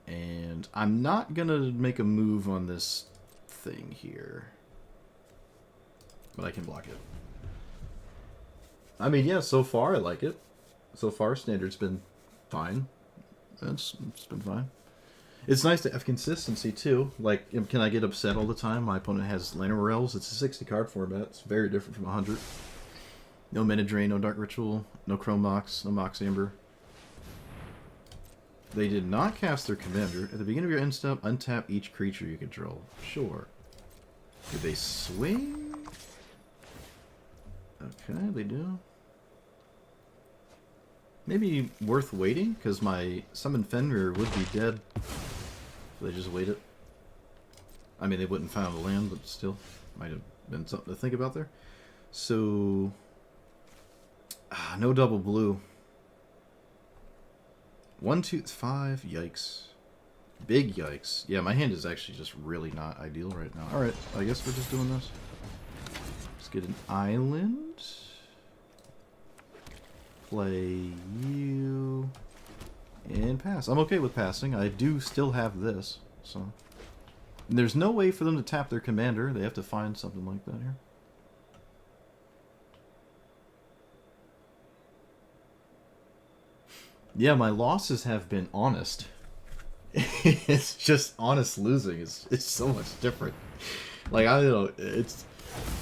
And I'm not gonna make a move on this thing here. But I can block it. I mean, yeah, so far I like it. So far, standard's been fine. It's been fine. It's nice to have consistency, too. Like, can I get upset all the time? My opponent has Lantern Morels. It's a 60 card format. It's very different from 100. No Mana Drain, no Dark Ritual, no Chrome Mox, no Mox Amber. They did not cast their commander. At the beginning of your end step, untap each creature you control. Sure. Did they swing? Okay, they do. Maybe worth waiting, because my Summon Fenrir would be dead. So they just wait it. I mean, they wouldn't find the land, but still. Might have been something to think about there. So... no double blue. 1, 2, 5. Yikes. Big yikes. Yeah, my hand is actually just really not ideal right now. Alright, I guess we're just doing this. Let's get an island. Play you. And pass. I'm okay with passing. I do still have this. So and there's no way for them to tap their commander. They have to find something like that here. Yeah, my losses have been honest. It's just honest losing. It's so much different. Like, I don't know, it's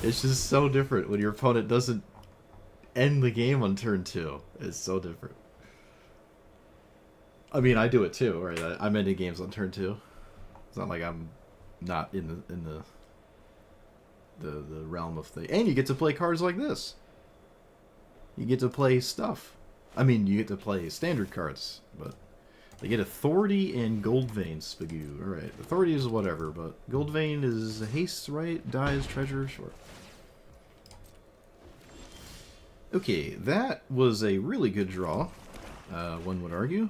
just so different when your opponent doesn't end the game on turn 2. It's so different. I mean, I do it too, right? I'm ending games on turn 2. It's not like I'm not in the realm of things. And you get to play cards like this. You get to play stuff. I mean, you get to play standard cards, but They get Authority and Gold Vein Spagoo. Alright, Authority is whatever, but Gold Vein is haste, right? Dies, treasure, sure. Okay, that was a really good draw, one would argue.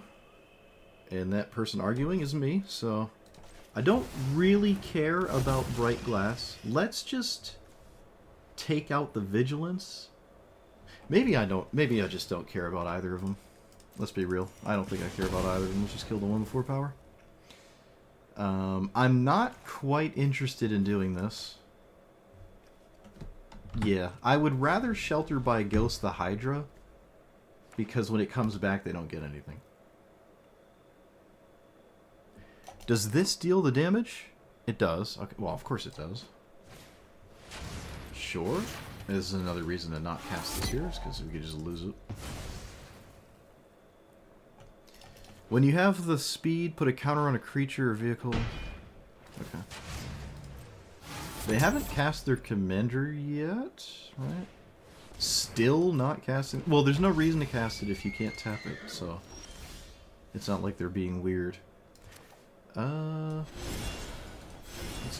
And that person arguing is me, so I don't really care about Bright Glass. Let's just take out the Vigilance. Maybe I just don't care about either of them. Let's be real. I don't think I care about either of them. Let's just kill the one before power. I'm not quite interested in doing this. Yeah, I would rather Shelter by Ghost the Hydra, because when it comes back, they don't get anything. Does this deal the damage? It does. Okay, well, of course it does. Sure. This is another reason to not cast this here, because we could just lose it. When you have the speed, put a counter on a creature or vehicle. Okay. They haven't cast their commander yet, right? Still not casting. Well, there's no reason to cast it if you can't tap it, so it's not like they're being weird. Let's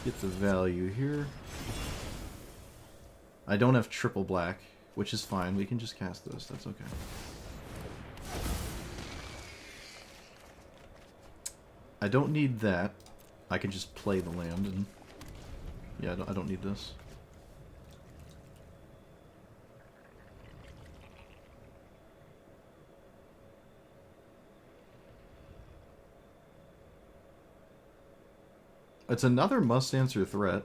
get the value here. I don't have triple black, which is fine. We can just cast this. That's okay. I don't need that. I can just play the land and... Yeah, I don't need this. It's another must-answer threat.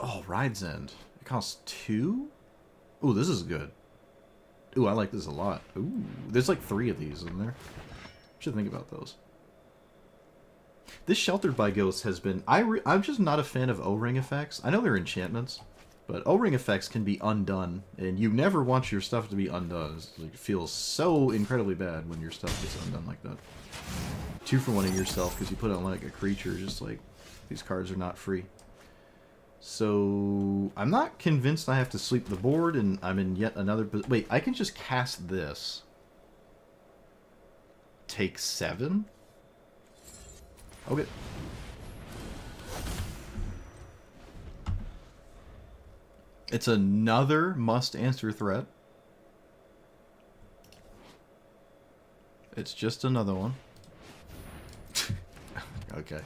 Oh, Ride's End. It costs 2? Ooh, this is good. Ooh, I like this a lot. Ooh, there's like 3 of these in there. Should think about those. This Sheltered by Ghosts has been... I'm just not a fan of O-Ring effects. I know they're enchantments, but O-Ring effects can be undone, and you never want your stuff to be undone. It feels so incredibly bad when your stuff gets undone like that. 2 for 1 of yourself because you put on like a creature, just like these cards are not free. So I'm not convinced I have to sweep the board, and I'm in yet another... Wait, I can just cast this. Take 7? Okay. It's another must-answer threat. It's just another one. Okay.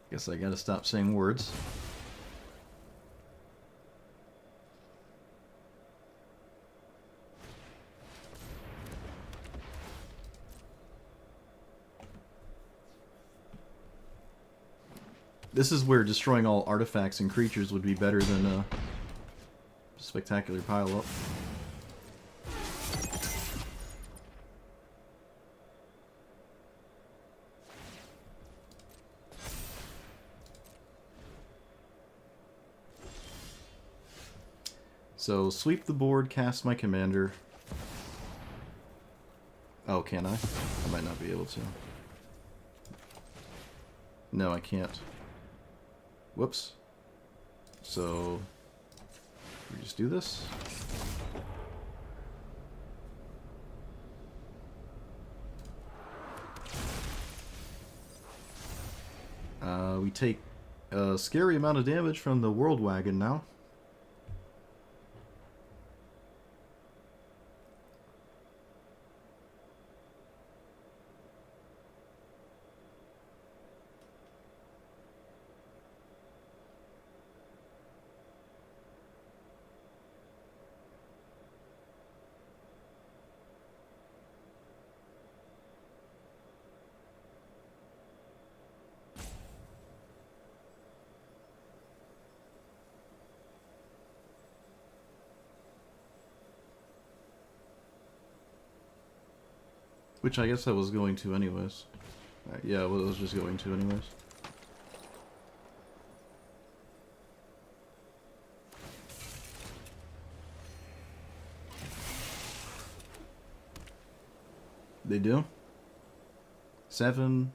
Guess I gotta stop saying words. This is where destroying all artifacts and creatures would be better than a spectacular pile-up. So, sweep the board, cast my commander. Oh, can I? I might not be able to. No, I can't. Whoops. So, we just do this. We take a scary amount of damage from the World Wagon now. Which I guess I was going to anyways. Yeah, well, I was just going to anyways. They do? 7.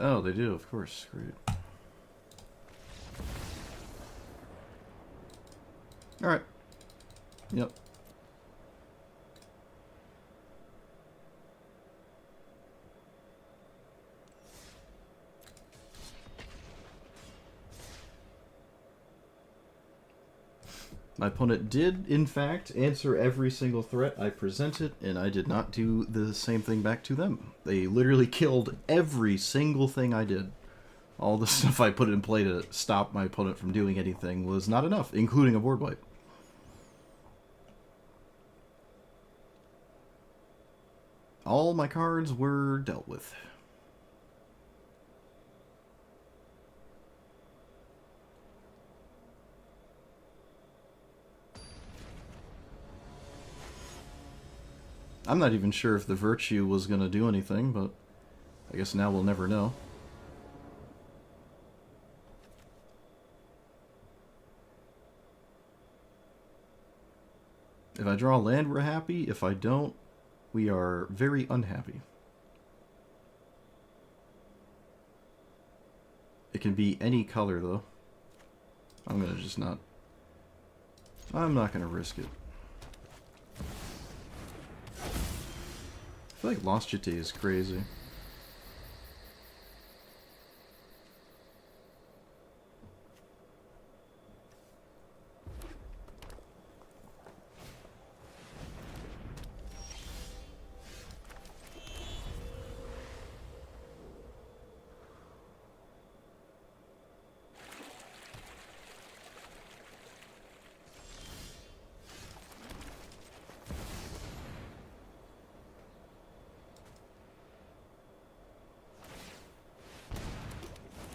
Oh, they do, of course. Great. Alright. Yep. My opponent did, in fact, answer every single threat I presented, and I did not do the same thing back to them. They literally killed every single thing I did. All the stuff I put in play to stop my opponent from doing anything was not enough, including a board wipe. All my cards were dealt with. I'm not even sure if the Virtue was going to do anything, but I guess now we'll never know. If I draw a land, we're happy. If I don't, we are very unhappy. It can be any color, though. I'm going to just not... I'm not going to risk it. I feel like Lost Jete is crazy.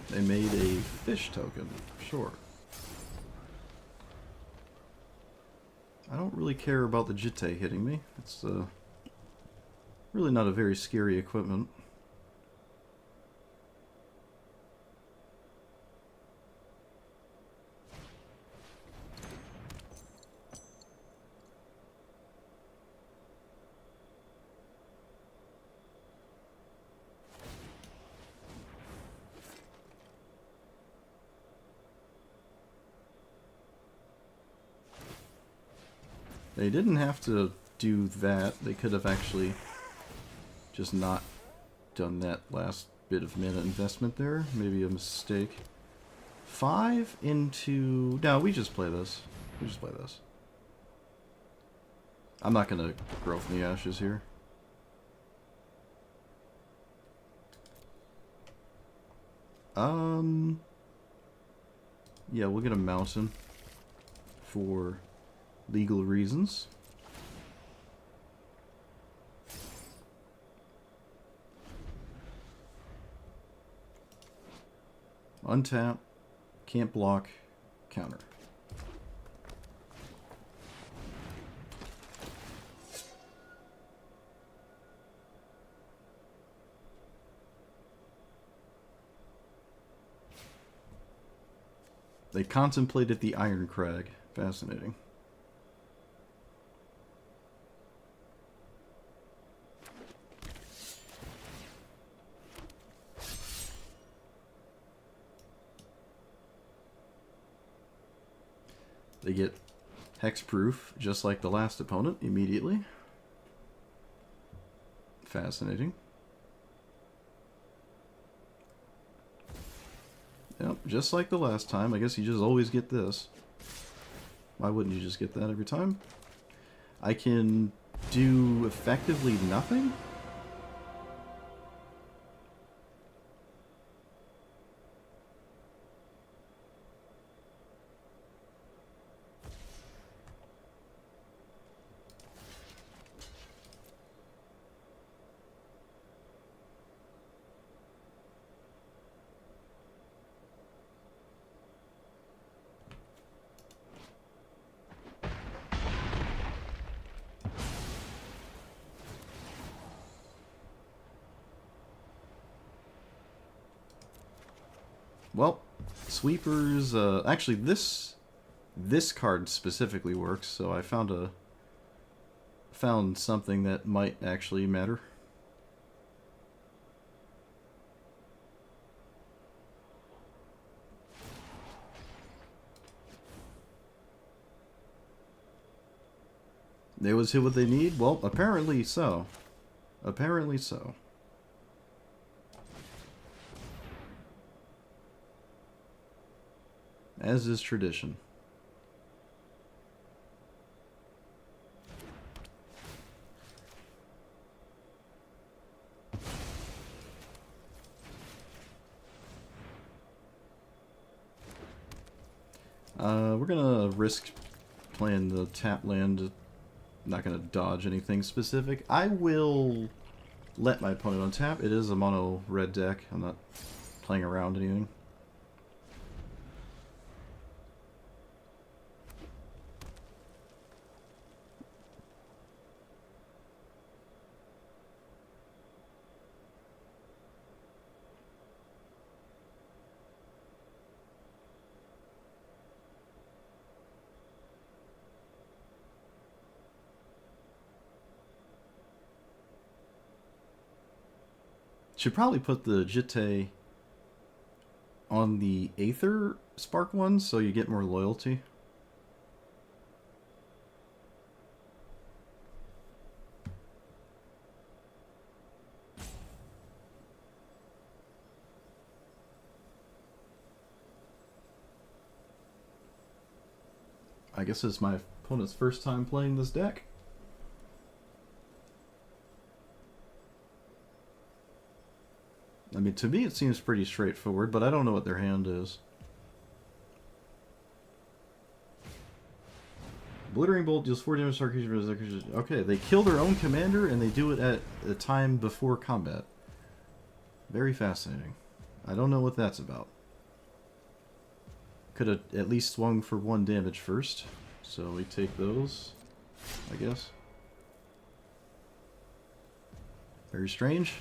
They made a fish token, sure. I don't really care about the Jete hitting me. It's really not a very scary equipment. They didn't have to do that. They could have actually just not done that last bit of mana investment there. Maybe a mistake. 5 into... No, we just play this. We just play this. I'm not going to grow from the ashes here. Yeah, we'll get a mountain for legal reasons. Untap, can't block, counter. They contemplated the Iron Crag. Fascinating. They get hexproof, just like the last opponent, immediately. Fascinating. Yep, just like the last time. I guess you just always get this. Why wouldn't you just get that every time? I can do effectively nothing? Well, sweepers, actually this card specifically works, so I found something that might actually matter. They was hit what they need? Well, apparently so. Apparently so. As is tradition. We're gonna risk playing the tap land. Not gonna dodge anything specific. I will let my opponent untap. It is a mono red deck. I'm not playing around anything. Should probably put the Jitte on the Aether Spark one so you get more loyalty. I guess it's my opponent's first time playing this deck. I mean, to me it seems pretty straightforward, but I don't know what their hand is. Obliterating Bolt deals 4 damage to our creature. Okay, they kill their own commander and they do it at a time before combat. Very fascinating. I don't know what that's about. Could have at least swung for 1 damage first. So we take those, I guess. Very strange.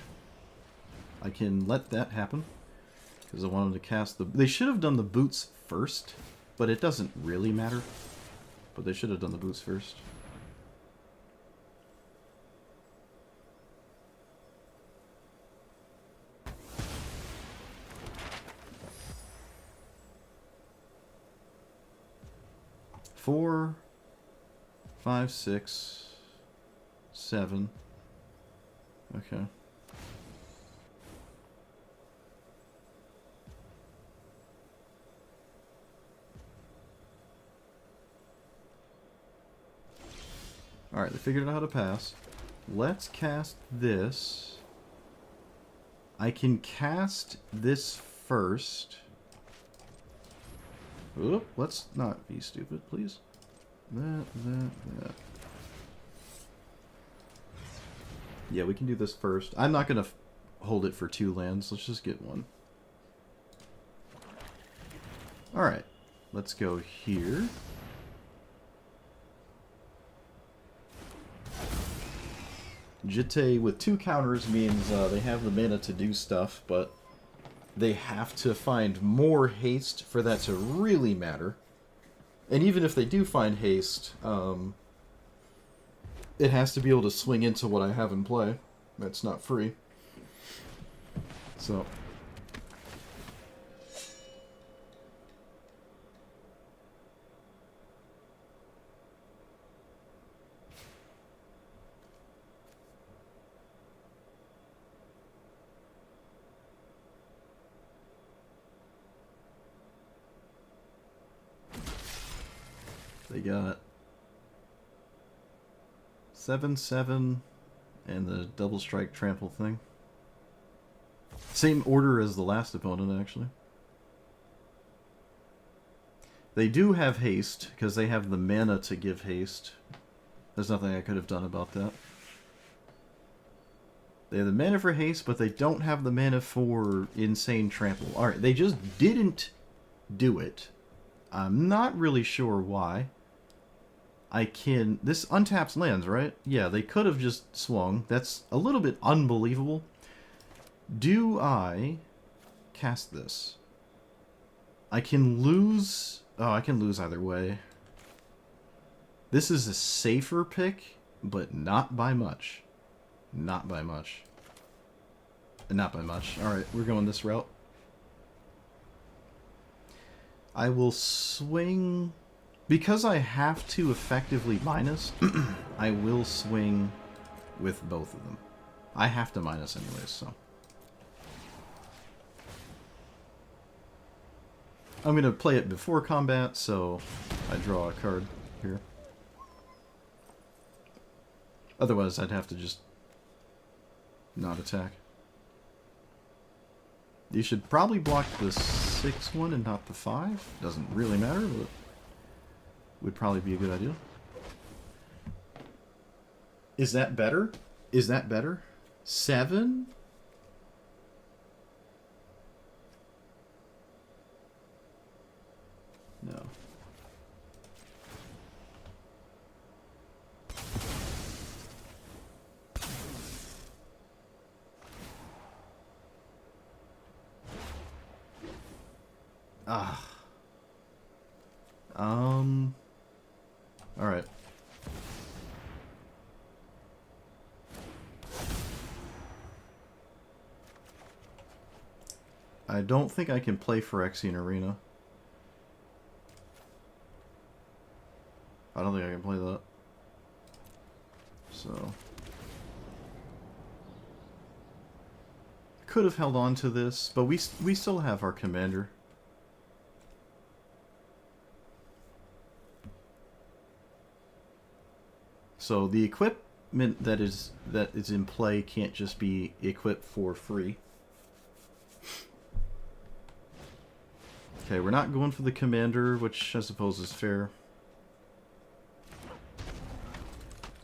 I can let that happen because I wanted to cast the... They should have done the boots first, but it doesn't really matter. But they should have done the boots first. Four, 5, 6, 7. Okay. Alright, they figured out how to pass. Let's cast this. I can cast this first. Oop, let's not be stupid, please. That. Yeah, we can do this first. I'm not going to hold it for 2 lands. Let's just get 1. Alright, let's go here. Jitte with 2 counters means they have the mana to do stuff, but they have to find more haste for that to really matter. And even if they do find haste, it has to be able to swing into what I have in play. That's not free. So... They got 7/7 and the double strike trample thing. Same order as the last opponent, actually. They do have haste, because they have the mana to give haste. There's nothing I could have done about that. They have the mana for haste, but they don't have the mana for insane trample. Alright, they just didn't do it. I'm not really sure why. This untaps lands, right? Yeah, they could have just swung. That's a little bit unbelievable. Do I cast this? I can lose... Oh, I can lose either way. This is a safer pick, but not by much. Not by much. Not by much. Alright, we're going this route. I will swing Because I have to effectively minus, I will swing with both of them. I have to minus anyways, so. I'm going to play it before combat, so I draw a card here. Otherwise, I'd have to just not attack. You should probably block the 6 one and not the 5. Doesn't really matter, but would probably be a good idea. Is that better? Is that better? 7? No. Ah. Alright. I don't think I can play Phyrexian Arena. I don't think I can play that. So. Could have held on to this, but we still have our commander. So the equipment that is in play can't just be equipped for free. Okay, we're not going for the commander, which I suppose is fair.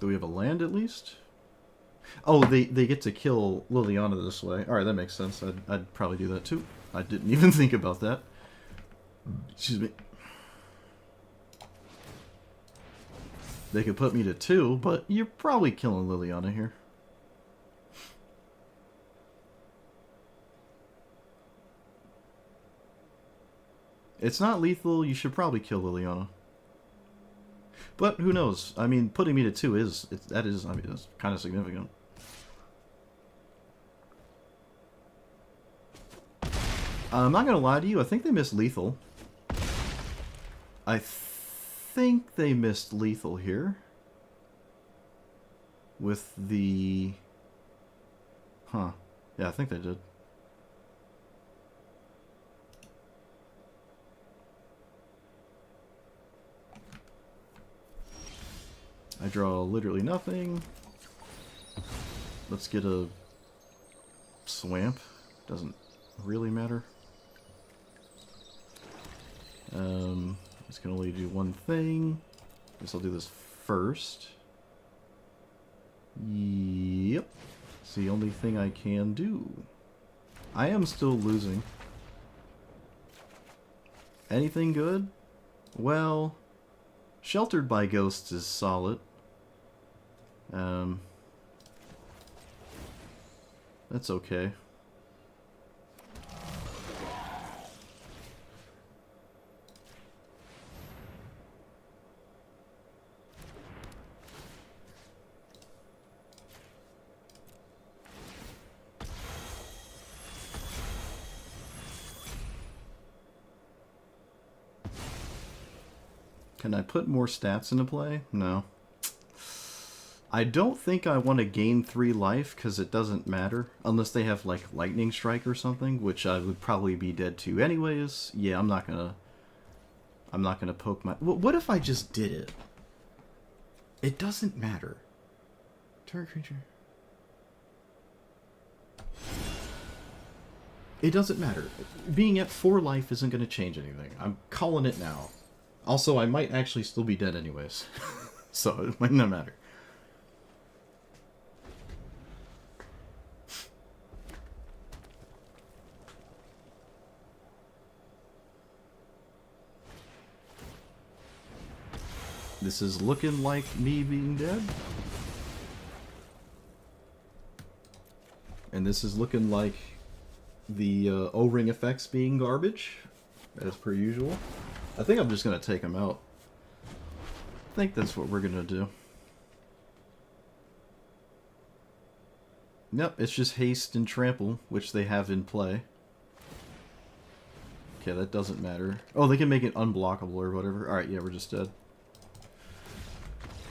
Do we have a land at least? Oh, they get to kill Liliana this way. Alright, that makes sense. I'd probably do that too. I didn't even think about that. Excuse me. They could put me to 2, but you're probably killing Liliana here. It's not lethal, you should probably kill Liliana. But who knows? I mean, putting me to 2 is that's kind of significant. I'm not gonna lie to you, I think they missed lethal. I think they missed lethal here. With the... Huh. Yeah, I think they did. I draw literally nothing. Let's get a swamp. Doesn't really matter. This can only do one thing. Guess I'll do this first. Yep. It's the only thing I can do. I am still losing. Anything good? Well, Sheltered by Ghosts is solid. That's okay. Can I put more stats into play? No. I don't think I want to gain 3 life, because it doesn't matter. Unless they have, like, Lightning Strike or something, which I would probably be dead to anyways. Yeah, I'm not gonna poke my... What if I just did it? It doesn't matter. Target creature. It doesn't matter. Being at 4 life isn't going to change anything. I'm calling it now. Also, I might actually still be dead anyways. So, it might not matter. This is looking like me being dead. And this is looking like the O-ring effects being garbage, as per usual. I think I'm just going to take them out. I think that's what we're going to do. Yep, it's just haste and trample, which they have in play. Okay, that doesn't matter. Oh, they can make it unblockable or whatever. Alright, yeah, we're just dead.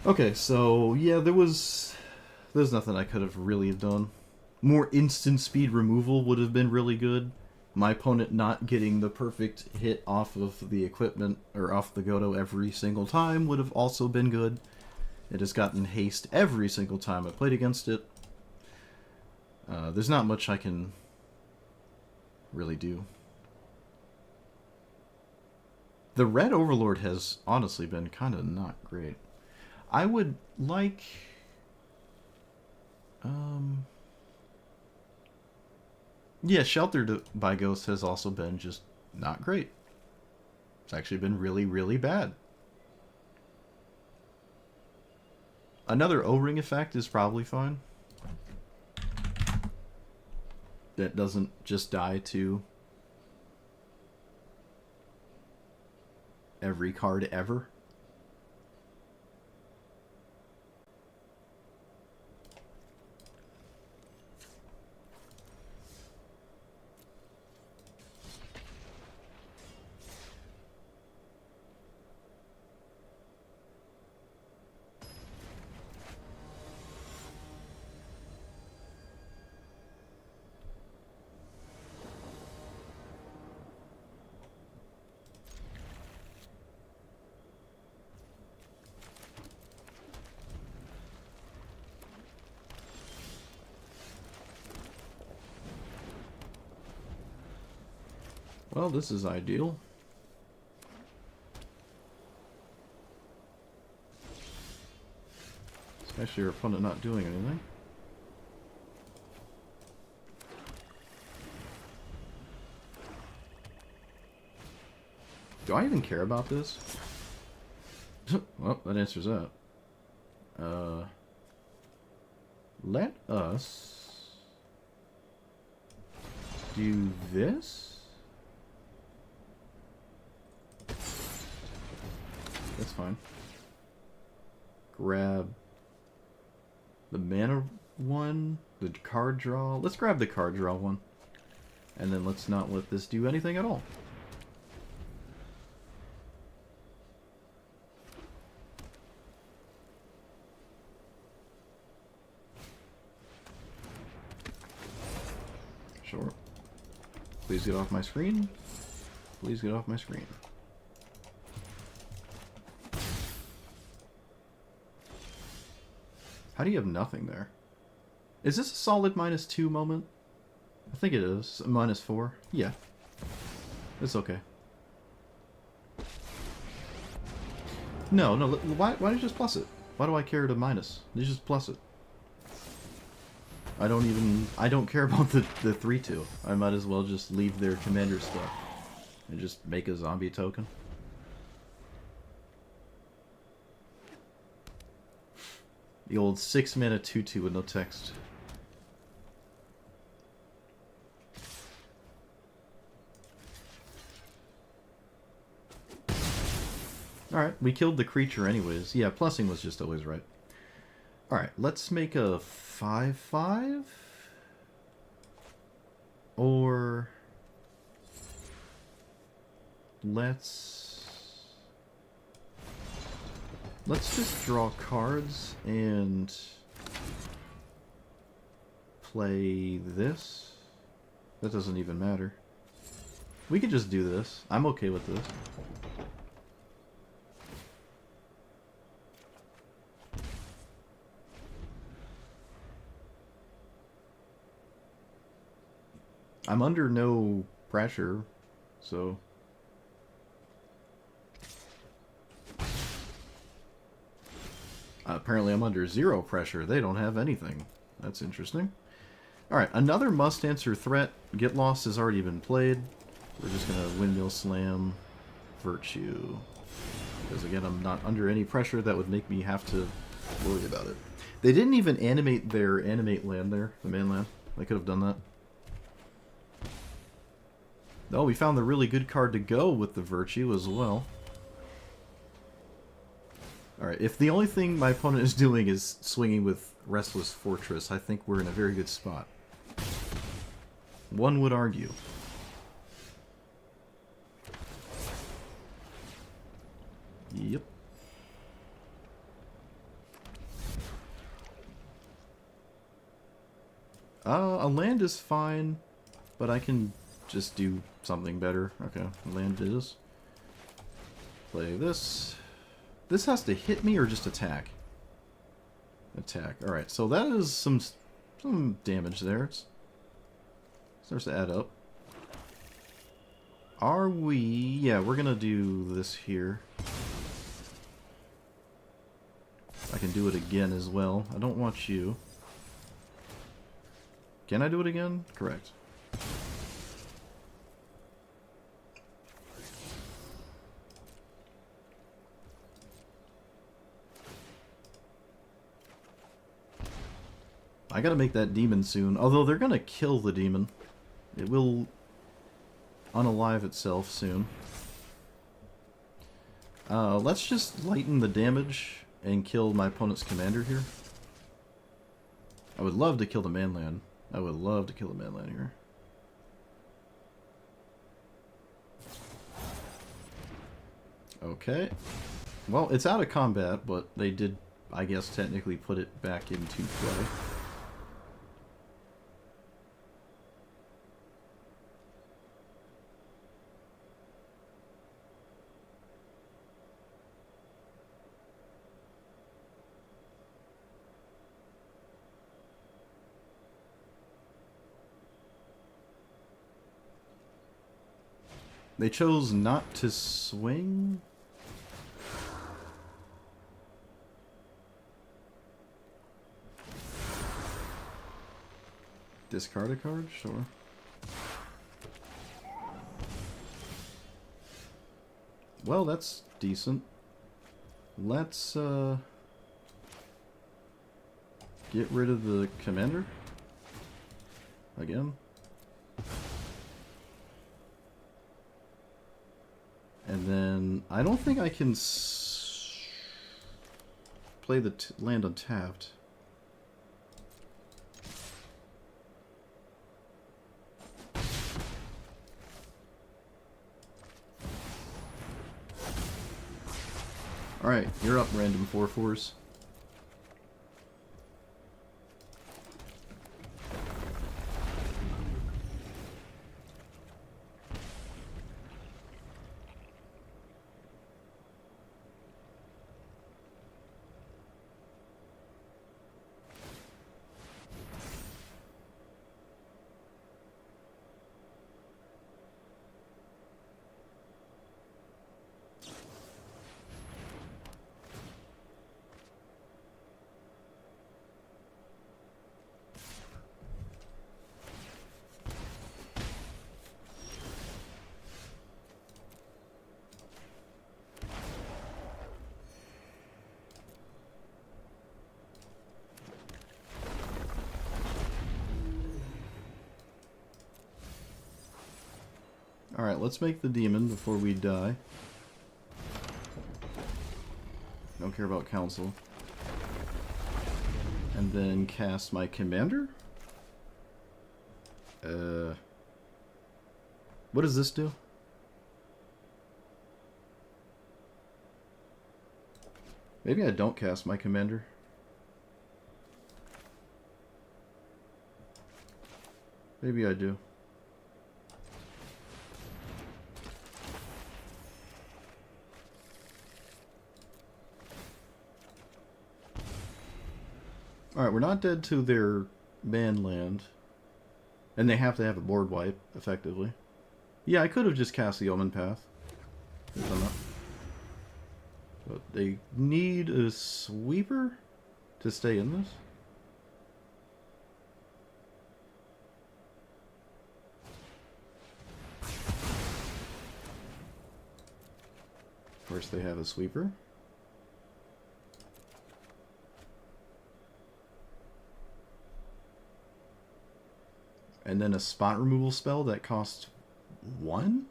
Okay, so, yeah, there's nothing I could have really done. More instant speed removal would have been really good. My opponent not getting the perfect hit off of the equipment, or off the Goto every single time would have also been good. It has gotten haste every single time I played against it. There's not much I can really do. The Red Overlord has honestly been kind of not great. I would like... Yeah, Sheltered by Ghost has also been just not great. It's actually been really, really bad. Another O-ring effect is probably fine. That doesn't just die to every card ever. Well, this is ideal. Especially your opponent not doing anything. Do I even care about this? Well, that answers that. Let us do this. That's fine. Grab the mana one, the card draw. Let's grab the card draw one. And then let's not let this do anything at all. Sure. Please get off my screen. Please get off my screen. How do you have nothing there? Is this a solid -2 moment? I think it is. -4? Yeah. It's okay. No, why don't you just plus it? Why do I care to minus? You just plus it. I don't care about the 3-2. I might as well just leave their commander stuff and just make a zombie token. The old 6-mana 2-2 with no text. Alright, we killed the creature anyways. Yeah, plussing was just always right. Alright, let's make a 5/5? Or... Let's just draw cards and play this. That doesn't even matter. We could just do this. I'm okay with this. I'm under no pressure, so... Apparently I'm under 0 pressure. They don't have anything. That's interesting. Alright, another must-answer threat. Get Lost has already been played. We're just going to Windmill Slam Virtue. Because again, I'm not under any pressure that would make me have to worry about it. They didn't even animate their animate land there, the main land. They could have done that. Oh, we found the really good card to go with the Virtue as well. Alright, if the only thing my opponent is doing is swinging with Restless Fortress, I think we're in a very good spot. One would argue. Yep. A land is fine, but I can just do something better. Okay, land is. Play this. This has to hit me or just attack? Attack. Alright, so that is some damage there. It starts to add up. Are we... Yeah, we're gonna do this here. I can do it again as well. I don't want you. Can I do it again? Correct. I gotta make that demon soon. Although they're gonna kill the demon. It will unalive itself soon. Let's just lighten the damage and kill my opponent's commander here. I would love to kill the manland. I would love to kill the manland here. Okay. Well, it's out of combat, but they did, I guess, technically put it back into play. They chose not to swing? Discard a card? Sure. Well, that's decent. Let's, get rid of the commander. Again. And then, I don't think I can play the land untapped. Alright, you're up, random 4/4s. Alright, let's make the demon before we die. Don't care about council. And then cast my commander? What does this do? Maybe I don't cast my commander. Maybe I do. Alright, we're not dead to their manland. And they have to have a board wipe, effectively. Yeah, I could have just cast the Omen Path. But they need a sweeper to stay in this. Of course they have a sweeper. And then a spot removal spell that costs 1?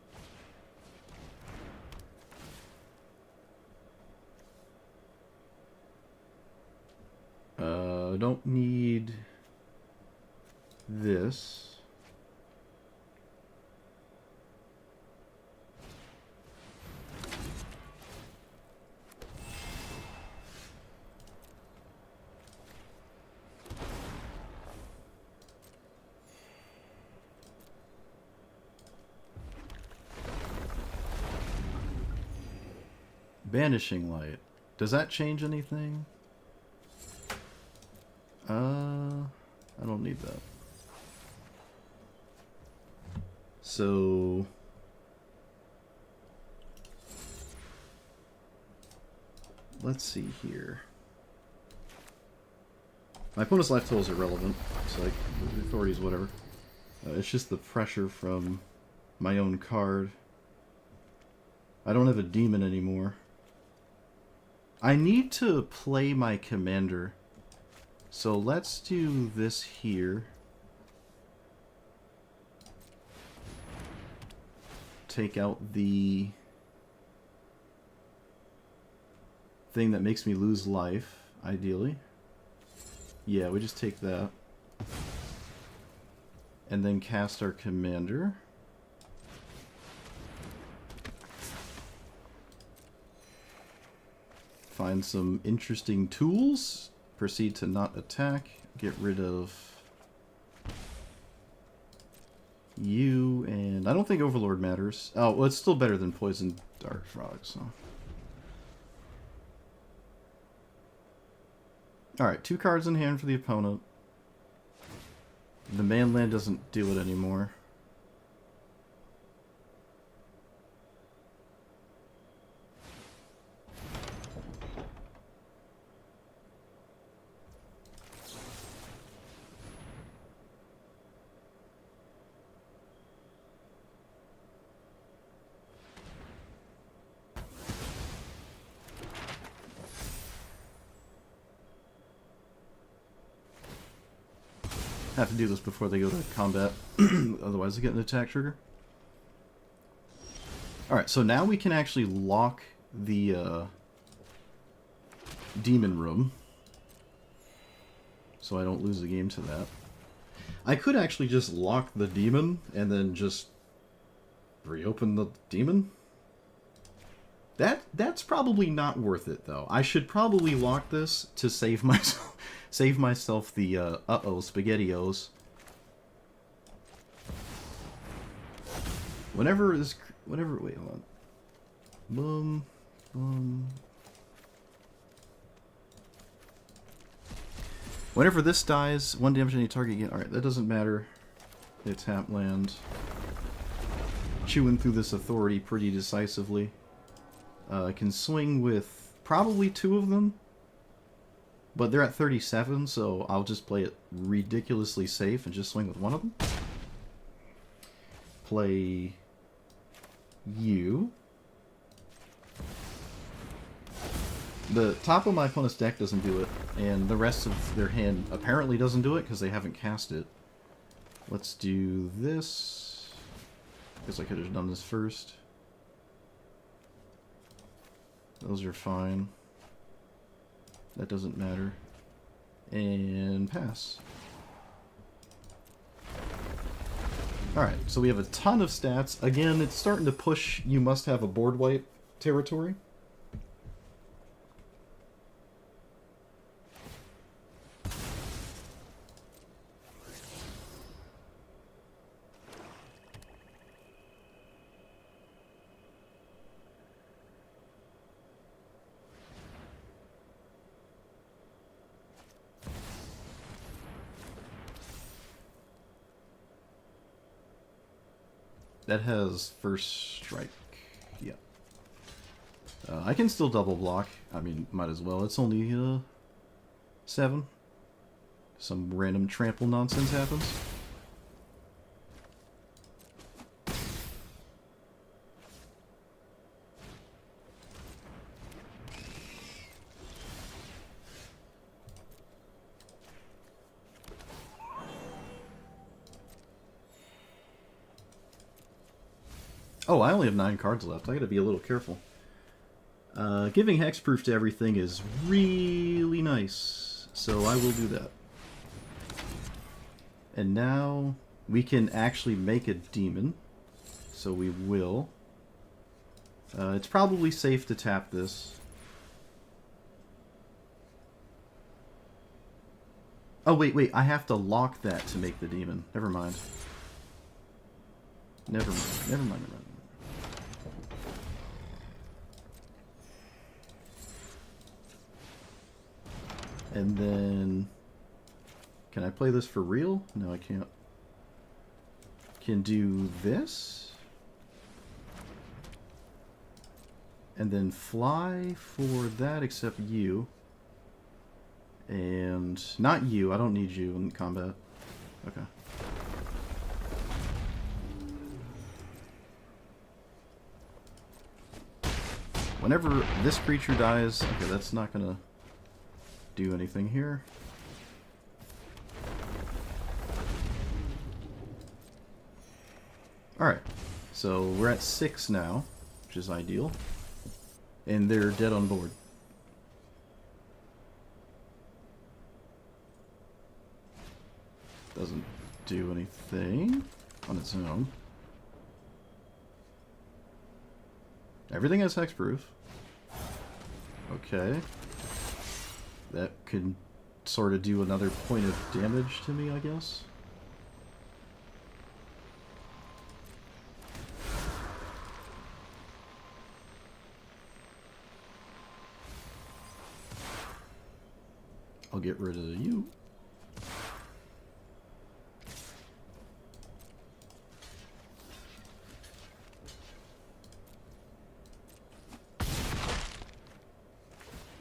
Don't need this. Banishing Light. Does that change anything? I don't need that. So... let's see here. My opponent's life total is irrelevant. It's like, the authorities, whatever. It's just the pressure from my own card. I don't have a demon anymore. I need to play my commander. So let's do this here. Take out the thing that makes me lose life, ideally. Yeah, we just take that. And then cast our commander. Find some interesting tools. Proceed to not attack. Get rid of you, and I don't think Overlord matters. Oh, well, it's still better than Poison Dart Frog, so. Alright, 2 cards in hand for the opponent. The manland doesn't do it anymore. Have to do this before they go to combat, otherwise they get an attack trigger. Alright, so now we can actually lock the demon room, so I don't lose the game to that. I could actually just lock the demon and then just reopen the demon. That's probably not worth it, though. I should probably lock this to save myself. Save myself the, SpaghettiOs. Wait, hold on. Boom, boom. Whenever this dies, 1 damage to any target again. Alright, that doesn't matter. They tap land. Chewing through this authority pretty decisively. I can swing with probably 2 of them. But they're at 37, so I'll just play it ridiculously safe and just swing with 1 of them. Play you. The top of my opponent's deck doesn't do it, and the rest of their hand apparently doesn't do it because they haven't cast it. Let's do this. Guess I could have done this first. Those are fine. That doesn't matter. And pass. Alright, so we have a ton of stats. Again, it's starting to push you must have a board wipe territory. That has first strike. Yeah. I can still double block. I mean, might as well. It's only 7. Some random trample nonsense happens. Oh, I only have 9 cards left. I gotta be a little careful. Giving hexproof to everything is really nice, so I will do that. And now we can actually make a demon, so we will. It's probably safe to tap this. Oh, wait, I have to lock that to make the demon. Never mind. Never mind. And then... Can I play this for real? No, I can't. Can do this. And then fly for that, except you. And not you. I don't need you in combat. Okay. Whenever this creature dies... Okay, that's not gonna do anything here. Alright, so we're at 6 now, which is ideal. And they're dead on board. Doesn't do anything on its own. Everything has hexproof. Okay. That could sort of do another point of damage to me, I guess. I'll get rid of you.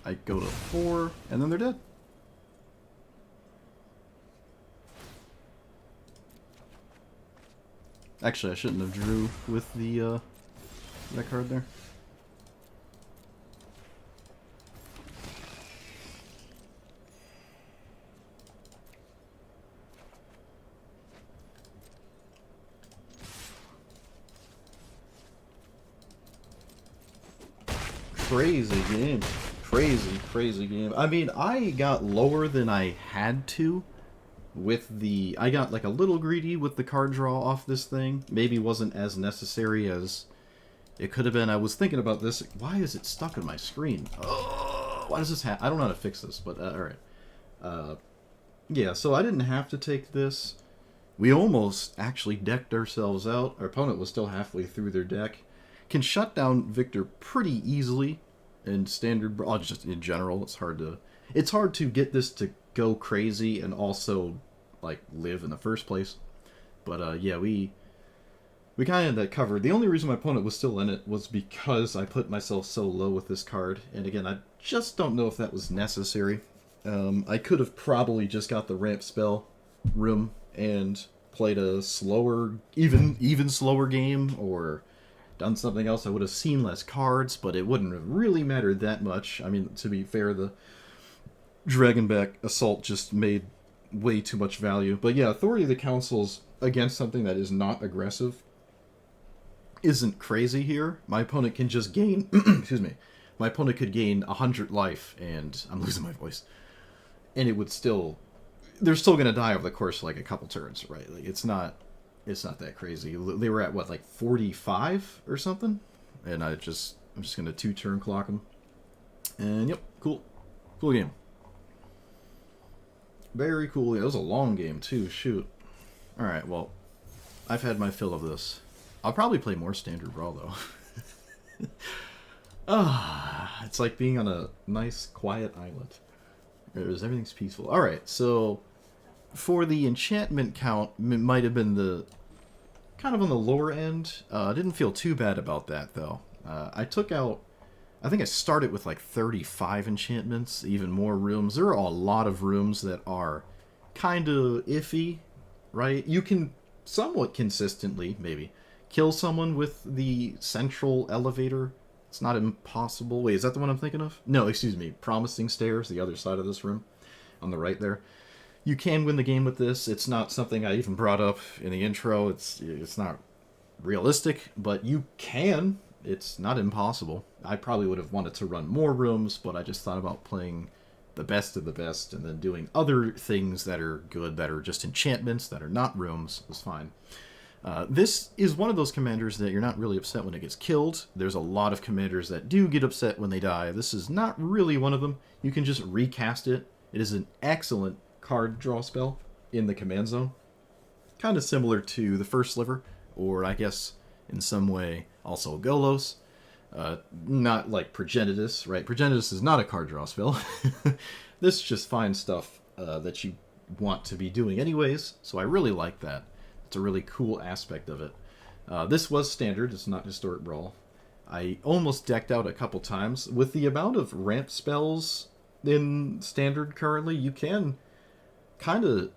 I go to 4, and then they're dead. Actually, I shouldn't have drew with the that card there. Crazy game. Crazy game. I mean, I got lower than I had to with the... I got like a little greedy with the card draw off this thing. Maybe wasn't as necessary as it could have been. I was thinking about this. Why is it stuck on my screen? Oh, why does this happen? I don't know how to fix this, but alright. Yeah, so I didn't have to take this. We almost actually decked ourselves out. Our opponent was still halfway through their deck. Can shut down Victor pretty easily in standard Brawl, just in general. It's hard to get this to go crazy and also like live in the first place. But yeah, we kind of had that covered. The only reason my opponent was still in it was because I put myself so low with this card, and again, I just don't know if that was necessary. I could have probably just got the ramp spell room and played a slower, even slower game, or done something else. I would have seen less cards, but it wouldn't have really mattered that much. I mean, to be fair, the Dragonback Assault just made way too much value. But yeah, Authority of the Councils against something that is not aggressive isn't crazy here. My opponent can just gain... excuse me. My opponent could gain 100 life, and I'm losing my voice. And it would still... They're still going to die over the course of like a couple turns, right? Like, it's not that crazy. They were at, what, like 45 or something? And I'm just going to 2-turn clock them. And, yep, cool. Cool game. Very cool. It was a long game, too. Shoot. Alright, well, I've had my fill of this. I'll probably play more Standard Brawl, though. It's like being on a nice, quiet island. Everything's peaceful. Alright, so for the enchantment count, it might have been the kind of on the lower end. I didn't feel too bad about that, though. I took out... I think I started with like 35 enchantments, even more rooms. There are a lot of rooms that are kind of iffy, right? You can somewhat consistently, maybe, kill someone with the central elevator. It's not impossible. Wait, is that the one I'm thinking of? No, excuse me. Promising Stairs, the other side of this room, on the right there. You can win the game with this. It's not something I even brought up in the intro. It's not realistic, but you can. It's not impossible. I probably would have wanted to run more rooms, but I just thought about playing the best of the best and then doing other things that are good, that are just enchantments, that are not rooms. It was fine. This is one of those commanders that you're not really upset when it gets killed. There's a lot of commanders that do get upset when they die. This is not really one of them. You can just recast it. It is an excellent card draw spell in the command zone. Kind of similar to the First Sliver, or I guess in some way also Golos. Not like Progenitus, right? Progenitus is not a card draw spell. This just finds stuff that you want to be doing anyways, so I really like that. It's a really cool aspect of it. This was standard, it's not Historic Brawl. I almost decked out a couple times. With the amount of ramp spells in standard currently, you can kind of,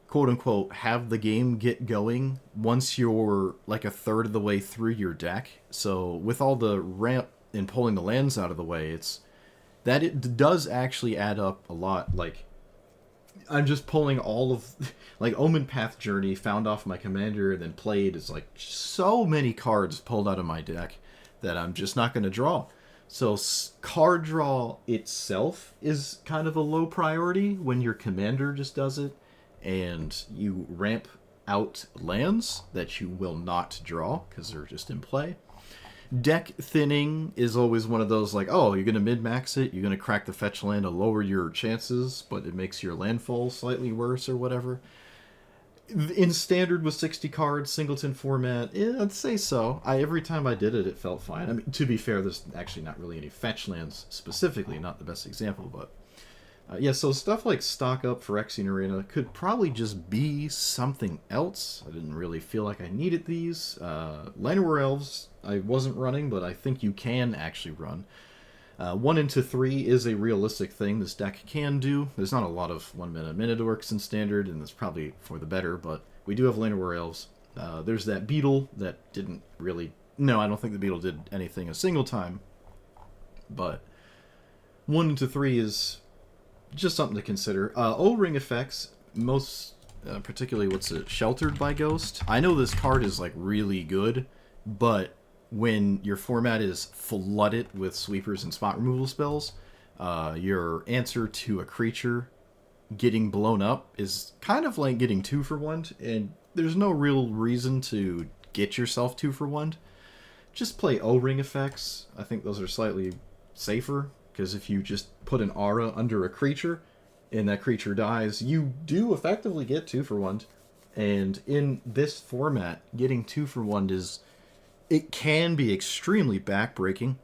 quote-unquote, have the game get going once you're like a third of the way through your deck. So with all the ramp and pulling the lands out of the way, it does actually add up a lot. Like, I'm just pulling all of, like, Omen Path Journey, found off my commander, and then played. It's like so many cards pulled out of my deck that I'm just not going to draw. So card draw itself is kind of a low priority when your commander just does it, and you ramp out lands that you will not draw because they're just in play. Deck thinning is always one of those, like, oh, you're going to min-max it, you're going to crack the fetch land to lower your chances, but it makes your landfall slightly worse or whatever. In standard with 60 cards, singleton format, I'd say so. Every time I did it, it felt fine. I mean, to be fair, there's actually not really any fetch lands specifically, not the best example, but yeah, so stuff like Stock Up for Phyrexian Arena could probably just be something else. I didn't really feel like I needed these. Llanowar Elves I wasn't running, but I think you can actually run. 1 into 3 is a realistic thing this deck can do. There's not a lot of 1-mana Minotaurks in Standard, and that's probably for the better, but we do have Llanowar Elves. There's that Beetle that didn't really... No, I don't think the Beetle did anything a single time, but 1 into 3 is just something to consider. O-Ring effects, most particularly what's it, Sheltered by Ghost. I know this card is like really good, but when your format is flooded with sweepers and spot removal spells, your answer to a creature getting blown up is kind of like getting 2 for 1, and there's no real reason to get yourself 2 for 1. Just play O-Ring effects. I think those are slightly safer, because if you just put an aura under a creature and that creature dies, you do effectively get 2 for 1. And in this format, getting 2 for 1 it can be extremely backbreaking.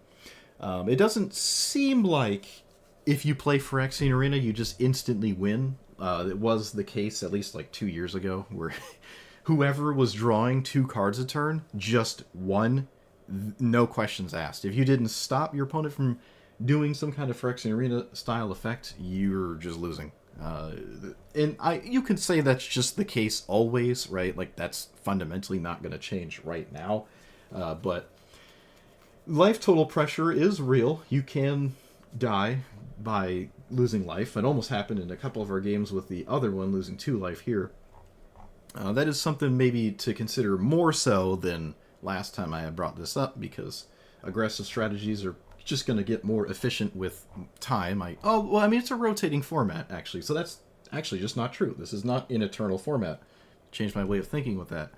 It doesn't seem like if you play Phyrexian Arena, you just instantly win. It was the case at least like 2 years ago, where whoever was drawing 2 cards a turn just won, no questions asked. If you didn't stop your opponent from doing some kind of Phyrexian Arena style effect, you're just losing. And you can say that's just the case always, right? Like, that's fundamentally not going to change right now. But life total pressure is real. You can die by losing life. It almost happened in a couple of our games with the other one losing 2 life here. That is something maybe to consider more so than last time I had brought this up, because aggressive strategies are just going to get more efficient with time. It's a rotating format, actually. So that's actually just not true. This is not an eternal format. Changed my way of thinking with that.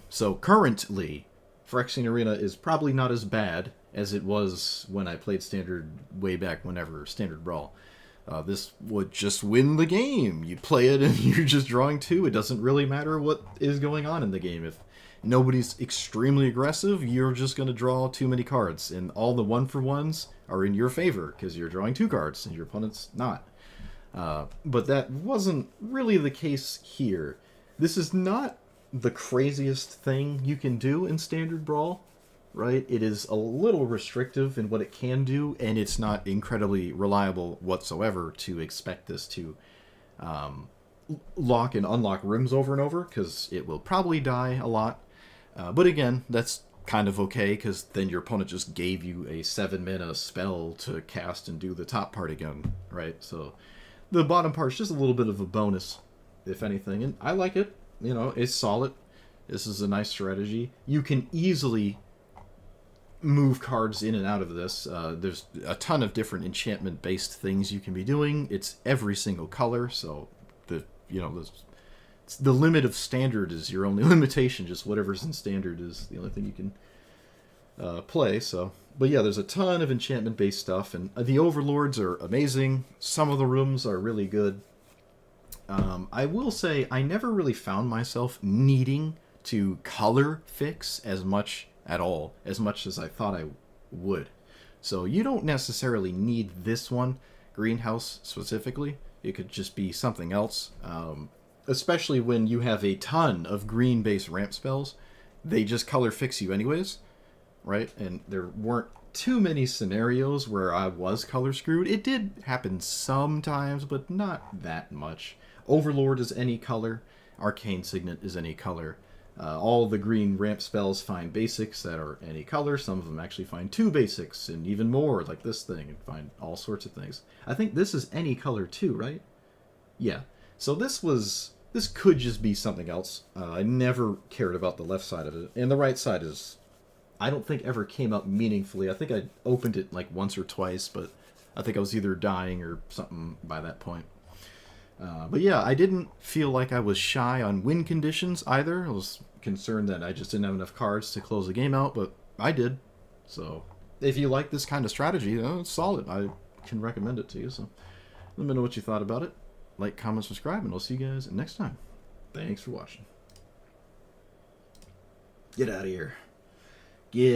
So currently, Phyrexian Arena is probably not as bad as it was when I played Standard way back whenever, Standard Brawl. This would just win the game. You play it and you're just drawing 2. It doesn't really matter what is going on in the game. If nobody's extremely aggressive, you're just going to draw too many cards. And all the 1-for-1s are in your favor because you're drawing 2 cards and your opponent's not. But that wasn't really the case here. This is not the craziest thing you can do in Standard Brawl, right? It is a little restrictive in what it can do, and it's not incredibly reliable whatsoever to expect this to lock and unlock rooms over and over, because it will probably die a lot. But again, that's kind of okay, because then your opponent just gave you a 7-mana spell to cast and do the top part again, right? So the bottom part's just a little bit of a bonus, if anything, and I like it. You know, it's solid. This is a nice strategy. You can easily move cards in and out of this. There's a ton of different enchantment-based things you can be doing. It's every single color, so the limit of Standard is your only limitation. Just whatever's in Standard is the only thing you can play. So, but yeah, there's a ton of enchantment-based stuff, and the Overlords are amazing. Some of the rooms are really good. I will say I never really found myself needing to color fix as much at all, as much as I thought I wood. So you don't necessarily need this one, greenhouse specifically. It could just be something else. Especially when you have a ton of green-based ramp spells. They just color fix you anyways, right? And there weren't too many scenarios where I was color screwed. It did happen sometimes, but not that much. Overlord is any color. Arcane Signet is any color. All the green ramp spells find basics that are any color. Some of them actually find 2 basics and even more, like this thing, and find all sorts of things. I think this is any color too, right? Yeah. So this could just be something else. I never cared about the left side of it. And the right side is, I don't think ever came up meaningfully. I think I opened it like once or twice, but I think I was either dying or something by that point. But yeah, I didn't feel like I was shy on win conditions either. I was concerned that I just didn't have enough cards to close the game out, but I did. So if you like this kind of strategy, it's solid. I can recommend it to you. So let me know what you thought about it. Like, comment, subscribe, and I'll see you guys next time. Thanks for watching. Get out of here. Get